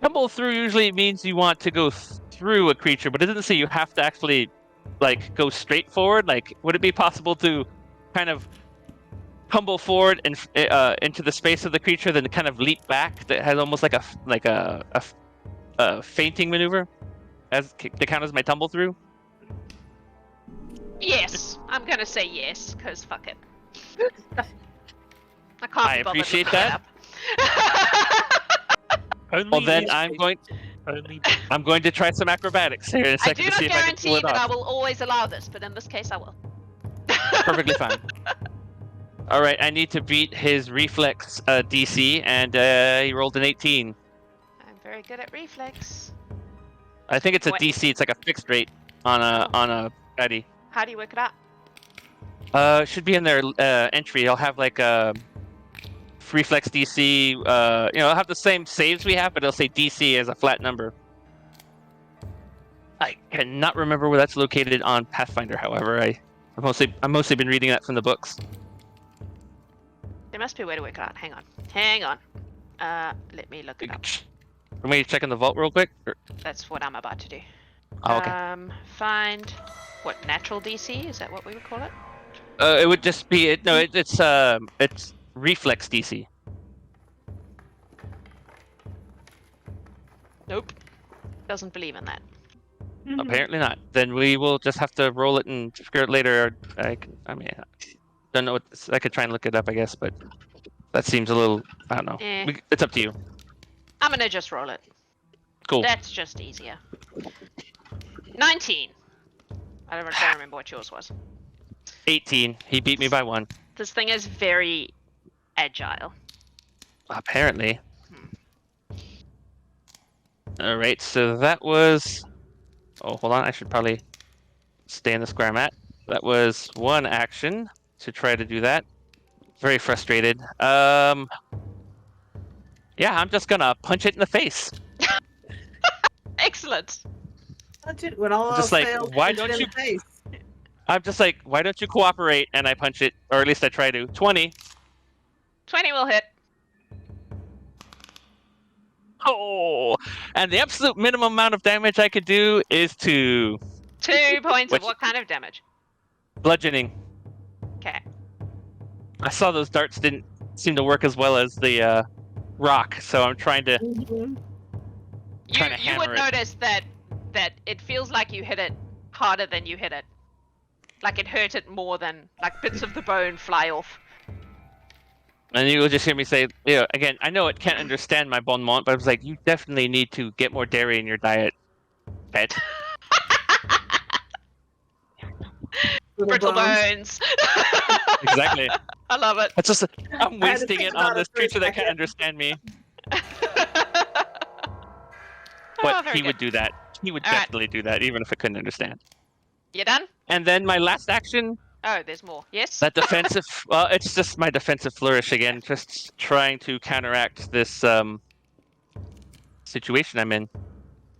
tumble through. Usually means you want to go through a creature, but it doesn't say you have to actually like go straight forward. Like, would it be possible to kind of tumble forward and into the space of the creature, then kind of leap back? That has almost like a fainting maneuver as to count as my tumble through? Yes, I'm gonna say yes, because fuck it. I can't I be bothered appreciate looking it that. up. Well, then I'm going to try some acrobatics here in a I second do to see not if I can pull guarantee it that I off. will always allow this, but in this case I will. Perfectly fine. All right, I need to beat his reflex DC, and he rolled an 18. I'm very good at reflex. I think it's a DC. It's like a fixed rate on a Eddie. How do you work it out? It should be in their entry. I'll have like a reflex DC. I'll have the same saves we have, but it'll say DC as a flat number. I cannot remember where that's located on Pathfinder. However, I've mostly been reading that from the books. There must be a way to work it out. Hang on. Let me look it up. Let me check in the vault real quick. That's what I'm about to do. Oh, okay. Find what, natural DC? Is that what we would call it? It would just be it's reflex DC. Nope. Doesn't believe in that. Apparently not. Then we will just have to roll it and figure it later. I don't know what I could try and look it up, I guess, but that seems a little. I don't know. It's up to you. I'm gonna just roll it. Cool. That's just easier. 19. I don't remember what yours was. 18. He beat me by 1. This thing is very agile. Apparently. All right. So that was. Oh, hold on. I should probably stay in the square I'm at. That was one action to try to do that. Very frustrated. Yeah, I'm just gonna punch it in the face. Excellent. When all else fails, why punch it don't in you? the face. I'm just like, why don't you cooperate? And I punch it, or at least I try to. 20. 20 will hit. Oh, and the absolute minimum amount of damage I could do is 2. 2 points of what kind of damage? Bludgeoning. Okay. I saw those darts didn't seem to work as well as the rock, so I'm trying to. You would notice that it feels like you hit it harder than you hit it. Like it hurt it more than, like bits of the bone fly off. And you will just hear me say, again, I know it can't understand my bon mot, but I was like, you definitely need to get more dairy in your diet, pet. Brittle bones. Exactly. I love it. It's just, I'm wasting it on this creature that can't understand me. But he would do that. He would definitely do that, even if it couldn't understand. You done? And then my last action. Oh, there's more. Yes? That defensive. Well, it's just my defensive flourish again, just trying to counteract this situation I'm in.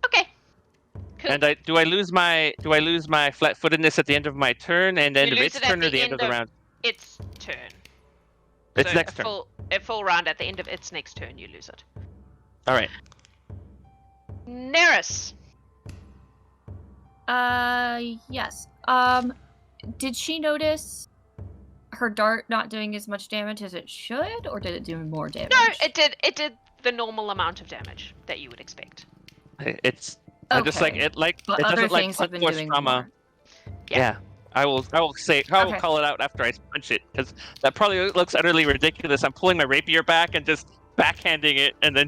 Okay. Cool. And do I lose my flat-footedness at the end of my turn, and the end of its turn, or the end of the round? Its turn. Its so next turn. A full round at the end of its next turn, you lose it. All right. Nerys. Yes. Did she notice her dart not doing as much damage as it should, or did it do more damage? No, it did the normal amount of damage that you would expect. It's I just like it like but it other doesn't like things have been force doing trauma. more. Yeah. I will say I will call it out after I punch it, because that probably looks utterly ridiculous. I'm pulling my rapier back and just backhanding it, and then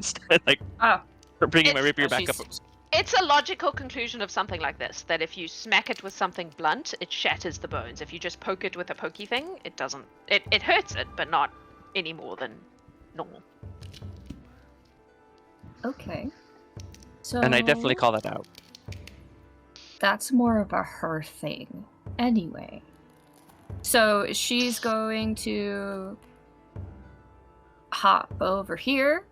bringing my rapier back up. It's a logical conclusion of something like this, that if you smack it with something blunt, it shatters the bones. If you just poke it with a pokey thing, it doesn't. It hurts it, but not any more than normal. Okay. So. And I definitely call that out. That's more of a her thing. Anyway. So she's going to hop over here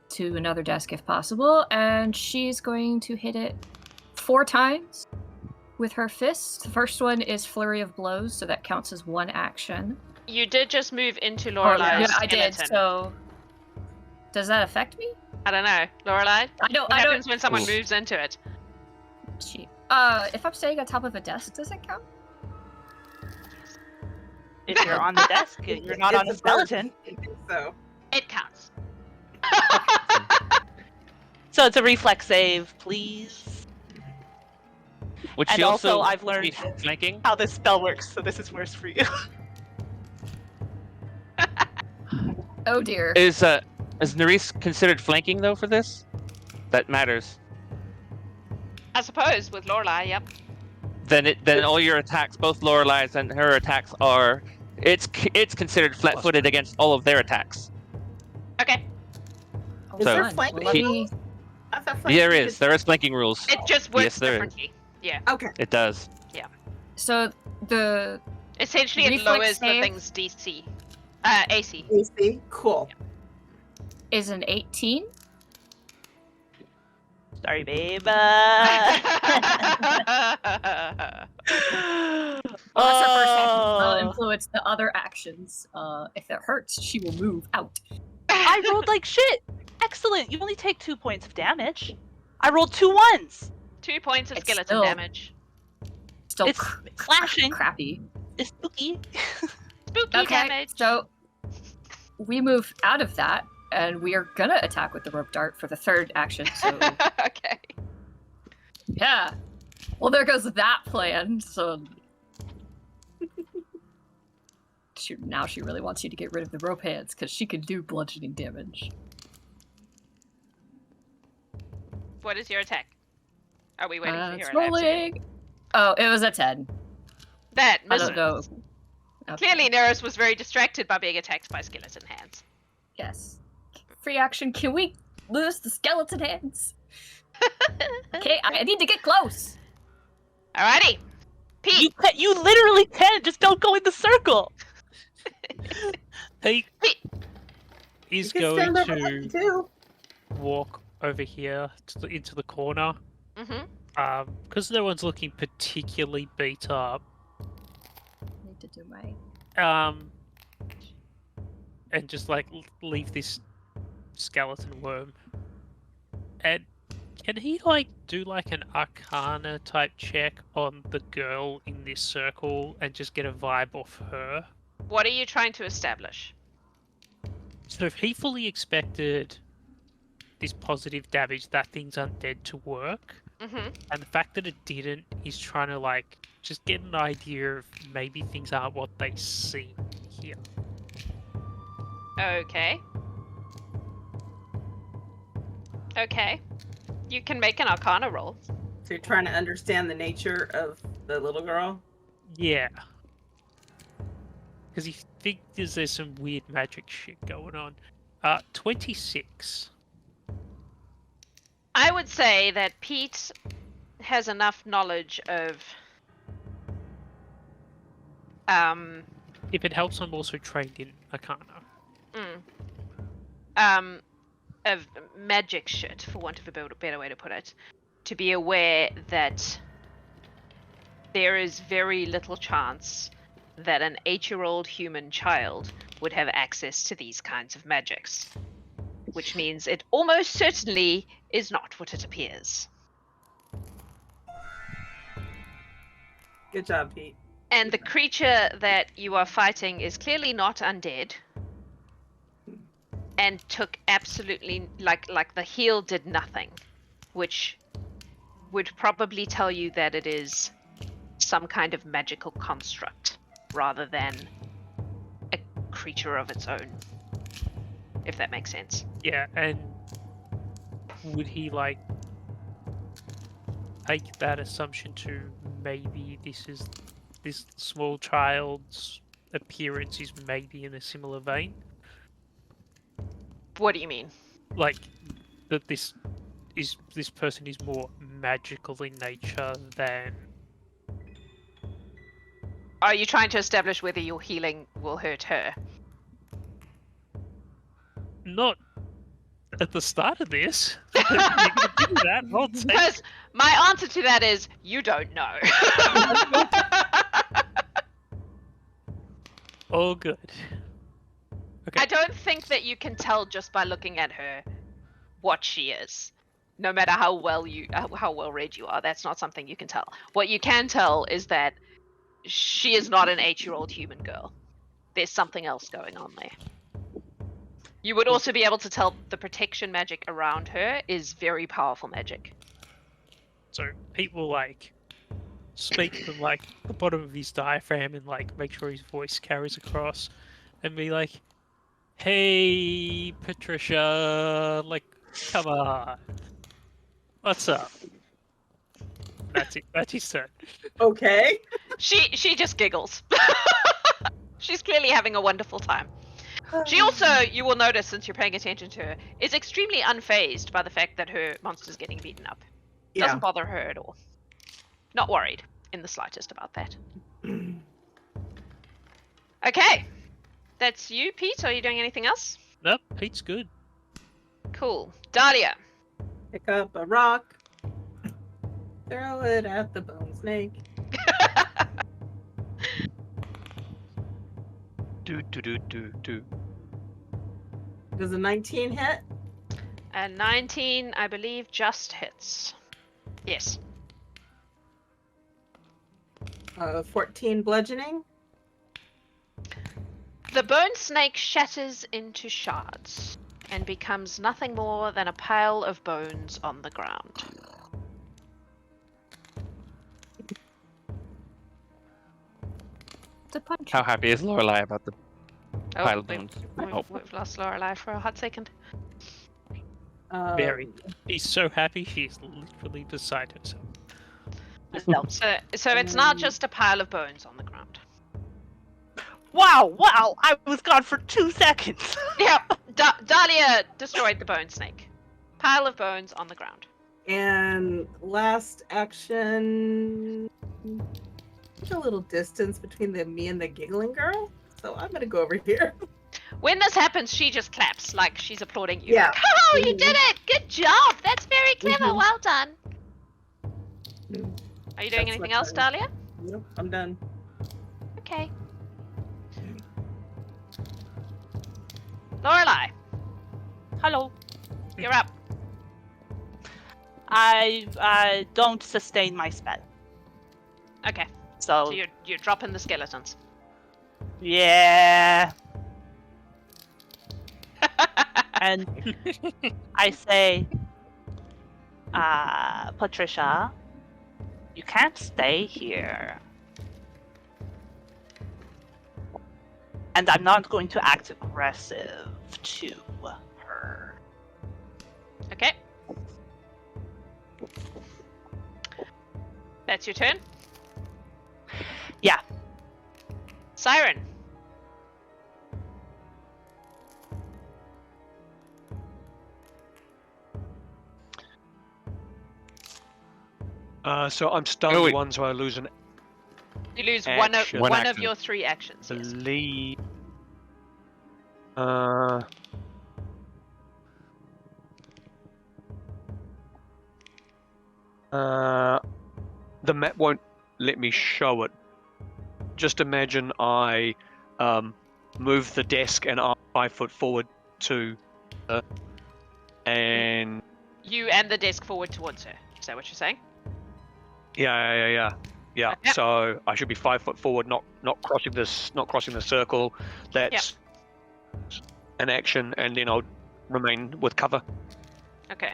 to another desk if possible, and she's going to hit it 4 times with her fist. The first one is Flurry of Blows, so that counts as 1 action. You did just move into Loralai's I did, so does that affect me? I don't know. Loralai? What happens when someone moves into it? If I'm staying on top of a desk, does it count? If you're on the desk, you're not on a skeleton. So it counts. So it's a reflex save, please. Which And also, I've learned flanking? how this spell works, so this is worse for you. Oh dear. Is Nerys considered flanking though for this? That matters. I suppose with Loralai, yep. Then all your attacks, both Lorelai's and her attacks, are it's considered flat-footed against all of their attacks. Okay. Is So, there flanking? There is flanking rules. It just works Yes, there is. differently. Yeah. Okay. It does. Yeah. So the essentially it reflex lowers the save thing's DC. AC. AC. Cool. is an 18. Sorry, babe. Unless her first action will influence the other actions. If it hurts, she will move out. I rolled like shit. Excellent. You only take 2 points of damage. I rolled 2 1s. 2 points of It's skeleton still- damage. Still It's flashing. crappy. It's spooky. Spooky Okay, damage. so we move out of that, and we are gonna attack with the rope dart for the 3rd action. So Okay. yeah, well there goes that plan. So now she really wants you to get rid of the rope hands because she can do bludgeoning damage. What is your attack? Are we waiting for It's your attack? rolling. Oh, it was a 10. That I misses. don't know. Okay. Clearly, Nerys was very distracted by being attacked by skeleton hands. Yes. Free action. Can we lose the skeleton hands? Okay, I need to get close. Alrighty. Pete. You literally can. Just don't go in the circle. He is You can going stand over to too. walk over here into the corner. Mm-hmm. Because no one's looking particularly beat up. Need to do my. And just like leave this skeleton worm. And can he like do like an Arcana type check on the girl in this circle and just get a vibe off her? What are you trying to establish? So if he fully expected this positive damage, that thing's undead, to work, Mm-hmm. and the fact that it didn't, he's trying to like just get an idea of maybe things aren't what they seem here. Okay. Okay. You can make an Arcana roll. So you're trying to understand the nature of the little girl? Yeah. Because he figures there's some weird magic shit going on. 26. I would say that Pete has enough knowledge of If it helps, I'm also trained in Arcana. of magic shit, for want of a better way to put it, to be aware that there is very little chance that an 8-year-old human child would have access to these kinds of magics. Which means it almost certainly is not what it appears. Good job, Pete. And the creature that you are fighting is clearly not undead. And took absolutely like the heal did nothing, which would probably tell you that it is some kind of magical construct rather than a creature of its own, if that makes sense. Yeah, and would he like make that assumption to maybe this small child's appearance is maybe in a similar vein? What do you mean? Like that this person is more magical in nature than... Are you trying to establish whether your healing will hurt her? Not at the start of this. You're gonna do that, I'll take... Because my answer to that is you don't know. All good. Okay. I don't think that you can tell just by looking at her what she is. No matter how well read you are, that's not something you can tell. What you can tell is that she is not an 8-year-old human girl. There's something else going on there. You would also be able to tell the protection magic around her is very powerful magic. So people like speak from like the bottom of his diaphragm and like make sure his voice carries across and be like, "Hey Patricia, like come on. What's up?" That's it. That's his turn. Okay. She just giggles. She's clearly having a wonderful time. She also, you will notice since you're paying attention to her, is extremely unfazed by the fact that her monster's getting beaten up. Yeah. Doesn't bother her at all. Not worried in the slightest about that. Okay. That's you, Pete. Are you doing anything else? Nope, Pete's good. Cool. Dalia. Pick up a rock. Throw it at the bone snake. Do. Does a 19 hit? And 19, I believe, just hits. Yes. 14 bludgeoning. The bone snake shatters into shards and becomes nothing more than a pile of bones on the ground. To punch. How happy is Loralai about the pile of we've, bones? we've lost Loralai for a hot second. Very. He's so happy she's literally beside herself. So it's not just a pile of bones on the ground. Wow, I was gone for 2 seconds. Yep, Dalia destroyed the bone snake. Pile of bones on the ground. And last action, there's a little distance between me and the giggling girl, so I'm gonna go over here. When this happens, she just claps like she's applauding you. Yeah. Like, oh, you did it! Good job! That's very clever. Well done. Are you doing That's anything my else, turn. Dalia? Nope, I'm done. Okay. Lorelai, Hello. you're up. I don't sustain my spell. Okay, So, so you're dropping the skeletons. yeah. And I say, Patricia, you can't stay here. And I'm not going to act aggressive to her. Okay. That's your turn? Yeah. Syren. So I'm stunned Oh, wait. one, so I lose an You lose Action. one One of action. your 3 actions. Yes. believe. The map won't let me show it. Just imagine I move the desk and I'm 5 foot forward to her, and You and the desk forward towards her. Is that what you're saying? yeah. Yeah. Yep. So I should be 5 foot forward, not crossing the circle. That's an action, and then I'll remain with cover. Okay.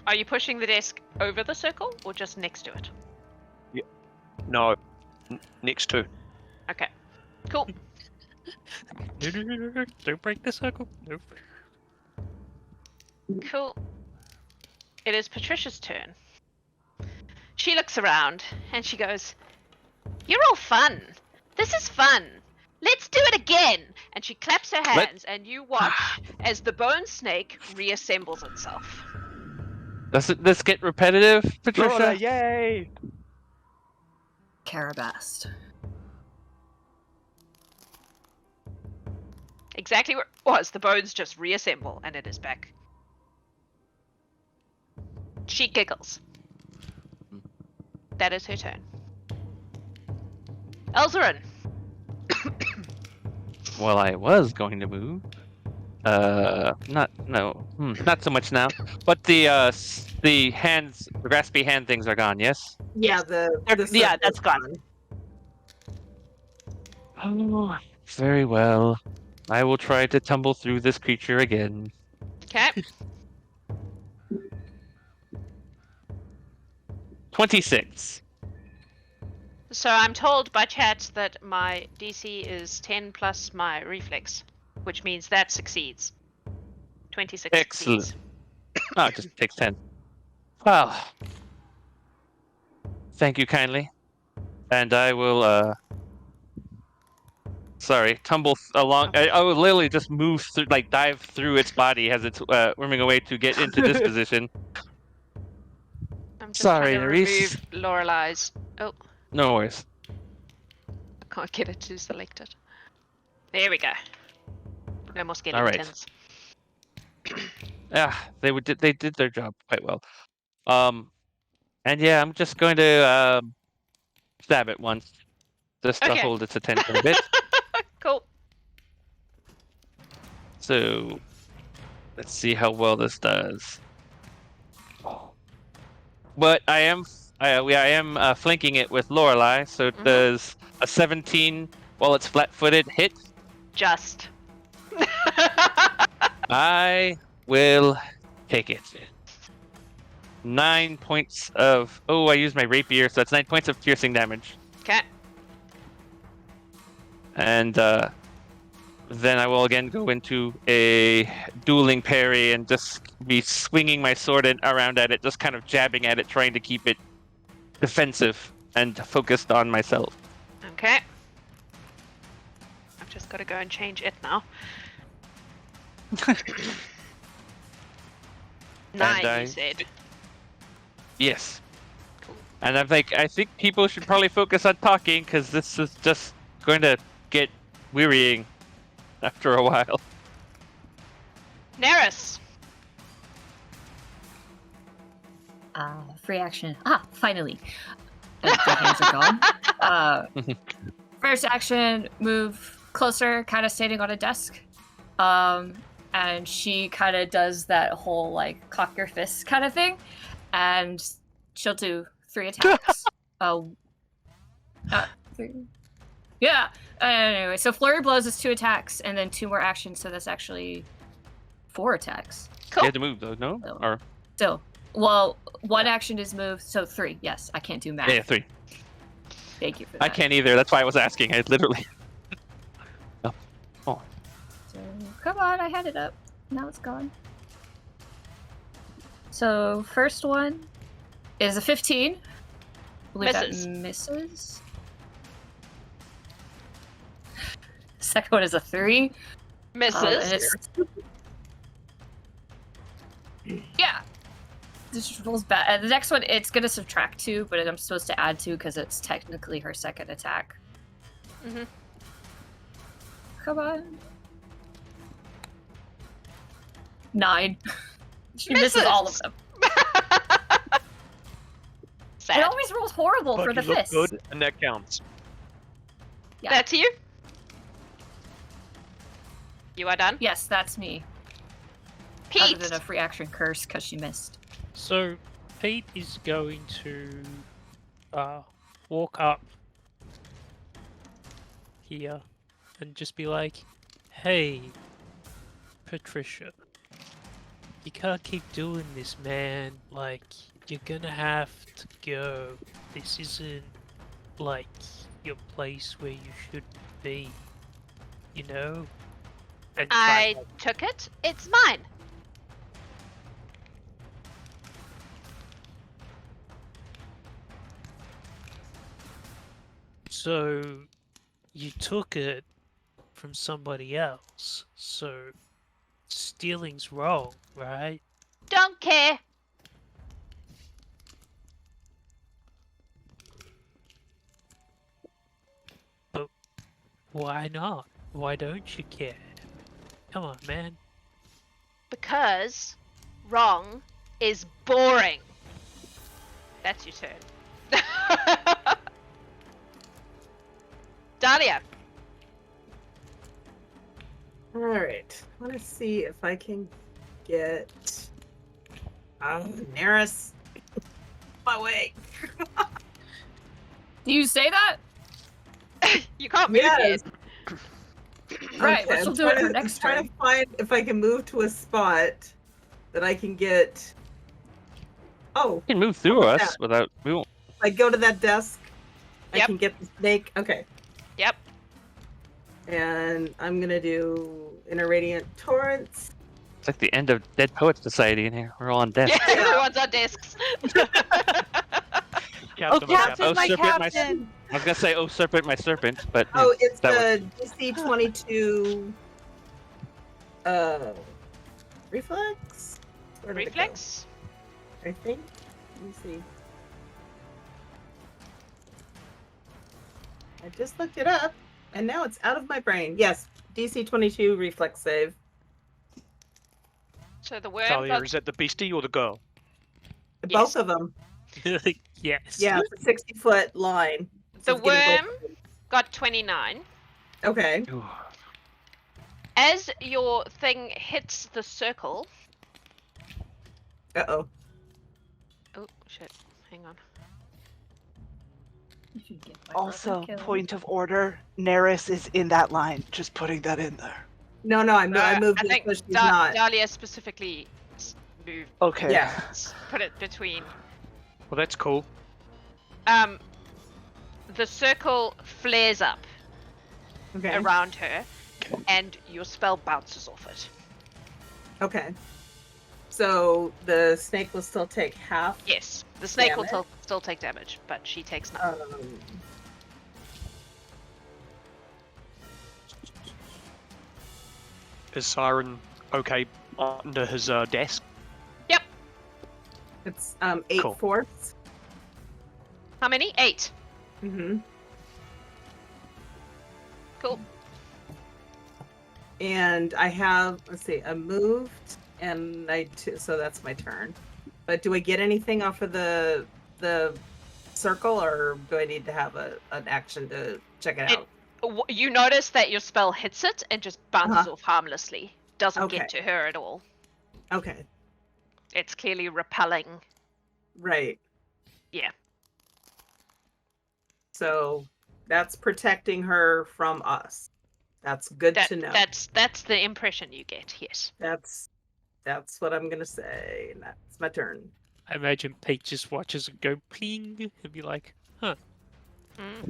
Are you pushing the desk over the circle or just next to it? No, next to. Okay. Cool. No, don't break the circle. Nope. Cool. It is Patricia's turn. She looks around and she goes, "You're all fun. This is fun. Let's do it again." And she claps her hands, and you watch as the bone snake reassembles itself. Doesn't this get repetitive, Patricia? Loralai, yay! Carabast. Exactly where it was. The bones just reassemble, and it is back. She giggles. That is her turn. Elzaren. Well, I was going to move. Not so much now. But the hands, the graspy hand things are gone. Yes. Yeah, Yeah, that's gone. Oh, very well. I will try to tumble through this creature again. Okay. 26. So I'm told by chat that my DC is 10 plus my reflex, which means that succeeds. 26 Excellent. succeeds. Oh, it just takes 10. Well, thank you kindly. And I will, tumble along. I will literally just move through, like dive through its body as it's worming away to get into this position. I'm just Sorry, trying to Nerys. remove Loralai's. Oh, No worries. I can't get it to select it. There we go. No more All right. skeletons. Yeah, they did their job quite well. And yeah, I'm just going to stab it once, just to Okay. hold its attention a bit. Cool. So, let's see how well this does. But I am flanking it with Loralai, so it does a 17 while it's flat-footed hit. Just. I will take it. 9 points of... Oh, I used my rapier, so that's 9 points of piercing damage. Okay. And then I will again go into a dueling parry and just be swinging my sword around at it, just kind of jabbing at it, trying to keep it defensive and focused on myself. Okay. I've just got to go and change it now. 9, you said. Yes. And I'm like, I think people should probably focus on talking, because this is just going to get wearying after a while. Nerys. Free action. Finally. The hands are gone. First action, move closer, kind of standing on a desk. And she kind of does that whole, like, cock your fist kind of thing. And she'll do 3 attacks. 3. Yeah. Anyway, so Flurry Blows is 2 attacks, and then 2 more actions, so that's actually 4 attacks. Cool. You had to move, though, no? No. Or... Still. Well, 1 action is move, so 3. Yes, I can't do math. Yeah, 3. Thank you for that. I can't either. That's why I was asking. I literally... So, come on, I had it up. Now it's gone. So, first one is a 15. I believe Misses. that misses. Second one is a 3. Misses. Yeah. This rolls bad. The next one, it's going to subtract 2, but I'm supposed to add 2 because it's technically her second attack. Mm-hmm. Come on. 9. She Misses. misses all of them. Sad. It always rolls horrible But for the you look fist. good, and that counts. Yeah. That's you? You are done? Yes, that's me. Pete! Other than a free action curse because she missed. So Pete is going to walk up here and just be like, "Hey, Patricia, you can't keep doing this, man. Like, you're gonna have to go. This isn't like your place where you should be, you know?" And I took it. It's mine. So you took it from somebody else. So stealing's wrong, right? Don't care. But why not? Why don't you care? Come on, man. Because wrong is boring. That's your turn. Dalia. All right. I want to see if I can get Nerys my way. Do you say that? You can't move Yes. yet. Right, but she'll do it for next trying turn. to find if I can move to a spot that I can get. Oh, You can move through What's us that? without. We won't. I go to that desk. I Yep. can get the snake. Okay. Yep. And I'm gonna do Inner Radiant Torrents. It's like the end of Dead Poets Society in here. We're all on desk. Yeah, everyone's on desks. Oh, Captain, my serpent, Captain! I was gonna say, "Oh, serpent, my serpent," but Oh, it's that the DC 22 reflex. Where did it go? Reflex. I think. Let me see. I just looked it up, and now it's out of my brain. Yes, DC 22 reflex save. So the worm Talia, got is that the beastie or the girl? Both of them. Yes. Yeah, it's a 60-foot line. the It's getting worm got 29. Okay. Ooh. As your thing hits the circle. Uh-oh. Oh shit! Hang on. Also, point of order, Nerys is in that line. Just putting that in there. No, I moved I it think so she's not. Dalia specifically moved. Okay. Yeah. Put it between. Well, that's cool. The circle flares up Okay. around her, and your spell bounces off it. Okay. So the snake will still take half. Yes, the snake will Damage. still take damage, but she takes none. Is Syren okay under his desk? It's 8 Cool. fourths. How many? 8. Mm-hmm. Cool. And I have, let's see, I moved, and so that's my turn. But do I get anything off of the circle, or do I need to have an action to check it out? You notice that your spell hits it and just bounces off harmlessly. Doesn't get Okay. to her at all. Okay, It's clearly repelling. right. Yeah. So that's protecting her from us. That's good to know. That's the impression you get. Yes. That's what I'm gonna say. And that's my turn. I imagine Pete just watches it go ping and be like, huh. Mm.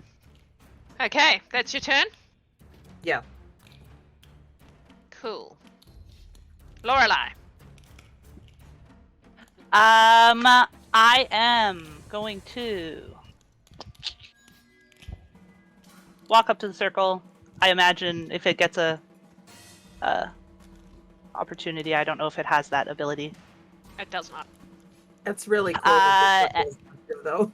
Okay, that's your turn. Yeah. Cool. Loralai. I am going to walk up to the circle. I imagine if it gets a opportunity, I don't know if it has that ability. It does not. That's really cool. that this one is active, though.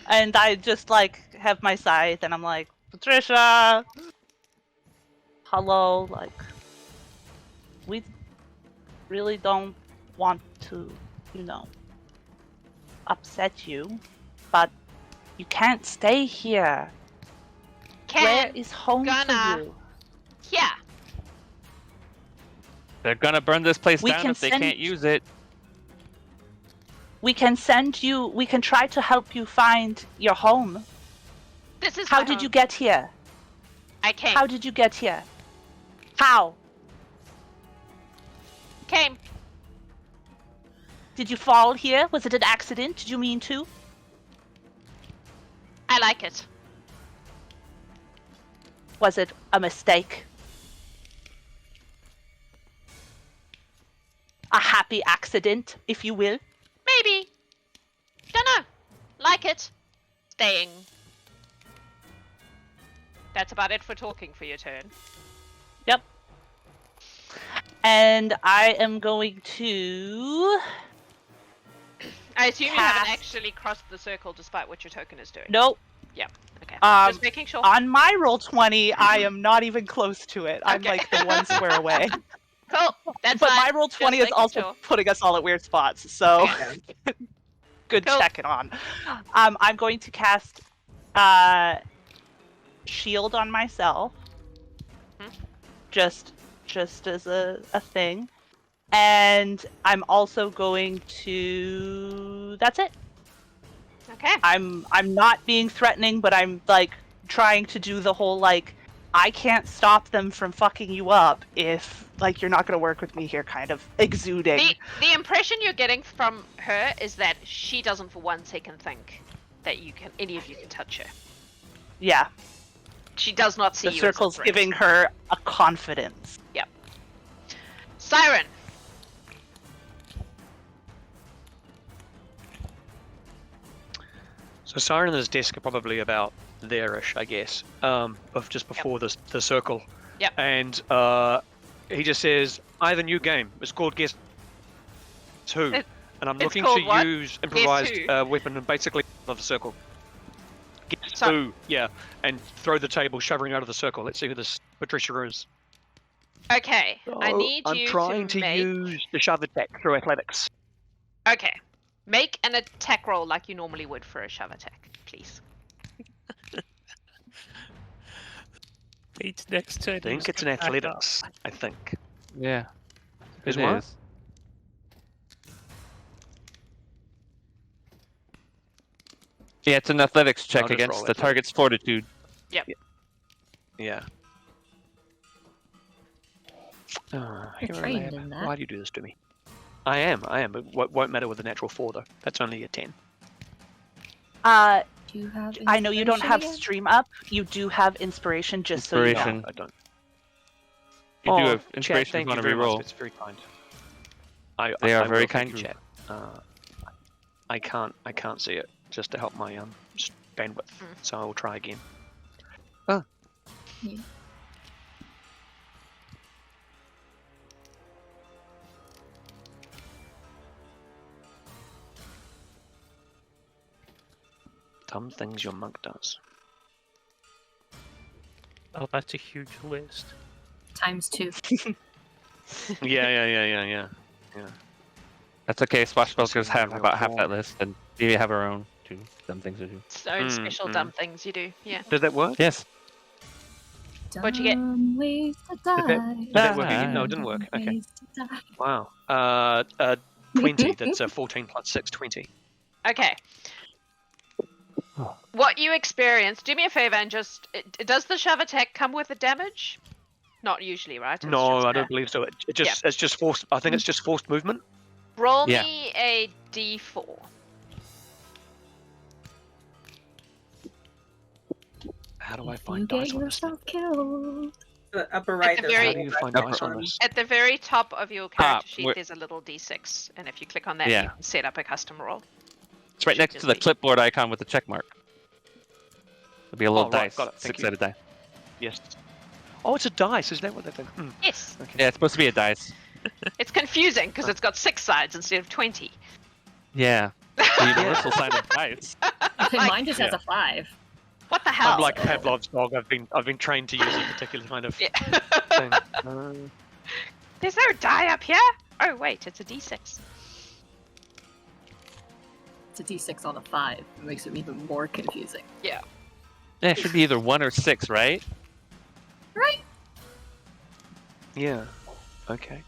And I just like have my scythe and I'm like, Patricia, hello, like, we really don't want to, upset you, but you can't stay here. Where is home for you? Yeah. They're gonna burn this place We down can if they send- can't use it. We can send you. We can try to help you find your home. This is How my did home. you get here? I came. How did you get here? How? Came. Did you fall here? Was it an accident? Did you mean to? I like it. Was it a mistake? A happy accident, if you will? Maybe. Dunno. Like it. Staying. That's about it for talking for your turn. Yep. And I am going to... I assume you haven't Cast- actually crossed the circle despite what your token is doing. Nope. Yep. Okay. Um, Just making sure. On my roll 20, I am not even close to it. I'm Okay. like the one square away. Cool. That's But fine. my roll 20 is making also sure. putting us all at weird spots, so good Cool. checking on. I'm going to cast shield on myself, just as a thing, and I'm also going to. That's it. Okay. I'm not being threatening, but I'm like trying to do the whole like I can't stop them from fucking you up if like you're not gonna work with me here kind of exuding. The impression you're getting from her is that she doesn't for one second think that any of you can touch her. Yeah, She does not see the you as a circle's threat. giving her a confidence. Yep. Syren. So Syren and his desk are probably about there-ish, I guess, of just before the circle. Yep. And he just says, "I have a new game. It's called Guess Who, and I'm it's looking called to what? use Guess improvised Who? weapon and basically of the circle. Guess So- Who, yeah, and throw the table, shoving out of the circle. Let's see who this Patricia is. Okay. I So need I'm you trying to to make... use the shove attack through athletics. Okay. Make an attack roll like you normally would for a shove attack, please. Pete's next turn. I think it's an athletics. I think. Yeah. Is it what? is. Yeah, it's an athletics check I'll just roll against the athletics. target's fortitude. Yeah. You're Hero trained Lab, in that. Why do you do this to me? I am. It won't matter with a natural 4 though. That's only a 10. Do you have I know you don't have inspiration stream up. You do have inspiration, just so you know. Inspiration. I don't. You do have Chat, inspiration thank if you you very want to much. reroll. It's very kind. They are I very will, kind thank you, group. chat. I can't see it just to help my bandwidth. So I will try again. Yeah. Dumb things your monk does. Oh, that's a huge list. ×2. Yeah. That's okay. Swashbucklers Just have real about half form. that list, and we have our own too. Dumb things to do. Its own special mm. dumb things you do. Yeah. Did that work? Yes. What'd you get? Dumb ways to die. Did that work again? No, it didn't work. Dumb Okay. ways to die. Wow. 20. That's a 14 plus 6, 20. Okay. Oh. What you experience, do me a favor and just... does the shove attack come with a damage? Not usually, right? It's No, just I a- don't believe so. It's just forced. I think it's just forced movement. Roll Yeah. me a d4. How do I If you find get dice on this thing? yourself killed. The upper right. the there's very- How do you find dice on this? At the very top of your character sheet, where- there's a little d6. And if you click on that, Yeah. you can set up a custom roll. It's right Should next just to the be- clipboard icon with the check mark. There'll be a little Oh, right, dice, got it, thank you. six-sided die. Yes. Oh, it's a dice. Is that what they think? Yes. Okay. Yeah, it's supposed to be a dice. It's confusing because it's got 6 sides instead of 20. Yeah. The universal sign of dice. Mine just has a 5. What the hell? I'm like Pavlov's dog. I've been trained to use a particular kind of Yeah. thing. There's no die up here. Oh wait, it's a d6. It's a d6 on a 5. It makes it even more confusing. Yeah. Yeah, it should be either 1 or 6, right? Right? Yeah. Okay.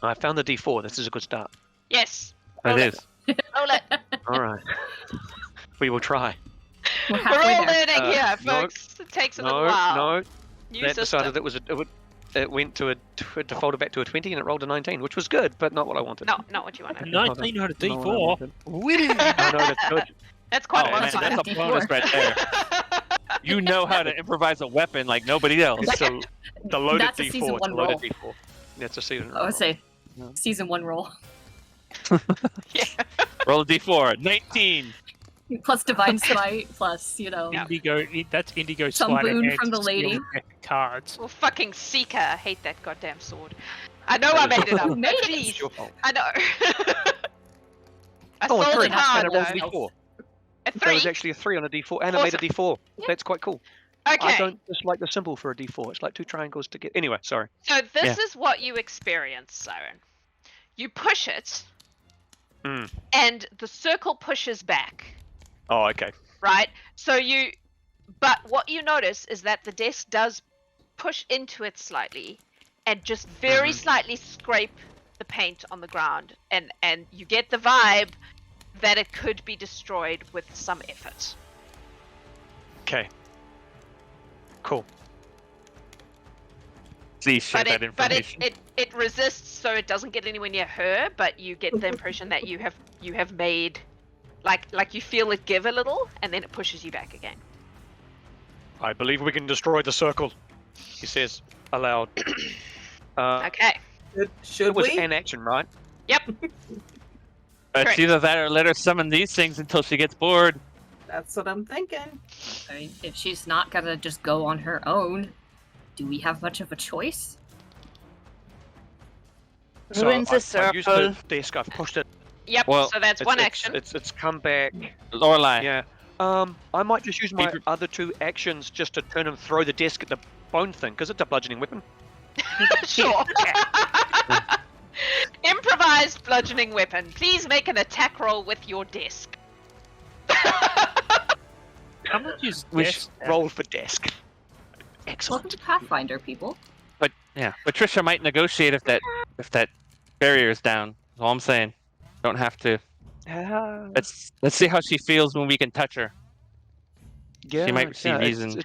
I found the D4. This is a good start. Yes. It Roll is. Roll it. All right. We will try. We're We're halfway all there. learning here, no, folks. It takes a little while. No. New That system. decided it went to it defaulted back to a 20 and it rolled a 19, which was good, but not what I wanted. No, not what you wanted. 19 out of Not what I D4. wanted. Winning. I know that's good. That's quite Oh, a man, modifier. that's a bonus right there. You know how to improvise a weapon like nobody else. It's the loaded That's a D4. season It's one a loaded roll. D4. That's a season. I would say No. season 1 roll. Roll a d4. 19. Plus divine smite, plus, Indigo. That's Indigo Some sleight of boon hand from the to steal lady. a deck of cards. Well, fucking Seeker. I hate that goddamn sword. I know I made it up. You made it. Please. It's your fault. I know. I Oh, a sold 3. it hard, And it rolled a though. D4. A That was 3? actually a 3 on a D4, and it made a D4. Yeah. That's quite cool. Okay. I don't dislike the symbol for a D4. It's like 2 triangles to get. Anyway, sorry. So this Yeah. is what you experience, Syren. You push it, Mm. and the circle pushes back, Oh, okay. right? But what you notice is that the desk does push into it slightly, and just very slightly scrape the paint on the ground, and you get the vibe that it could be destroyed with some effort. Okay. Cool. Please share But that information. it resists, so it doesn't get anywhere near her. But you get the impression that you have made, like you feel it give a little, and then it pushes you back again. I believe we can destroy the circle, he says aloud. Okay. Should It was we? an action, right? Yep. It's correct. either that or let her summon these things until she gets bored. That's what I'm thinking. I mean, if she's not gonna just go on her own, do we have much of a choice? Ruins the I've used circle. the desk. I've pushed it. Yep. Well, so that's one action. It's come back. Loralai. Yeah. I might just use my Keep it- other 2 actions just to turn and throw the desk at the bone thing, because it's a bludgeoning weapon. Sure. Improvised bludgeoning weapon. Please make an attack roll with your disc. How much is We desk should now? roll for desk. Welcome Excellent. to Pathfinder, people. But yeah, Patricia might negotiate if that barrier is down. That's all I'm saying. Don't have to. Let's see how she feels when we can touch her. Yeah, she might see reason.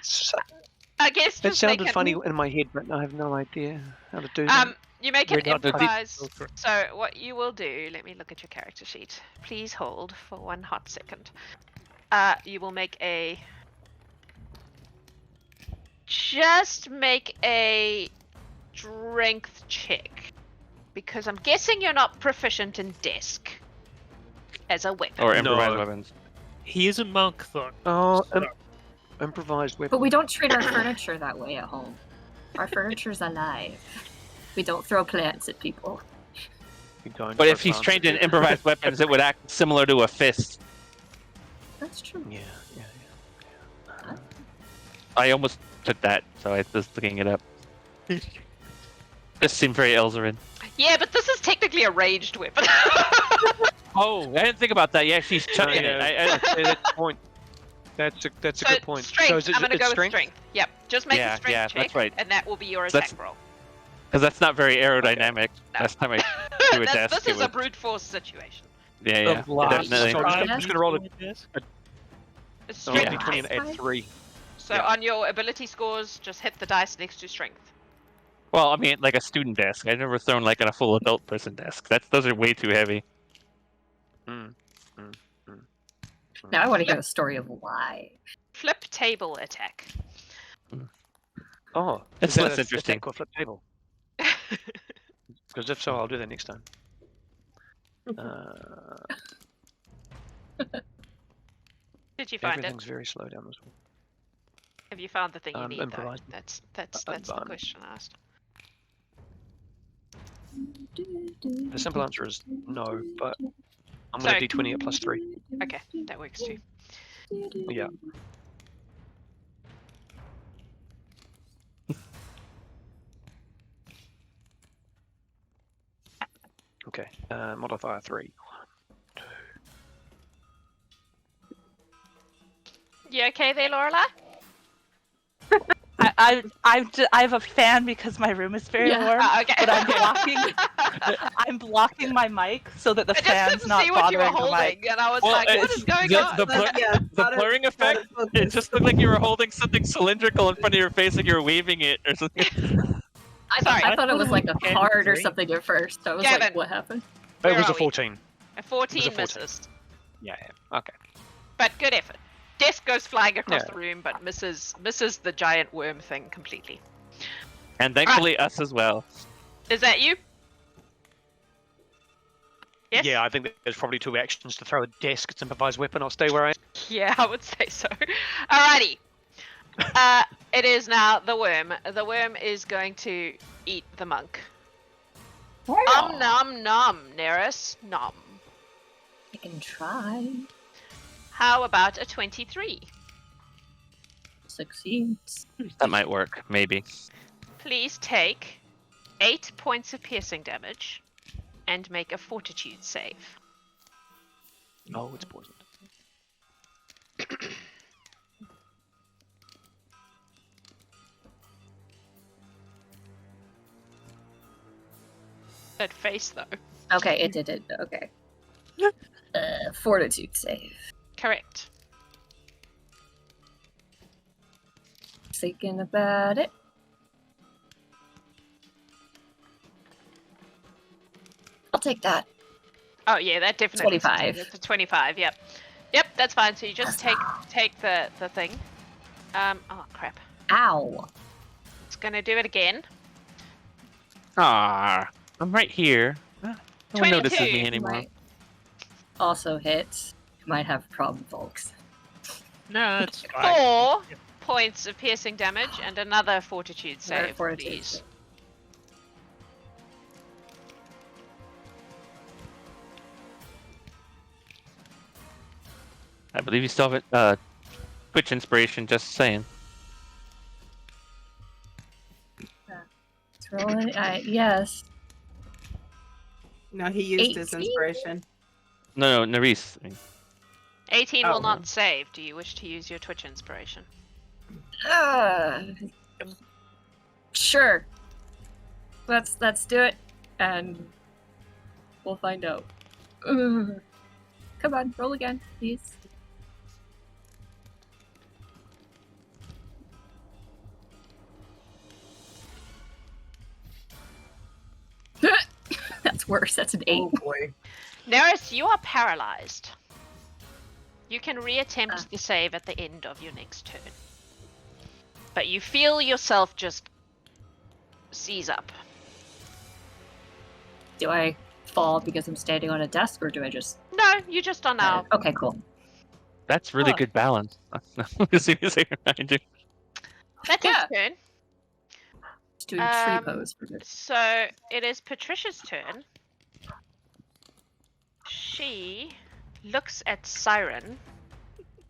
I guess It just sounded make funny in my head, but I have no idea how to do that. You make We're an not the deep improvised. filter. So what you will do? Let me look at your character sheet. Please hold for 1 hot second. You will make a. Just make a strength check, because I'm guessing you're not proficient in desk as a weapon. Or improvised No. weapons. He is a monk, though. Oh, So- improvised weapon. But we don't treat our furniture that way at home. Our furniture's alive. We don't throw plants at people. We don't But throw if he's plants trained at in people. improvised weapons, it would act similar to a fist. That's true. Yeah. I almost took that, so I was looking it up. This seemed very Elzaren. Yeah, but this is technically a ranged weapon. Oh, I didn't think about that. Yeah, she's chucking it. That's a point. That's a So good point. Strength. So is it, I'm gonna it's go strength? with strength. Yep. Just make Yeah, a strength yeah, check, that's right. and that will be your That's- attack roll. Because that's not very aerodynamic. No. Last time I threw a desk, This it is a was... brute force situation. Yeah, yeah, Of last definitely. So I'm just gonna roll a It's So roll a strength. d20 and add 3. So yeah. on your ability scores, just hit the dice next to strength. Well, I mean, like a student desk. I've never thrown like on a full adult person desk. Those are way too heavy. Now I want to hear the story of why. Flip table attack. Oh, It's is that less a interesting. attack or flip table? Because if so, I'll do that next time. Did you find it? Everything's very slow down this one. Have you found the thing you need? Though? Improvised. That's the done. question asked. The simple answer is no, but I'm going Sorry. to d20 at +3. Okay, that works too. Yeah. Okay, modifier 3. You okay there, Lorelai? I have a fan because my room is very warm, Okay. but I'm walking I'm blocking my mic so that the I just fan's didn't not see what you were bothering the mic. holding, and I was Well, like, what it's- is going the- on? the blur- Yeah, The blurring effect, it just looked like you were holding something cylindrical in front of your face, like you were waving it or something. Sorry. I thought it was like a Ten card or three. something at first. I was Gavin. like, what happened? It Where was are a we? 14. A 14 It was a 14. misses. Yeah. Okay. But good effort. Desk goes flying across Yeah. the room, but misses the giant worm thing completely. And thankfully, us as well. Is that you? Yes? Yeah, I think there's probably 2 actions to throw a desk, its improvised weapon, or stay where I am. Yeah, I would say so. Alrighty. It is now the worm. The worm is going to eat the monk. Nom nom, Nerys. Nom. I can try. How about a 23? Succeeds. That might work, maybe. Please take 8 points of piercing damage and make a fortitude save. Oh, it's poisoned. That face, though. Okay, it did it. Okay. Fortitude save. Correct. Thinking about it. I'll take that. Oh yeah, that definitely. 25. It's a 25. Yep. Yep, that's fine. So you just take the thing. Oh crap. Ow. It's gonna do it again. Ah, I'm right here. No one notices 22. me anymore. Might also hit. Might have a problem, folks. No, it's fine. 4 points of piercing damage and another fortitude save, Fortitude please. save. I believe you still have it. Twitch inspiration. Just saying. It's rolling. Yes. No, he used his 18? inspiration. No, Nerys. 18 Oh. will not save. Do you wish to use your Twitch inspiration? Sure. Let's do it, and we'll find out. Ugh. Come on, roll again, please. That's worse. That's an 8. Oh boy. Nerys, you are paralyzed. You can reattempt the save at the end of your next turn. But you feel yourself just seize up. Do I fall because I'm standing on a desk, or do I just? No, you just are now. Okay, cool. That's really Huh. good balance. As soon as I remind you. That's Yeah. his turn. Just doing tree pose for good. So it is Patricia's turn. She looks at Syren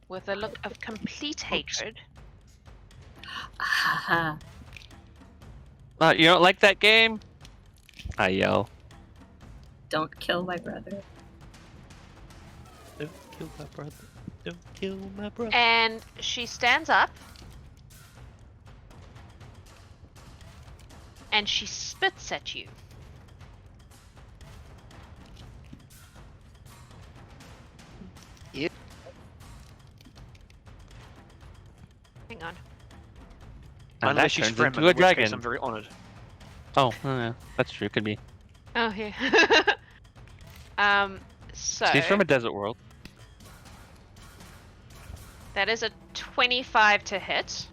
with a look of complete hatred. Haha. You don't like that game? I yell. Don't kill my brother. Don't kill my brother. Don't kill my brother. And she stands up. And she spits at you. Yep. Hang on. And Unless that she's turns Fremen, into in a which case dragon. I'm very honoured. Oh, that's true. Could be. Oh, yeah. So She's from a desert world. that is a 25 to hit.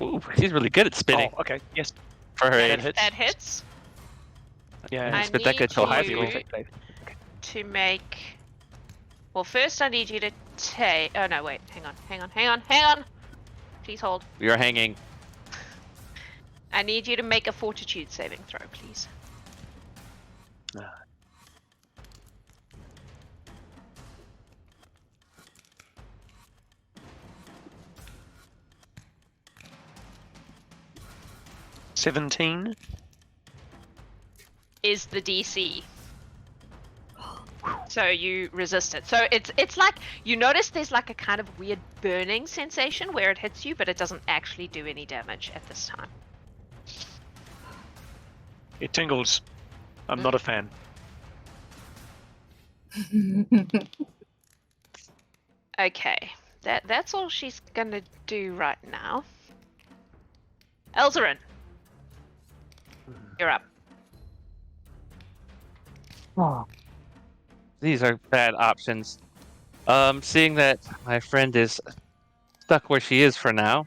Ooh, she's really good at spitting Oh, okay. Yes. for her that age. hits. That hits. Yeah. I Spit that good till high need school. you to make. Well, first I need you to take. Oh no, wait. Hang on. Please hold. We are hanging. I need you to make a fortitude saving throw, please. Ah. $17. Is the DC. So you resist it. So it's like you notice there's like a kind of weird burning sensation where it hits you, but it doesn't actually do any damage at this time. It tingles. I'm not a fan. Okay, that's all she's gonna do right now. Elzaren, you're up. Oh. These are bad options. Seeing that my friend is stuck where she is for now,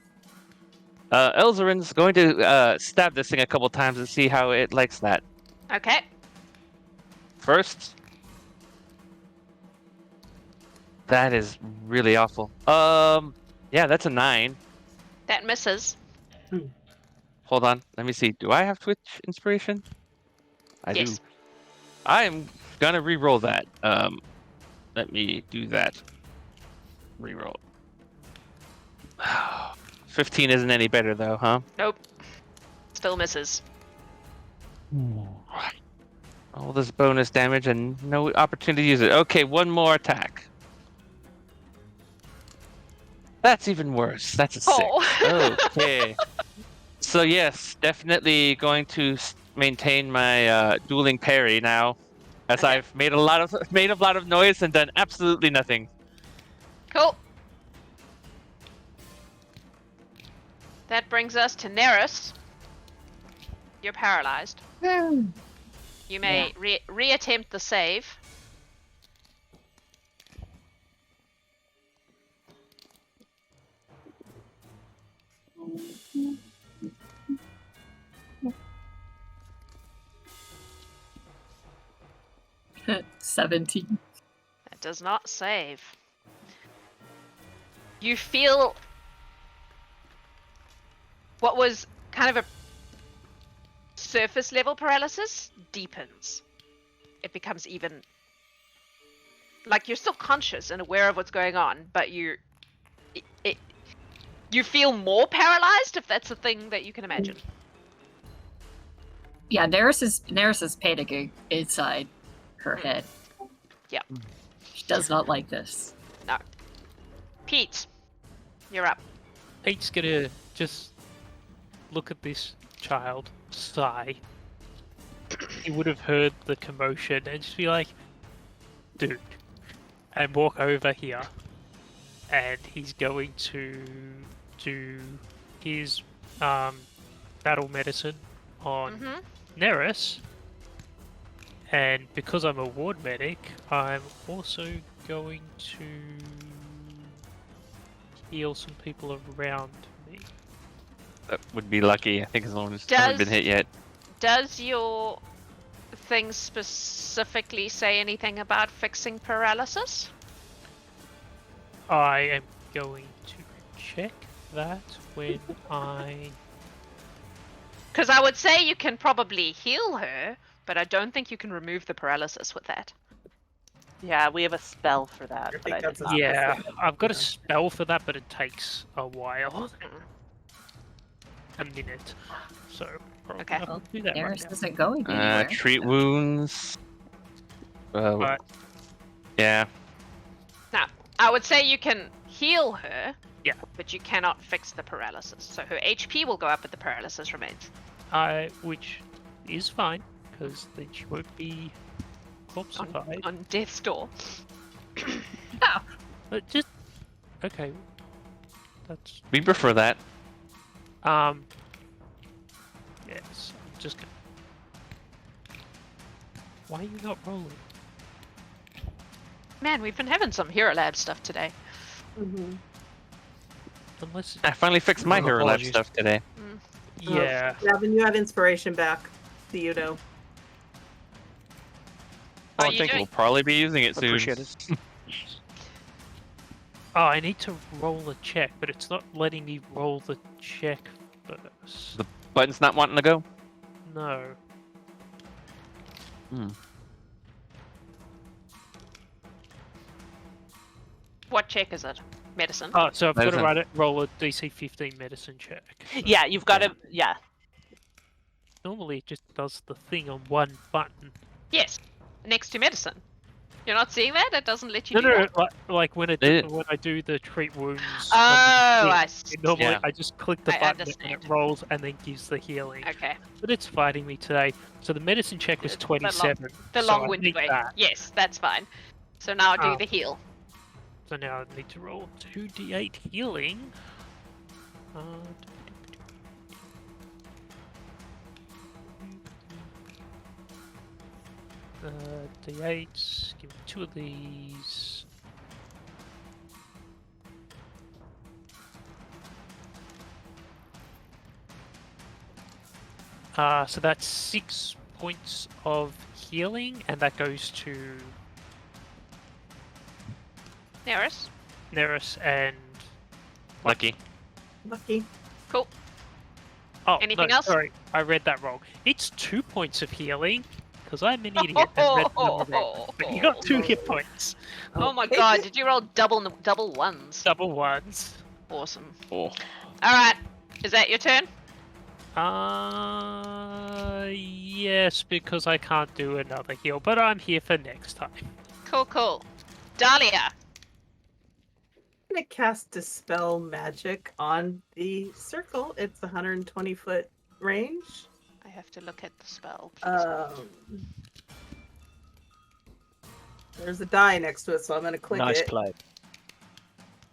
Elzaren's going to stab this thing a couple times and see how it likes that. Okay. First. That is really awful. Yeah, that's a 9. That misses. Hold on, let me see. Do I have Twitch inspiration? I Yes. do. I am gonna re-roll that. Let me do that. Re-roll. 15 isn't any better though, huh? Nope. Still misses. All this bonus damage and no opportunity to use it. Okay, one more attack. That's even worse. That's a 6. Oh. Okay. So yes, definitely going to maintain my dueling parry now, as Okay. I've made a lot of noise and done absolutely nothing. Cool. That brings us to Nerys. You're paralyzed. You may reattempt the save. Hmm. 17. That does not save. You feel what was kind of a surface level paralysis deepens. It becomes even like you're still conscious and aware of what's going on, but you feel more paralyzed, if that's a thing that you can imagine. Yeah, Nerys is panicking inside her head. Yeah. She does not like this. No. Pete, you're up. Pete's gonna just look at this child, sigh. He would have heard the commotion and just be like, dude, and walk over here. And he's going to do his battle medicine on Nerys. And because I'm a ward medic, I'm also going to heal some people around me. That would be lucky. I think as long as haven't been hit yet. Does your thing specifically say anything about fixing paralysis? I am going to check that when I... Because I would say you can probably heal her, but I don't think you can remove the paralysis with that. Yeah, we have a spell for that. But I did not. Yeah, I've got a spell for that, but it takes a while. A minute. So, probably Okay. I'll do that right Nerys now. isn't going anywhere. Treat wounds. Right. Yeah. Now, I would say you can heal her, Yeah. but you cannot fix the paralysis. So her HP will go up, but the paralysis remains. Which is fine, because then she won't be corpseified. On death's door. But just... Okay. That's... We prefer that. Yes, I'm just gonna... Why are you not rolling? Man, we've been having some Hero Lab stuff today. Unless... I finally fixed my Hero Lab Apologies. stuff today. Yeah. Gavin, you have inspiration back. So you know. Are Oh, you thank doing- We'll probably be using it soon. Appreciate it. Oh, I need to roll a check, but it's not letting me roll the check first. The button's not wanting to go? No. What check is it? Medicine. Oh, so I've got to Medicine. roll a DC 15 medicine check. So Yeah, you've got to. Yeah. normally it just does the thing on one button. Yes. Next to medicine. You're not seeing that? It doesn't let you No, do no, that? like when when I do the treat wounds. Oh, on the I thing, see. normally Yeah. I just click the I button and understand. it rolls and then gives the healing. Okay. But it's fighting me today. So the medicine check was The 27. The so I long-winded need way. that. Yes, that's fine. So now do Um, the heal. So now I need to roll 2d8 healing. D8. Give me 2 of these. So that's 6 points of healing, and that goes to Nerys. Nerys and Lucky. Lucky. Cool. oh, Anything no, else? Sorry, I read that wrong. It's 2 points of healing because I'm an idiot and read the number wrong. But you got 2 hit points, Oh my Okay. god, did you roll double ones? double ones. Awesome. Oh. Alright. Is that your turn? Yes, because I can't do another heal, but I'm here for next time. Cool, cool. Dalia. I'm gonna cast Dispel Magic on the circle. It's 120-foot range. I have to look at the spell. Please. There's a die next to it, so I'm gonna click Nice it. play.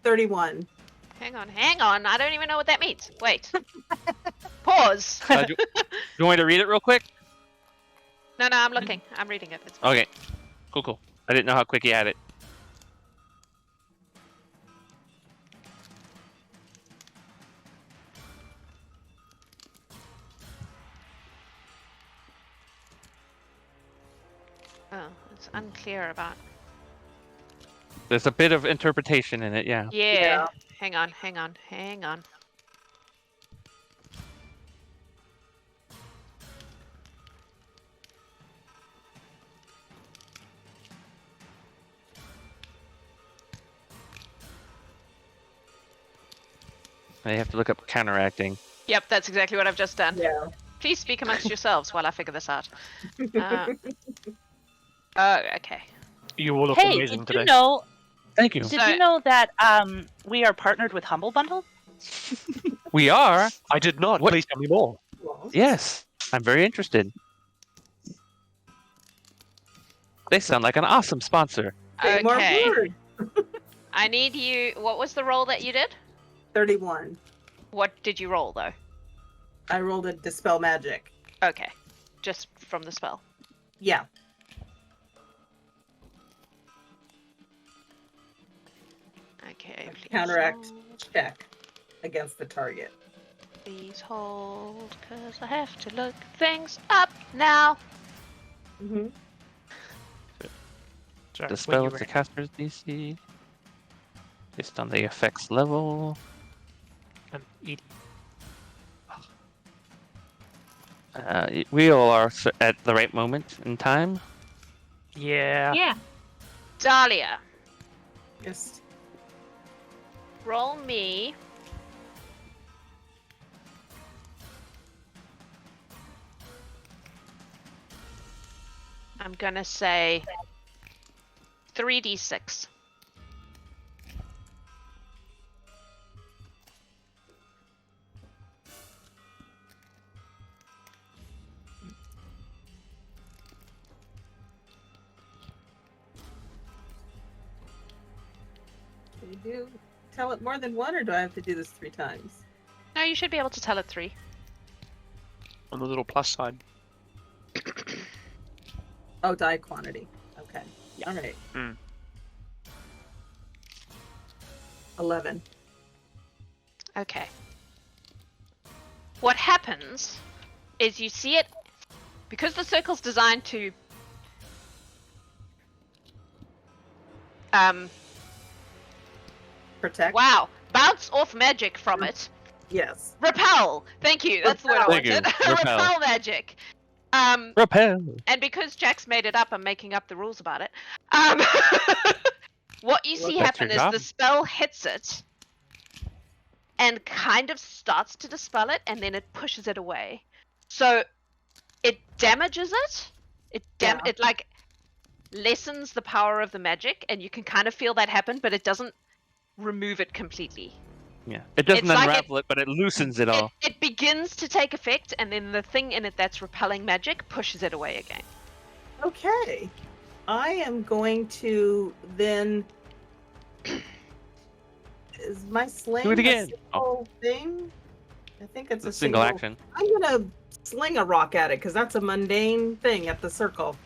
31. Hang on. I don't even know what that means. Wait. Pause. Do you want me to read it real quick? No, I'm looking. I'm reading it. It's Okay. Cool. I didn't know how quick he had it. Oh, it's unclear about. There's a bit of interpretation in it, yeah. Yeah. Hang on. I have to look up counteracting. Yep, that's exactly what I've just done. Yeah. Please speak amongst yourselves while I figure this out. Oh, okay. You all look Hey, amazing did today. you know? Thank you. Did you know that we are partnered with Humble Bundle? We are? I did not. What- Please tell me more. Well, Yes. I'm very interested. They sound like an awesome sponsor. say more Okay. word. I need you. What was the roll that you did? 31. What did you roll though? I rolled a Dispel Magic. Okay, just from the spell. Yeah. Okay. Please Counteract hold. check against the target. Please hold, cause I have to look things up now. Mm-hmm. Sorry, The when spell you is the ready. caster's DC. Based on the effects level. I'm idiot. We all are at the right moment in time. Yeah. Yeah. Dalia, Yes. roll me. I'm gonna say 3d6. Can you tell it more than one, or do I have to do this 3 times? No, you should be able to tell it 3. On the little plus side. Oh, die quantity. Okay. All right. Mm. 11. Okay. What happens is you see it because the circle's designed to Protect. wow, bounce off magic from it. Yes. Repel. Thank you. That's the word I Thank you. wanted. Repel. Repel magic. Repel. And because Jack's made it up, I'm making up the rules about it. What you see That's happen your is job. the spell hits it and kind of starts to dispel it, and then it pushes it away. So it damages it. Yeah. It like lessens the power of the magic, and you can kind of feel that happen, but it doesn't remove it completely. Yeah. It doesn't It's like unravel it, but it loosens it all. It begins to take effect, and then the thing in it that's repelling magic pushes it away again. Okay. I am going to then. Is my sling Do it again. a single thing? I think it's a Single action. I'm gonna sling a rock at it because that's a mundane thing at the circle.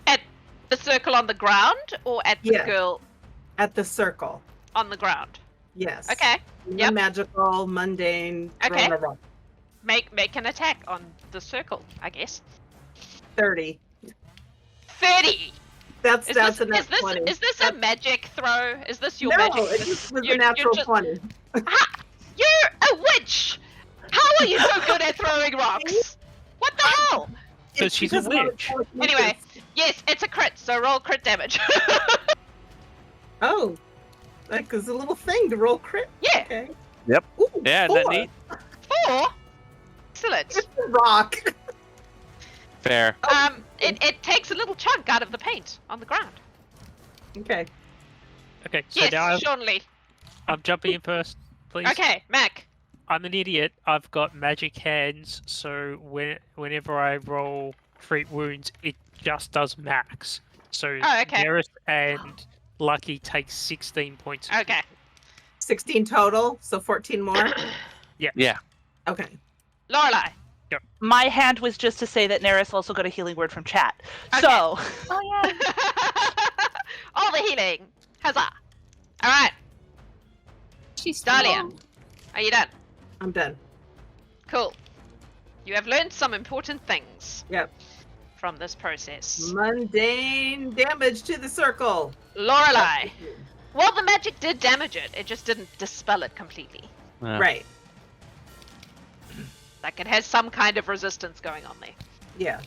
At the circle on the ground, or at the girl At the circle. on the ground? Yes. Okay. Yep. Magical, mundane. Okay. Throwing a rock. Make an attack on the circle, I guess. 30. 30. That's Is a nat 20. Is this a magic throw? Is this your no, magic? it just was a natural 20. You're a witch. How are you so good at throwing rocks? What the hell? Because she's a witch. Anyway, yes, it's a crit, so roll crit damage. Oh, like there's a little thing to roll crit. Yeah. Okay. Yep. Ooh, Yeah, 4. isn't that neat? 4. Excellent. It's a rock. Fair. It takes a little chunk out of the paint on the ground. Okay. Okay, so Yes, now Shawnali. I'm jumping in first, please. Okay, Mac. I'm an idiot. I've got magic hands, so whenever I roll treat wounds, it just does max. So okay. Nerys and Lucky takes 16 points. Okay. 16 total, so 14 more. Yeah. Okay. Loralai. My hand was just to say that Nerys also got a healing word from chat. Okay. So. Oh yeah. All the healing. Huzzah. All right. She's Dalia. strong. Are you done? I'm done. Cool. You have learned some important things. Yep. From this process. Mundane damage to the circle. Loralai. Well, the magic did damage it. It just didn't dispel it completely. Right. Like it has some kind of resistance going on there. Yeah.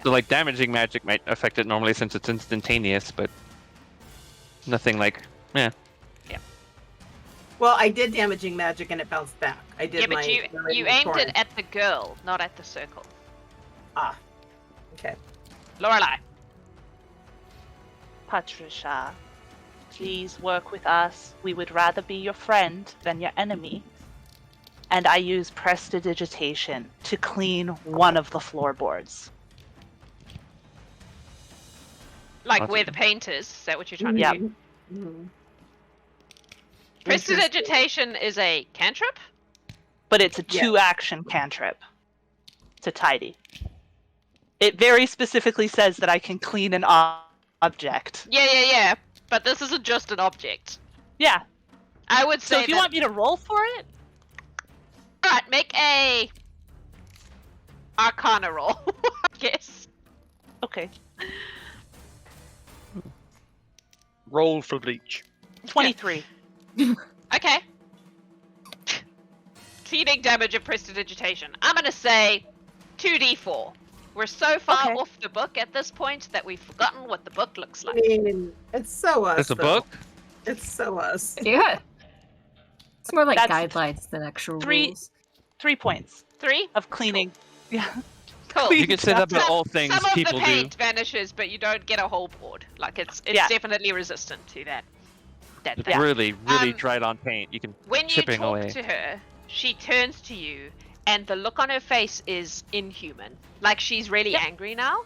So like damaging magic might affect it normally since it's instantaneous, but nothing like Well, I did damaging magic and it bounced back. I did. Yeah, but you aimed torrent. it at the girl, not at the circle. Ah. Okay. Loralai. Patricia, please work with us. We would rather be your friend than your enemy. And I use prestidigitation to clean one of the floorboards. Like where the paint is that what you're trying to Yep. do? Mhm. Prestidigitation is a cantrip? But it's a Yeah. 2-action cantrip to tidy. It very specifically says that I can clean an object. Yeah. But this isn't just an object. Yeah. I would say So if you want me to roll for it, Alright, make a Arcana roll, I guess. okay. Roll for bleach. 23. Okay. Cleaning damage of prestidigitation. I'm gonna say 2d4. We're so far Okay. off the book at this point that we've forgotten what the book looks I like. mean, it's so us. It's a though. book? It's so us. Yeah. It's more like That's guidelines than actual rules. 3 points 3? of cleaning. Yeah. Cool. You can say that about all things Some of people the do. paint vanishes, but you don't get a whole board. Like it's Yeah. definitely resistant to that It's thing. really Um, dried on paint. You can When you chipping talk away. to her, she turns to you, and the look on her face is inhuman. Like she's really angry now.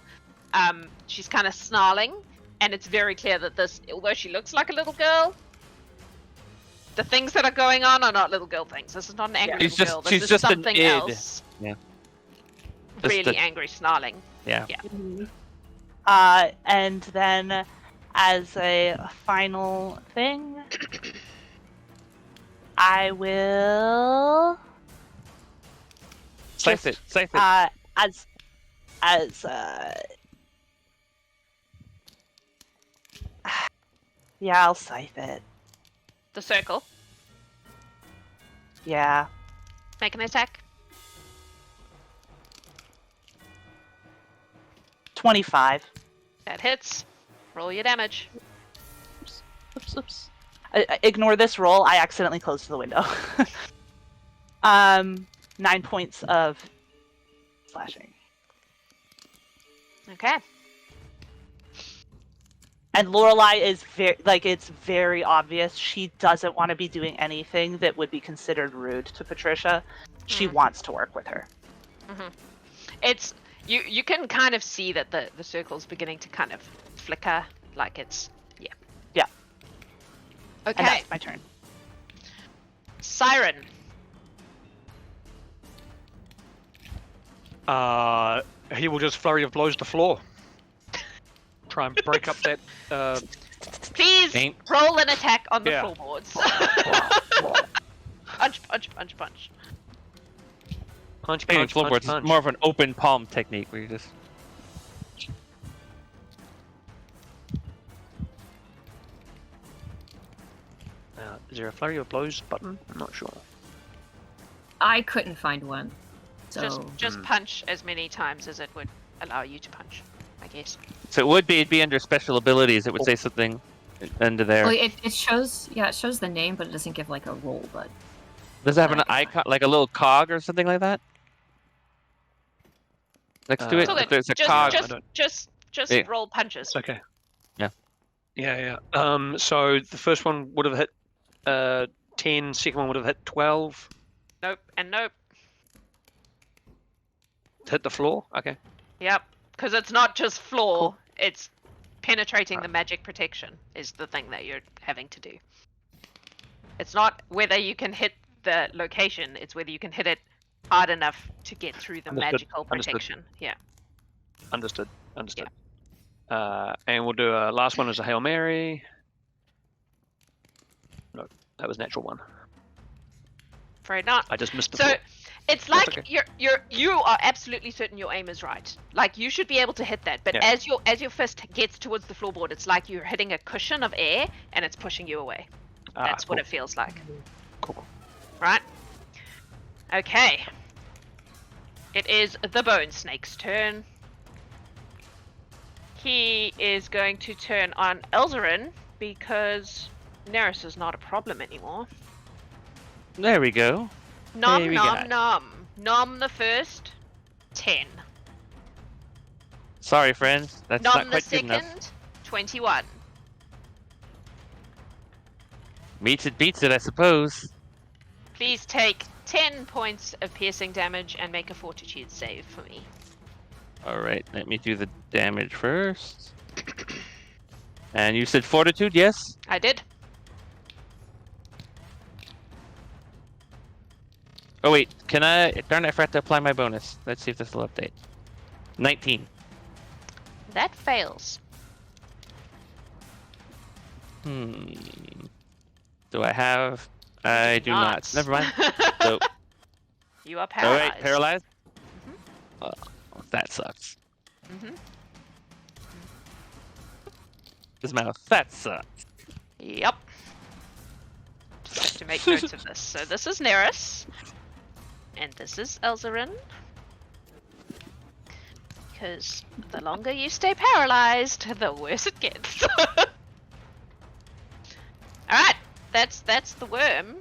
She's kind of snarling, and it's very clear that this, although she looks like a little girl, the things that are going on are not little girl things. This is not an angry She's little just- girl. This she's is just an something id. else. Yeah. Really angry, snarling. Yeah. Mhm. And then as a final thing, I will Scythe it. Scythe it. yeah, I'll scythe it. The circle. Yeah. Make an attack. 25. That hits. Roll your damage. Oops. Ignore this roll. I accidentally closed the window. 9 points of slashing. Okay. And Loralai is it's very obvious she doesn't want to be doing anything that would be considered rude to Patricia. She wants to work with her. Mm-hmm. It's you can kind of see that the circle's beginning to kind of flicker, like it's Yeah. Okay. And that's my turn. Syren. He will just flurry of blows the floor. Try and break up that. Please roll an attack on the floorboards. Punch, punch, punch, punch. Punch, Maybe punch, floorboards punch, is more of an open palm technique where you just. Is there a flurry of blows button? I'm not sure. I couldn't find one. So Just punch as many times as it would allow you to punch, I guess. So it'd be under special abilities. It would say something under there. well, it shows the name, but it doesn't give like a roll. But Does it have an icon, like a little cog or something like that? Next to it, So if there's a just, cog. just Yeah. roll punches. It's okay. Yeah. Yeah. So the first one would have hit 10. Second one would have hit 12. Nope and nope. Hit the floor. Okay. Yep, because it's not just floor; Cool. it's penetrating the magic protection is the thing that you're having to do. It's not whether you can hit the location; it's whether you can hit it hard enough to get through the Understood. magical Understood. protection. Yeah. Understood. And we'll do a last one as a Hail Mary. No, that was natural one. Afraid not. I just missed the So floor. it's That's like okay. you are absolutely certain your aim is right. Like you should be able to hit that, but Yeah. as your fist gets towards the floorboard, it's like you're hitting a cushion of air and it's pushing you away. That's what it feels like. Cool. Right? Okay. It is the Bone Snake's turn. He is going to turn on Elzaren because Nerys is not a problem anymore. There we go. Nom Hey, we nom got- nom. Nom the first. 10. Sorry, friends. That's Nom not the quite good enough. second. 21. Meets it, beats it, I suppose. Please take 10 points of piercing damage and make a fortitude save for me. All right, let me do the damage first. And you said fortitude, yes? I did. Oh wait, can I? Darn it, I forgot to apply my bonus. Let's see if this will update. 19. That fails. Do I have? I do not. Never mind. So, You are oh paralyzed. wait, paralyzed? Oh, that sucks. Mm-hmm. His mouth. That sucks. Yep. Just have to make notes of this. So this is Nerys. And this is Elzaren. Because the longer you stay paralyzed, the worse it gets. Alright, that's the worm.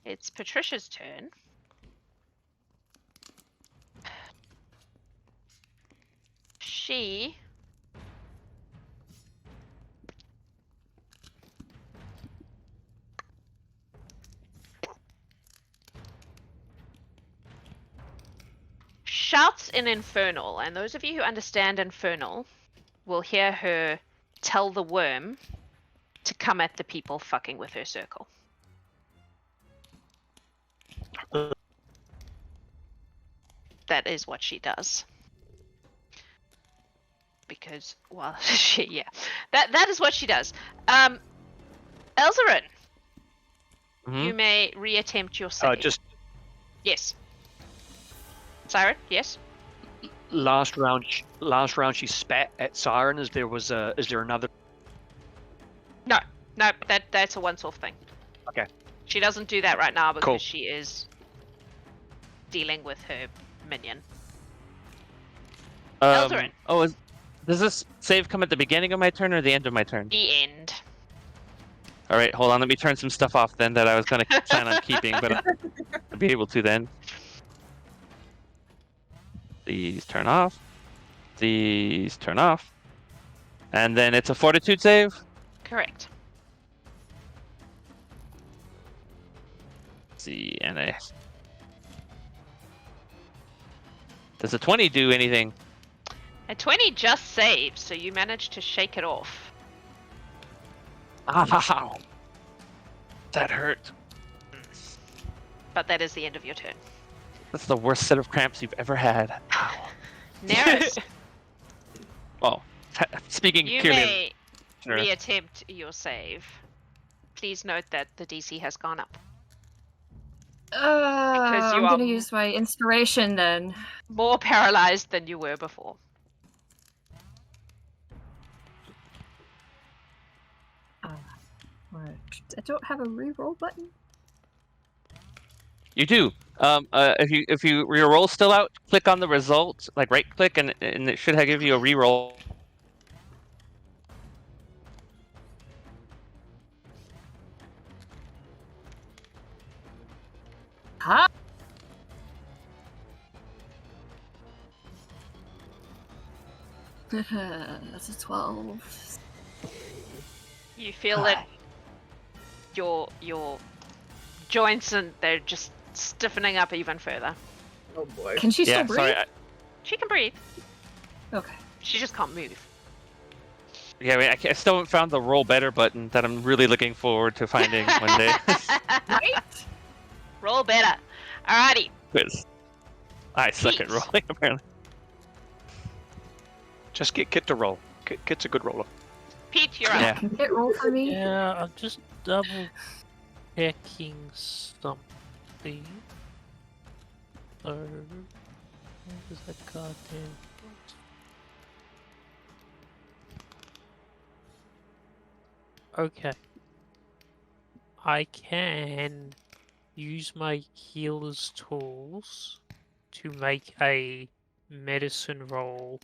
It's Patricia's turn. She shouts in Infernal, and those of you who understand Infernal will hear her tell the worm to come at the people fucking with her circle. That is what she does. Because, well, that is what she does. Elzaren, you may reattempt your save. Just Yes. Syren, yes. last round she spat at Syren. Is there another? No, that's a once-off thing. Okay. She doesn't do that right now because Cool. she is dealing with her minion. Elzaren. Oh, does this save come at the beginning of my turn or the end of my turn? The end. All right, hold on. Let me turn some stuff off then that I was going to plan on keeping, but I'll be able to then. These turn off. These turn off. And then it's a fortitude save? Correct. Let's see, and does a 20 do anything? A 20 just saves, so you managed to shake it off. Ow. That hurt. But that is the end of your turn. That's the worst set of cramps you've ever had. Ow. Nerys, Oh, speaking you purely may of Nerys. re-attempt your save. Please note that the DC has gone up. Because you I'm are gonna use my inspiration then. more paralyzed than you were before. I don't have a reroll button. You do. If your roll's still out, click on the result, like right click, and it should give you a reroll. Huh? That's a 12. You feel that your joints and they're just stiffening up even further. Oh boy. Can she still Yeah, breathe? sorry. She can breathe. Okay. She just can't move. I still haven't found the roll better button that I'm really looking forward to finding one day. Right? Roll better. Alrighty. Quiz. I suck at Jeez. rolling, apparently. Just get Kit to roll. Kit's a good roller. Pete, you're up. Yeah. Can it roll for me? Yeah, I'm just double checking something. So, where is that goddamn? Okay. I can use my healer's tools to make a medicine roll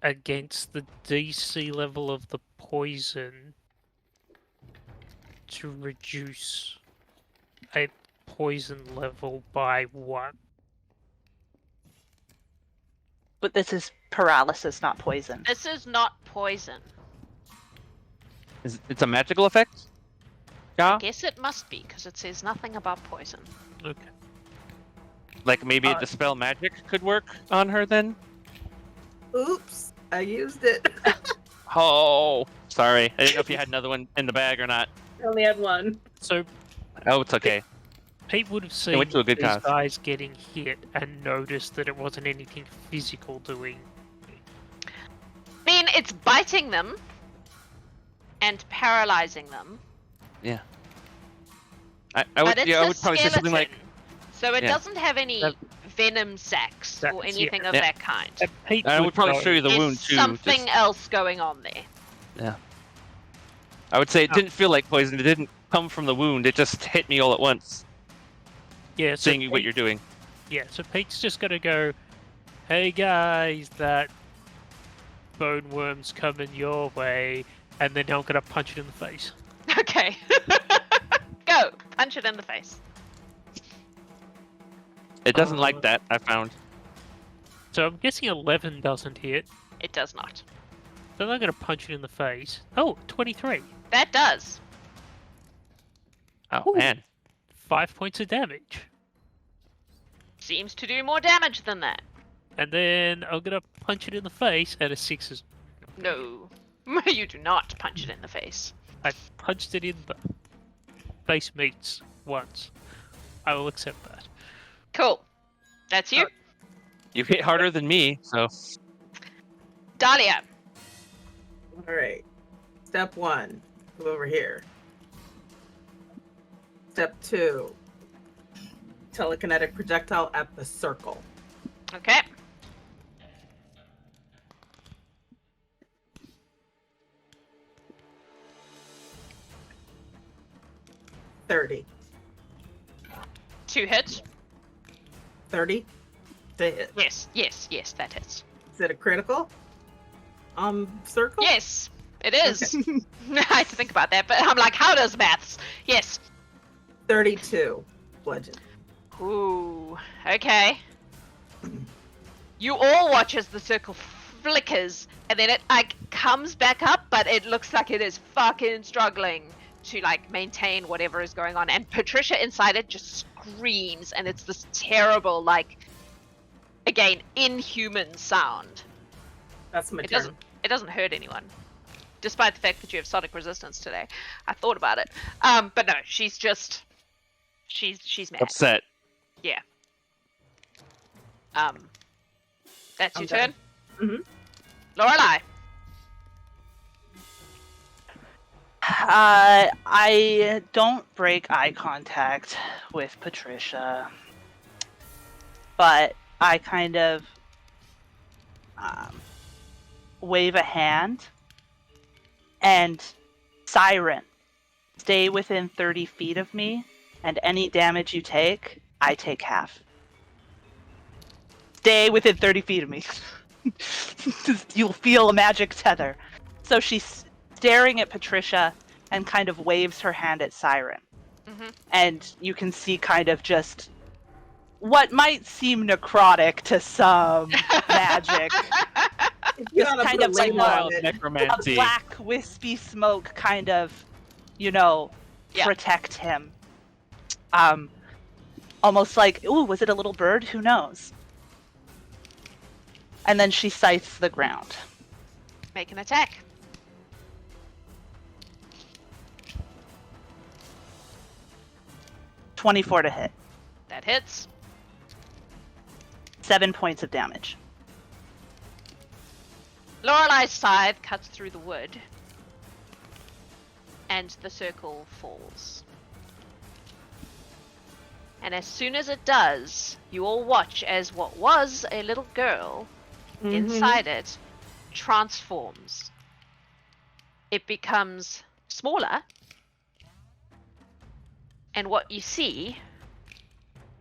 against the DC level of the poison to reduce a poison level by 1. But this is paralysis, not poison. This is not poison. It's a magical effect? Yeah? Guess it must be, because it says nothing about poison. Okay. Like maybe dispel magic could work on her then? Oops, I used it. Oh, sorry. I didn't know if you had another one in the bag or not. I only had one. So Oh, it's okay. Pete would have seen went to a good these cause. guys getting hit and noticed that it wasn't anything physical doing. I mean, it's biting them and paralyzing them. I But would, it's yeah, I a would probably say something like, skeleton, so it yeah. doesn't have any That- venom sacs or That's- anything yeah. of Yeah. that kind. And Pete I would probably know- show you the There's wound too. something just- else going on there. I would say it Oh. didn't feel like poison. It didn't come from the wound. It just hit me all at once, Yeah, so seeing what Pete- you're doing. Yeah, so Pete's just gonna go, hey guys, that bone worm's coming your way, and then I'm gonna punch it in the face. Okay. Go. Punch it in the face. It doesn't like that, I found. So I'm guessing 11 doesn't hit, It does not. so I'm gonna punch it in the face. Oh, 23. That does. Oh, Ooh. man. 5 points of damage. Seems to do more damage than that. And then I'm gonna punch it in the face, and a 6 is... No. You do not punch it in the face. I punched it in the face meats once. I will accept that. Cool. That's you. You hit harder than me, so. Dalia. All right. Step 1, go over here. Step 2, telekinetic projectile at the circle. Okay. $30. 2 hits. 30 to hit. Yes, that hits. Is it a critical? Circle? Yes, it is. I had to think about that, but I'm like, how does maths? Yes. 32 bludgeon. Ooh, okay. You all watch as the circle flickers, and then it like comes back up, but it looks like it is fucking struggling to like maintain whatever is going on. And Patricia inside it just screams, and it's this terrible, like, again, inhuman sound. That's my turn. It doesn't hurt anyone, despite the fact that you have sonic resistance today. I thought about it, but no, she's mad. Upset. Yeah. That's I'm your turn. Mhm. Loralai. I don't break eye contact with Patricia, but I kind of wave a hand, and Syren, stay within 30 feet of me, and any damage you take, I take half. Stay within 30 feet of me. You'll feel a magic tether. So she's staring at Patricia and kind of waves her hand at Syren. Mm-hmm. And you can see kind of just what might seem necrotic to some magic. You Just gotta kind put of a like label on it. a Necromancy. black wispy smoke kind of, you know, Yeah. protect him. Almost like, ooh, was it a little bird? Who knows? And then she scythes the ground. Make an attack. .24 to hit. That hits. 7 points of damage. Lorelai's scythe cuts through the wood, and the circle falls. And as soon as it does, you all watch as what was a little girl inside it transforms. It becomes smaller, and what you see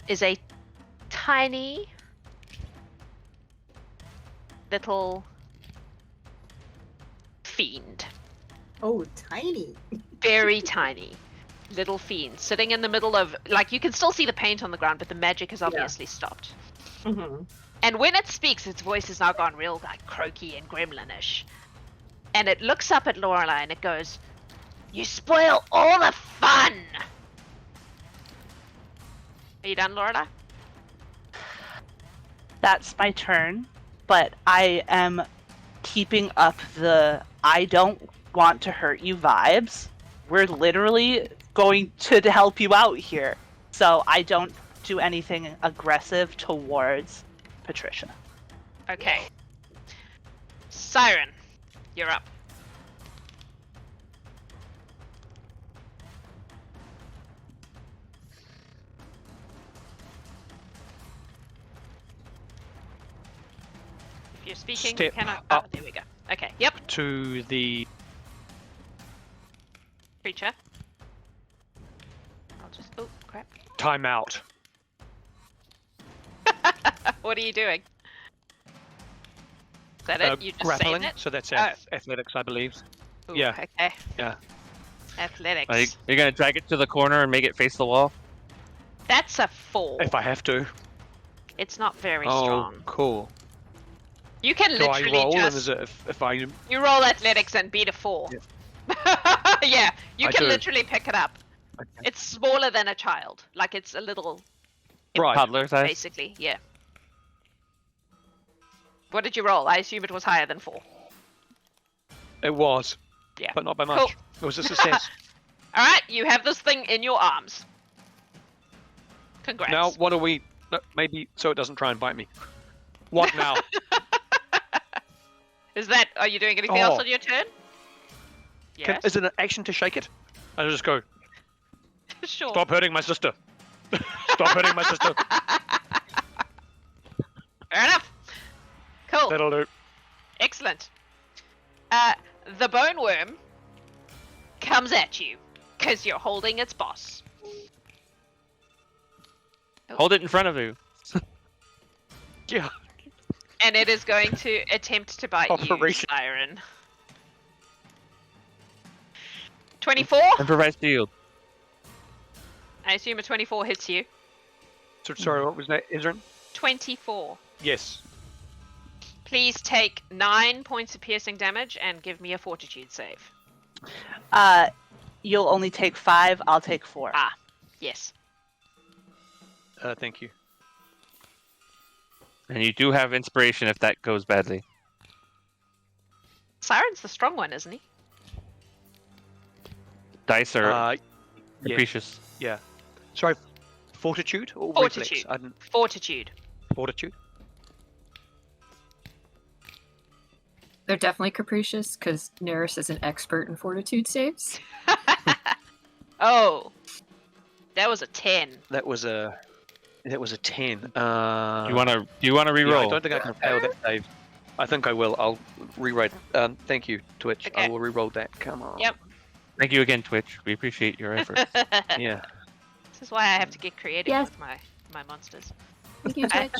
is a tiny little fiend. Oh, tiny. Very tiny little fiend sitting in the middle of, like, you can still see the paint on the ground, but the magic has obviously stopped. Mm-hmm. And when it speaks, its voice has now gone real, like, croaky and gremlinish. And it looks up at Lorelai and it goes, "You spoil all the fun!" Are you done, Lorelai? That's my turn, but I am keeping up the I don't want to hurt you vibes. We're literally going to help you out here. So I don't do anything aggressive towards Patricia. Okay. Syren, you're up. If you're speaking, Step can I? up. Oh, there we go. Okay, yep. To the Creature. I'll just. Oh, crap. timeout. What are you doing? Is that it? You just Grappling. saying it? So that's Oh. athletics, I believe. Ooh, Yeah. Okay. Yeah. Athletics. Like, you're gonna drag it to the corner and make it face the wall? That's a 4. If I have to. It's not very Oh, strong. cool. You can Do I literally roll? And just is it if I? you roll athletics and beat a 4. Yeah, you I can do. literally pick it up. Okay. It's smaller than a child. Like, it's a little, Right. Toddler size? basically. Yeah. What did you roll? I assume it was higher than 4. It was. Yeah. But not by much. Cool. It was a success. All right, you have this thing in your arms. Congrats. Now, what are we? No, maybe so it doesn't try and bite me. What now? Are you doing anything else Oh. on your turn? Yes. Is it an action to shake it? I just go. Sure. Stop hurting my sister. Stop hurting my sister. Fair enough. Cool. That'll do. Excellent. The bone worm comes at you because you're holding its boss. Hold it in front of you. Yeah. And it is going to attempt to bite Operation. you, Syren. 24? Improvise shield. I assume a 24 hits you. So sorry, what was that, Elzaren? 24. Yes. please take 9 points of piercing damage and give me a fortitude save. You'll only take 5. I'll take 4. Ah, yes. Thank you. And you do have inspiration if that goes badly. Syren's the strong one, isn't he? Dice are Yeah. capricious. Yeah. Sorry, fortitude or Fortitude. reflex? I didn't... Fortitude. Fortitude. They're definitely capricious because Nerys is an expert in fortitude saves. Oh, that was a 10. That was a 10. Do you want to reroll? Yeah, I don't think I can fail that save. I think I will. I'll rewrite. Thank you, Twitch. Okay. I will reroll that. Come on. Yep. Thank you again, Twitch. We appreciate your effort. Yeah. This is why I have to get creative Yes. with my monsters. Thank you, Twitch.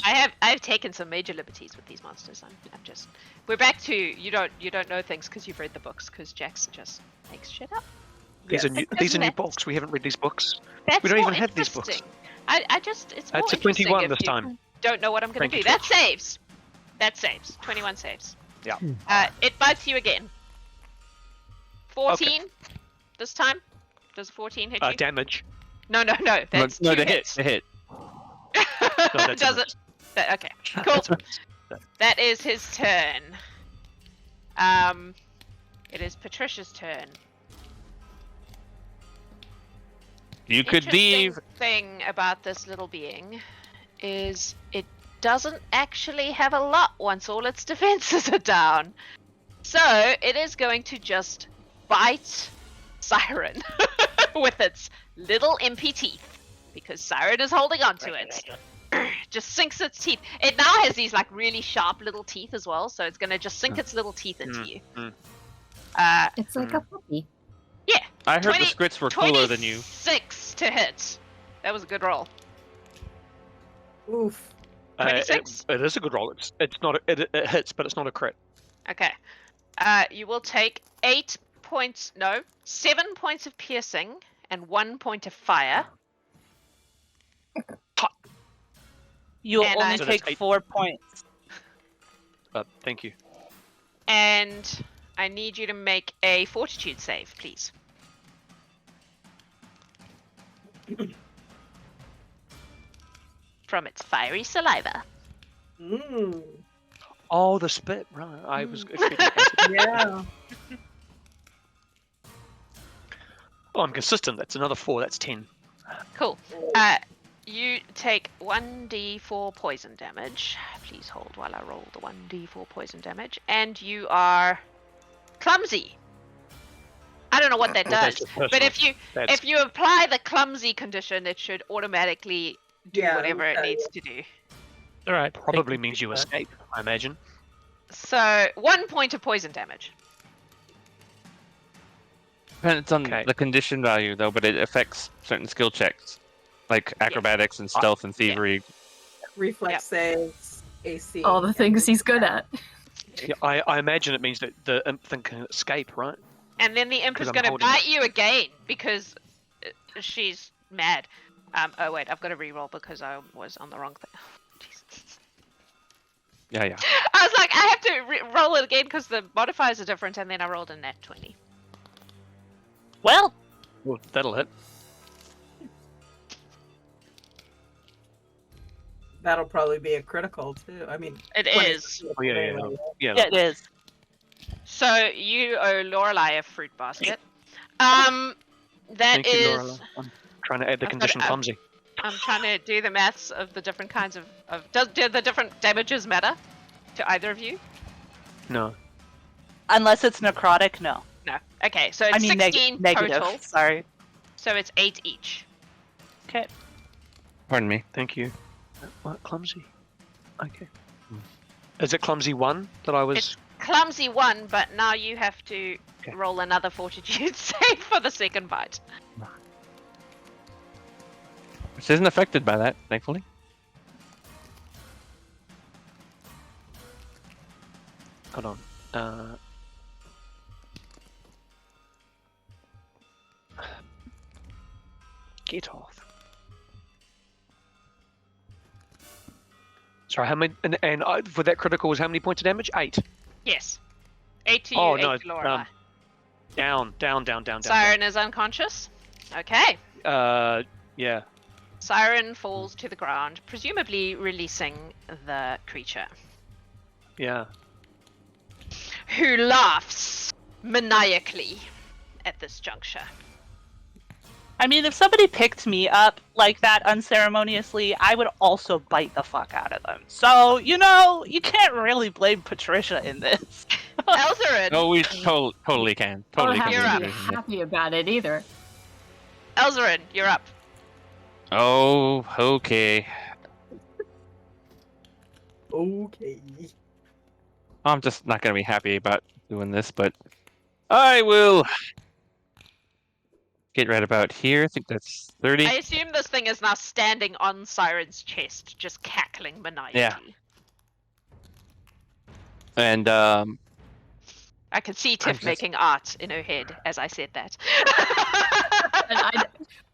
I've taken some major liberties with these monsters. I'm just. We're back to you don't know things because you've read the books because Jax just makes shit up. These are new That's- books. We haven't read these books. That's We don't more even have these books. interesting. I just it's more It's a interesting 21 if this you time. Don't know what I'm going Thank to you, do. That Twitch. saves. That saves. 21 saves. Yeah. It bites you again. 14 this time. Does 14 hit you? Damage. No. That's no, two to hit. hits. To hit. that's Does a it? Okay. Cool. That is his turn. It is Patricia's turn. You could leave. Interesting thing about this little being is it doesn't actually have a lot once all its defenses are down. So it is going to just bite Syren with its little impy teeth because Syren is holding on to it. Just sinks its teeth. It now has these like really sharp little teeth as well, so it's going to just sink its little teeth into you. It's like a puppy. Yeah. I heard the scripts were cooler than you. 26 to hit. That was a good roll. Oof. 26? It is a good roll. It's not. It hits, but it's not a crit. Okay. You will take 7 points of piercing and 1 point of fire. You'll And only I- So that's take 8. 4 points. Thank you. And I need you to make a fortitude save, please. From its fiery saliva. Mm. Oh, the spit. Right. I was expecting acid. Yeah. Oh, I'm consistent. That's another 4. That's 10. Cool. You take 1d4 poison damage. Please hold while I roll the 1d4 poison damage. And you are clumsy. I don't know what that That's does, just but personal. if you apply the clumsy condition, it should automatically do Yeah, whatever it okay. needs to do. All right. Probably means you escape, I imagine. So 1 point of poison damage. Depends on Okay. the condition value, though, but it affects certain skill checks, like acrobatics and stealth and thievery. Reflex saves, AC. All the things he's good at. Yeah, I imagine it means that the imp thing can escape, right? And then the imp 'Cause is I'm going to holding it. bite you again because she's mad. Oh wait, I've got to reroll because I was on the wrong thing. Jesus. Yeah. I was like, I have to roll it again because the modifiers are different, and then I rolled a nat 20. Well, Well, that'll hit. That'll probably be a critical too. I mean, It 20 is. Oh, yeah. yeah, it is. So you owe Loralai a fruit basket. That Thank you, is. Lorelai. I'm trying to add the I've got- condition I've- clumsy. I'm trying to do the maths of the different kinds of. Do the different damages matter to either of you? No. Unless it's necrotic, no. No. Okay, so it's I mean, 16 negative. total. Sorry. So it's 8 each. Okay. Pardon me. Thank you. What? Clumsy? Okay. Is it clumsy 1 that I was... It's clumsy 1, but now you have to Okay. roll another fortitude save for the second bite. Which isn't affected by that, thankfully. Hold on. Get off. Sorry, how many? And for that critical was how many points of damage? 8. Yes. 8 to you, Oh, 8 no, to Loralai. Down. Syren is unconscious. Okay. Yeah. Syren falls to the ground, presumably releasing the creature, Yeah. who laughs maniacally at this juncture. I mean, if somebody picked me up like that unceremoniously, I would also bite the fuck out of them. So, you can't really blame Patricia in this. Elzaren. No, we totally can. Totally don't can. have to be happy about it either. Elzaren, you're up. Oh, okay. Okay. I'm just not going to be happy about doing this, but I will get right about here. I think that's 30. I assume this thing is now standing on Syren's chest, just cackling maniacally. Yeah. And I can see Tiff making art in her head as I said that. And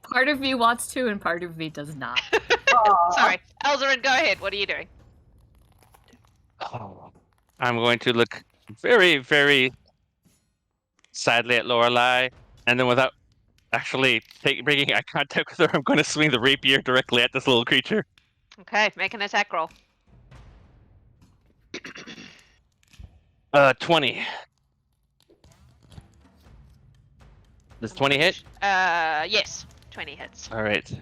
part of me wants to, and part of me does not. Sorry. Elzaren, go ahead. What are you doing? I'm going to look very, very sadly at Loralai, and then without actually bringing eye contact with her, I'm going to swing the rapier directly at this little creature. Okay, make an attack roll. 20. Does 20 hit? Yes. 20 hits. All right.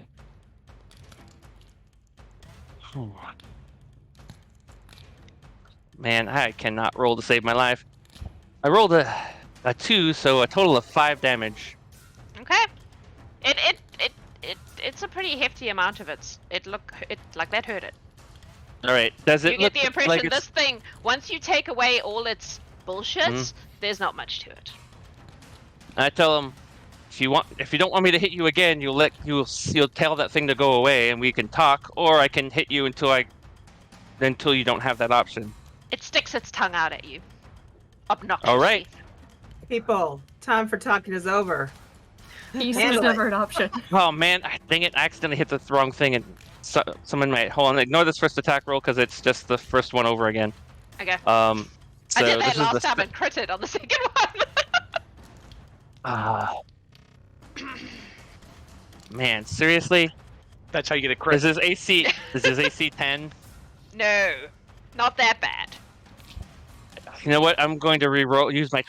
Man, I cannot roll to save my life. I rolled a 2, so a total of 5 damage. Okay. It's a pretty hefty amount of it. It like that hurt it. All right. Does it You look get the impression like this thing, once you take away all its bullshit, there's not much to it. I tell him, if you don't want me to hit you again, you'll tell that thing to go away, and we can talk, or I can hit you until you don't have that option. It sticks its tongue out at you. Obnoxiously. All right. People, time for talking is over. Peace is Handle never an option. Oh man, dang it! I accidentally hit the wrong thing, and someone might hold on. Ignore this first attack roll because it's just the first one over again. Okay. So I did that this is last the time and critted on the second one. Man, seriously? That's how you get a crit. Is his AC 10? No, not that bad. You know what? I'm going to use my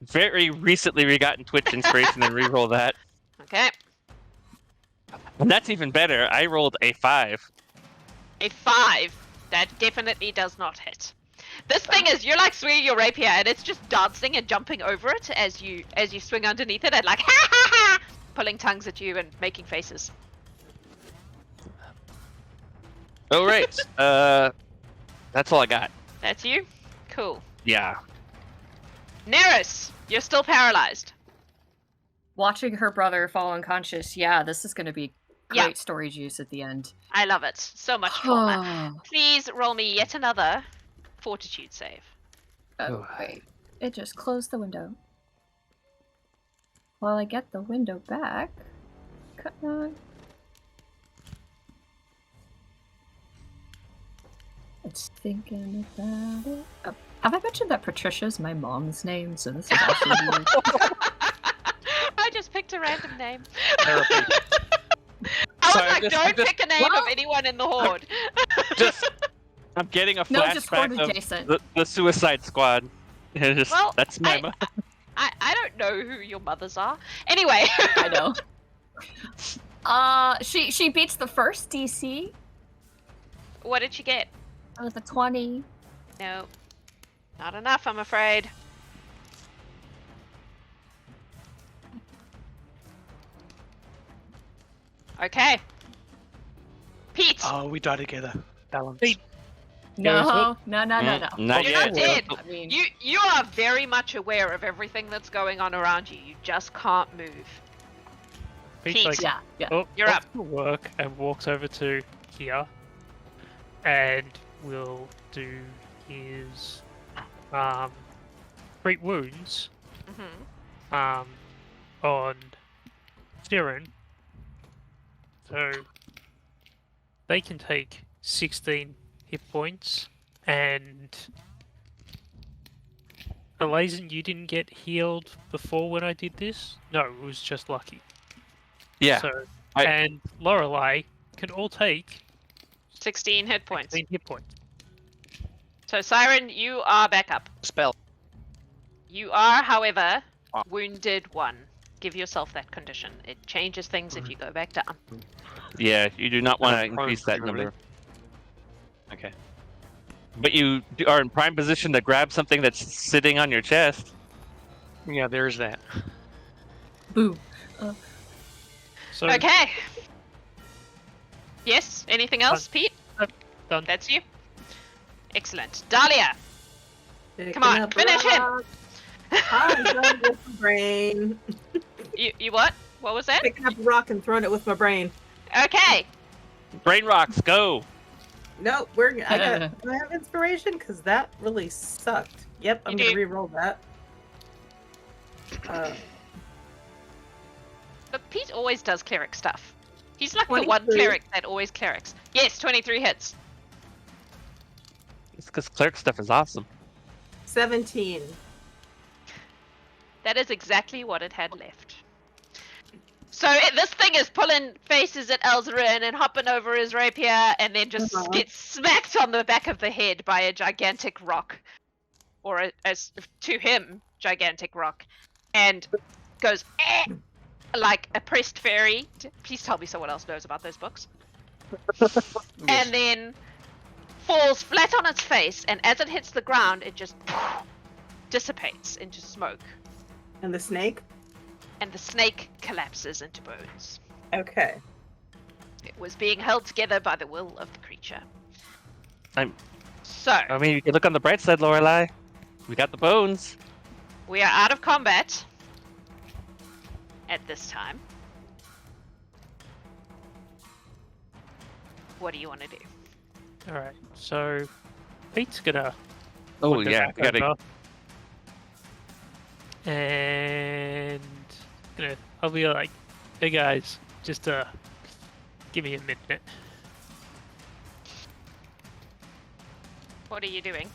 very recently regotten Twitch inspiration and re-roll that. Okay. And that's even better. I rolled a 5. A 5. That definitely does not hit. This thing is, you're like swinging your rapier and it's just dancing and jumping over it as you swing underneath it and like ha ha ha, pulling tongues at you and making faces. Oh right. That's all I got. That's you? Cool. Yeah. Nerys, you're still paralyzed. Watching her brother fall unconscious, yeah, this is going to be great story juice at the end. I love it. So much trauma. Please roll me yet another fortitude save. Oh, wait. It just closed the window. While I get the window back... Come on. It's thinking about it. Oh, have I mentioned that Patricia's my mom's name? So this is actually weird. I just picked a random name. Therapy. I was like, don't pick a name of anyone in the Horde. I'm getting a No, just Horde flashback adjacent. of the Suicide Squad. Well, that's my I don't know who your mothers are. Anyway. I know. She beats the first DC What did she get? with a 20. No. Not enough, I'm afraid. Okay. Pete! Oh, we die together. Balance. No. Not You're yet. not dead. I mean, You are very much aware of everything that's going on around you. You just can't move. Pete's like, yeah. You're off up. to work and walks over to here, and will do his treat wounds Mm-hmm. on Syren. So they can take 16 hit points, and Elazin, you didn't get healed before when I did this? No, it was just lucky. Yeah. So, and Loralai can all take 16 hit points. 16 hit points. So, Syren, you are back up. Spell. You are, however, wounded 1. Give yourself that condition. It changes things if you go back down. Yeah, you do not want to I'm prone, increase that presumably. number. Okay. But you are in prime position to grab something that's sitting on your chest. Yeah, there's that. Boo. So, Okay. Yes, anything else, Pete? done. That's you? Excellent. Dalia, Picking come on, up finish him! rock. I'm done with my brain. You what? What was that? Picking up a rock and throwing it with my brain. Okay. Brain rocks, go! No, do I have inspiration? Because that really sucked. Yep, I'm You going to do. re-roll that. But Pete always does cleric stuff. He's like the one 23. cleric that always clerics. Yes, 23 hits. It's because cleric stuff is awesome. 17. That is exactly what it had left. So this thing is pulling faces at Elzaren and hopping over his rapier and then just gets smacked on the back of the head by a gigantic rock. Or as to him, gigantic rock. And goes, eh, like a pressed fairy. Please tell me someone else knows about those books. And then falls flat on its face, and as it hits the ground, it just dissipates into smoke. And the snake? And the snake collapses into bones. Okay. It was being held together by the will of the creature. I mean, you can look on the bright side, Lorelai. We got the bones. We are out of combat at this time. What do you want to do? Alright, so Pete's gonna Oh, wander yeah. back We gotta... over, and I'll be like, hey guys, just give me a minute. What are you doing?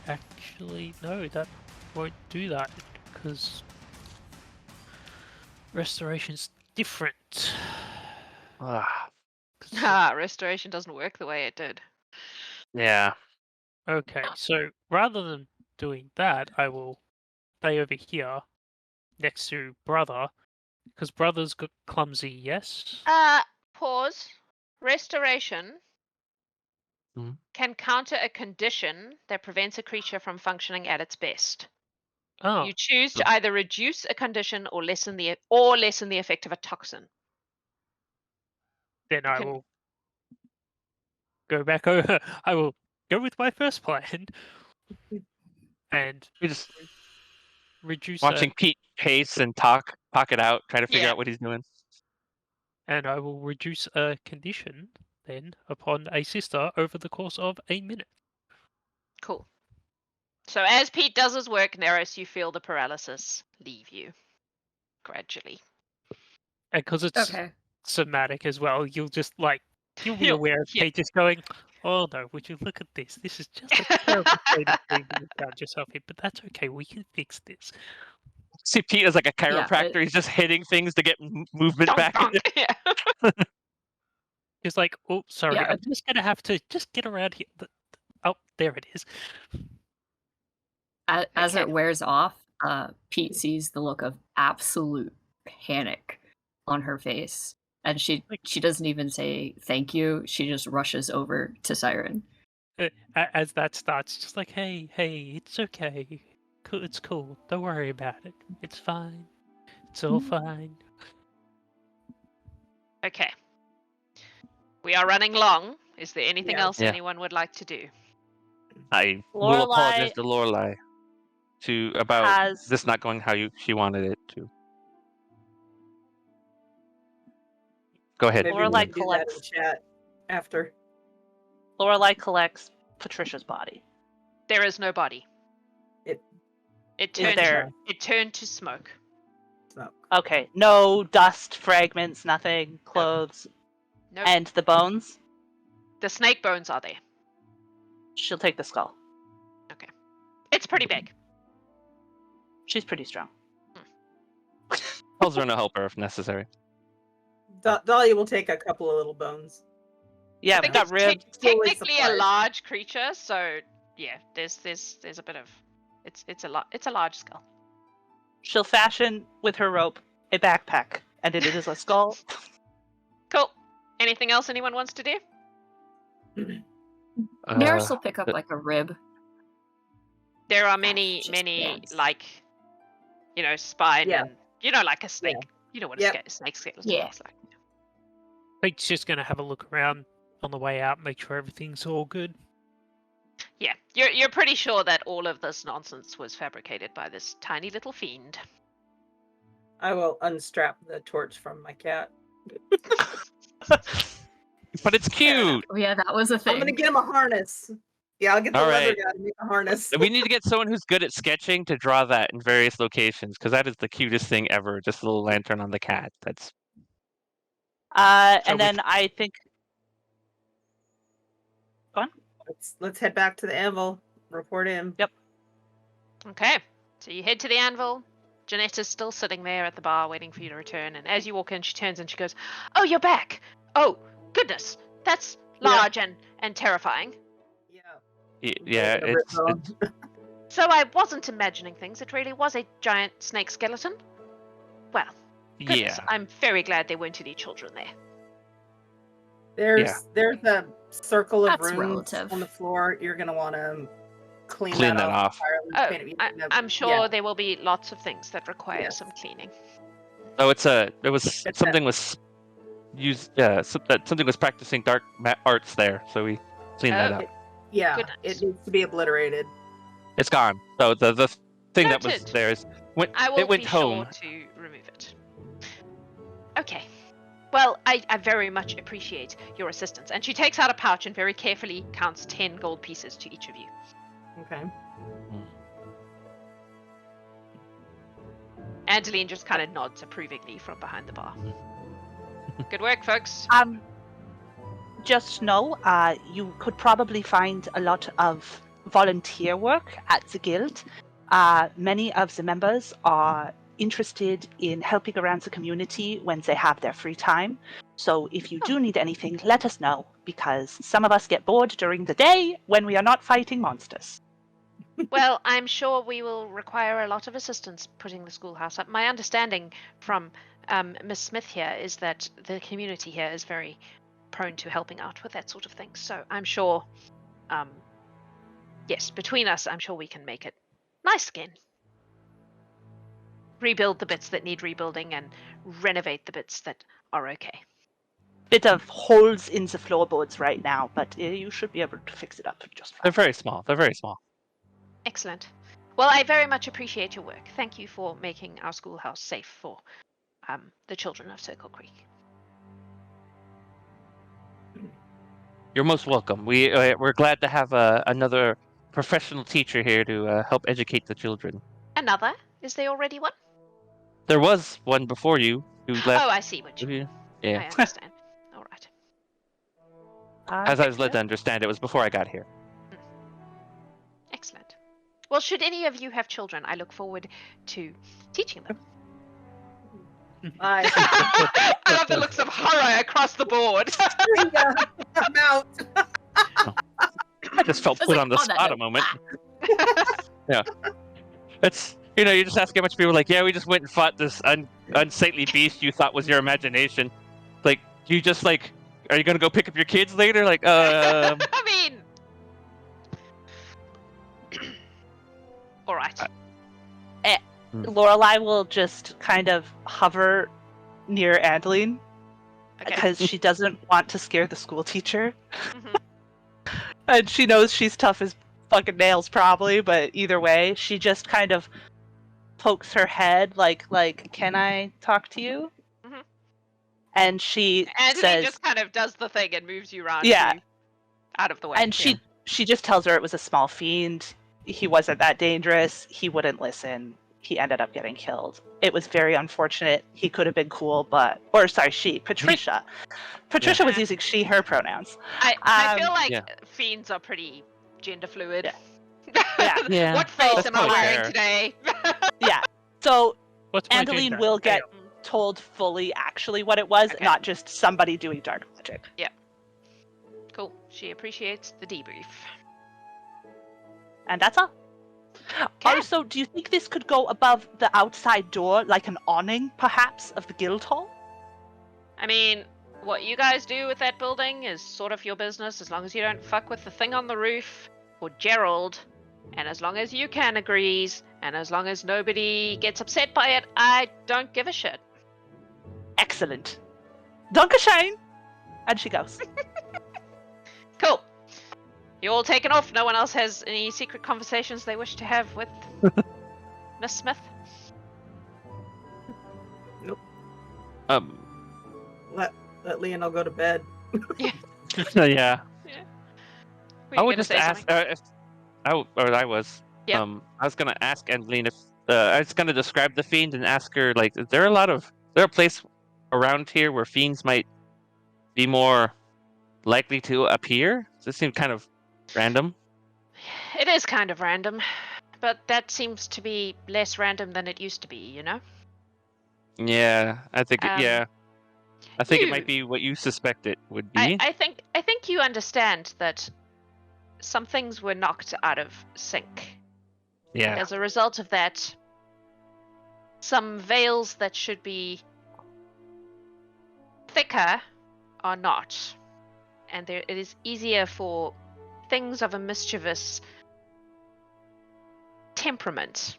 Actually, no, that won't do that, because restoration's different. Restoration doesn't work the way it did. Yeah. Okay, so rather than doing that, I will stay over here next to Brother, because Brother's got clumsy, yes? Pause. Restoration can counter a condition that prevents a creature from functioning at its best. Oh, You choose to either reduce a condition or lessen the effect of a toxin. then I will go back over. I will go with my first plan and We just reduce watching Pete pace and talk it out, try to figure out what he's doing. and I will reduce a condition then upon a sister over the course of a minute. Cool. So as Pete does his work, Nerys, you feel the paralysis leave you gradually. And because it's somatic as well, you'll be aware of Pete just going, oh no, would you look at this? This is just a terrible state of thing that you found yourself in, but that's okay, we can fix this. See Pete as like a chiropractor, he's just hitting things to get movement back. Just like, oh, sorry, I'm just going to have to just get around here. Oh, there it is. As it wears off, Pete sees the look of absolute panic on her face. And she doesn't even say thank you. She just rushes over to Syren. As that starts, just like, hey, it's okay. It's cool. Don't worry about it. It's fine. It's all fine. Okay. We are running long. Is there anything else anyone would like to do? I will apologize to Lorelai about this not going how she wanted it to. Go ahead. Maybe Lorelai do that in chat after. Lorelai collects Patricia's body. There is no body. It turned to smoke. Okay, no dust fragments, nothing, clothes. Nope. And the bones? The snake bones are there. She'll take the skull. It's pretty big. She's pretty strong. Elzaren will help her if necessary. Dalia will take a couple of little bones. Yeah, I we think got it's ribs. technically a supplies. large creature, so yeah, there's a bit of it's a large skull. She'll fashion with her rope a backpack, and it is a skull. Cool. Anything else anyone wants to do? Nerys will pick up like a rib. There are many just dance. like spine Yeah. and like a snake. Yeah. You know what Yep. a snake skeleton Yeah. looks like. Pete's just going to have a look around on the way out, make sure everything's all good. Yeah, you're pretty sure that all of this nonsense was fabricated by this tiny little fiend. I will unstrap the torch from my cat. But it's cute. Oh yeah, that was a thing. I'm gonna get him a harness. Yeah, I'll get the All leather right. guy to make a harness. We need to get someone who's good at sketching to draw that in various locations, because that is the cutest thing ever. Just a little lantern on the cat. That's And then I think... Go on. Let's head back to the anvil. Report in. Yep. Okay, so you head to the anvil. Janetta's still sitting there at the bar waiting for you to return, and as you walk in, she turns and she goes, "Oh, you're back! Oh, goodness, that's large and terrifying." yeah. It's So I wasn't imagining things. It really was a giant snake skeleton. Well, goodness, yeah. I'm very glad there weren't any children there. There's a circle of That's runes relative. on the floor. You're gonna want to clean Clean that that off. Oh, entirely. I'm sure Yeah. there will be lots of things that require Yes. some cleaning. Oh, it was It's something was used. Yeah, something was practicing dark arts there, so we cleaned that Oh. up. Yeah, Goodness. it needs to be obliterated. It's gone. So the thing that was Noted. there is I will it went be home. sure to remove it. Okay. Well, I very much appreciate your assistance. And she takes out a pouch and very carefully counts 10 gold pieces to each of you. Okay. Angeline just kind of nods approvingly from behind the bar. Good work, folks. Just know, you could probably find a lot of volunteer work at the guild. Many of the members are interested in helping around the community when they have their free time. So if you do need anything, let us know, because some of us get bored during the day when we are not fighting monsters. Well, I'm sure we will require a lot of assistance putting the schoolhouse up. My understanding from Miss Smith here is that the community here is very prone to helping out with that sort of thing. So I'm sure, yes, between us, I'm sure we can make it nice again. Rebuild the bits that need rebuilding and renovate the bits that are okay. Bit of holes in the floorboards right now, but you should be able to fix it up just They're fine. very small. They're very small. Excellent. Well, I very much appreciate your work. Thank you for making our schoolhouse safe for the children of Circle Creek. You're most welcome. We're glad to have another professional teacher here to help educate the children. Another? Is there already one? There was one before you who left. Oh, I see what you mean. I Yeah. understand. All right. As I was led to understand, it was before I got here. Excellent. Well, should any of you have children, I look forward to teaching them. I I love the looks of horror across the board. I'm out. I just felt I was put like, on the on that spot a note, moment. Yeah. It's, you just ask a bunch of people like, yeah, we just went and fought this unsightly beast you thought was your imagination. Like, you just like, are you going to go pick up your kids later? Like, I mean... All right. Loralai will just kind of hover near Adeline Okay. because she doesn't want to scare the school teacher. Mhm. And she knows she's tough as fucking nails probably, but either way, she just kind of pokes her head like, can I talk to you? Mhm. And she Anthony says, just kind of does the thing and moves you around. Yeah. You out of the way. and she just tells her it was a small fiend. He wasn't that dangerous. He wouldn't listen. he ended up getting killed. It was very unfortunate. He could have been cool, Patricia. Patricia was using she, her pronouns. I feel like fiends are pretty gender fluid. Yeah. What face am I wearing today? So What's my Angeline gender? will get told fully actually what it was, not just somebody doing dark magic. Yeah. Cool. She appreciates the debrief. And that's all. Also, do you think this could go above the outside door, like an awning, perhaps, of the guild hall? I mean, what you guys do with that building is sort of your business, as long as you don't fuck with the thing on the roof, or Gerald, and as long as Yukan agrees, and as long as nobody gets upset by it, I don't give a shit. Excellent. Dankeschön! And she goes. Cool. You all taken off? No one else has any secret conversations they wish to have with Miss Smith? Nope. Let Leonel go to bed. Yeah. Yeah. Were I you would gonna just say ask. something? I was. Yep. I was gonna ask Angeline if I was gonna describe the fiend and ask her like, is there a place around here where fiends might be more likely to appear? This seemed kind of random. It is kind of random, but that seems to be less random than it used to be, you know? Yeah, I think. I think it you- might be what you suspect it would be. I think you understand that some things were knocked out of sync. Yeah. As a result of that, some veils that should be thicker are not. And it is easier for things of a mischievous temperament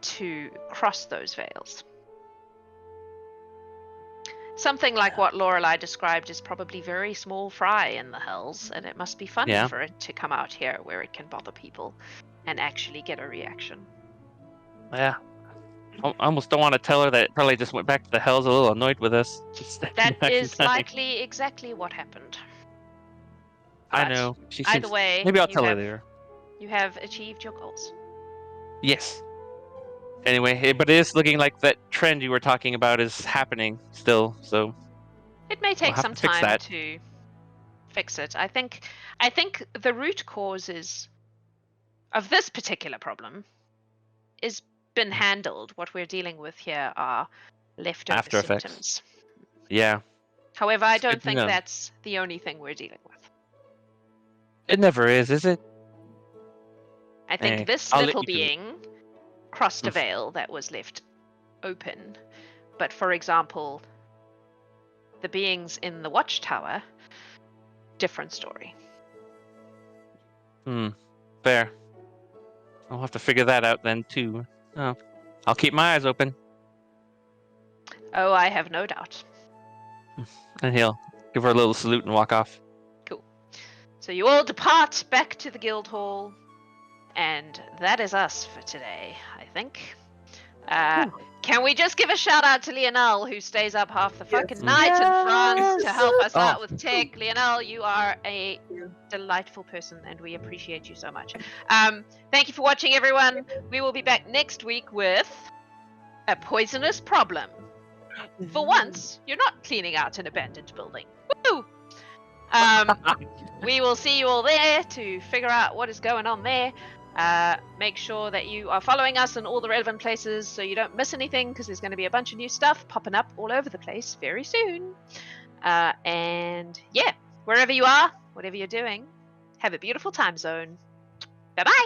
to cross those veils. Something like what Loralai described is probably very small fry in the hells, and it must be fun for it to come out here where it can bother people and actually get a reaction. Yeah. I almost don't want to tell her that it probably just went back to the hells a little annoyed with us. That is likely exactly what happened. I But know. either way, maybe I'll you tell her have- later. You have achieved your goals. Yes. Anyway, but it is looking like that trend you were talking about is happening still, so It may take have some to fix time that. to fix it. I think the root causes of this particular problem is been handled. What we're dealing with here are leftover After effects. symptoms. yeah. However, I It's good don't to think know. that's the only thing we're dealing with. It never is it? I think Hey, this I'll let little you do it. being crossed a Oof. veil that was left open. But for example, the beings in the watchtower, different story. Fair. I'll have to figure that out then too. Oh, I'll keep my eyes open. Oh, I have no doubt. And he'll give her a little salute and walk off. Cool. So you all depart back to the guild hall, and that is us for today, I think. Can we just give a shout out to Lionel, who stays up half the fucking night in France to help us out with tech? Lionel, you are a delightful person, and we appreciate you so much. Thank you for watching, everyone. We will be back next week with a poisonous problem. For once, you're not cleaning out an abandoned building. Woo! We will see you all there to figure out what is going on there. Make sure that you are following us in all the relevant places so you don't miss anything, because there's going to be a bunch of new stuff popping up all over the place very soon. And yeah, wherever you are, whatever you're doing, have a beautiful time zone. Bye-bye!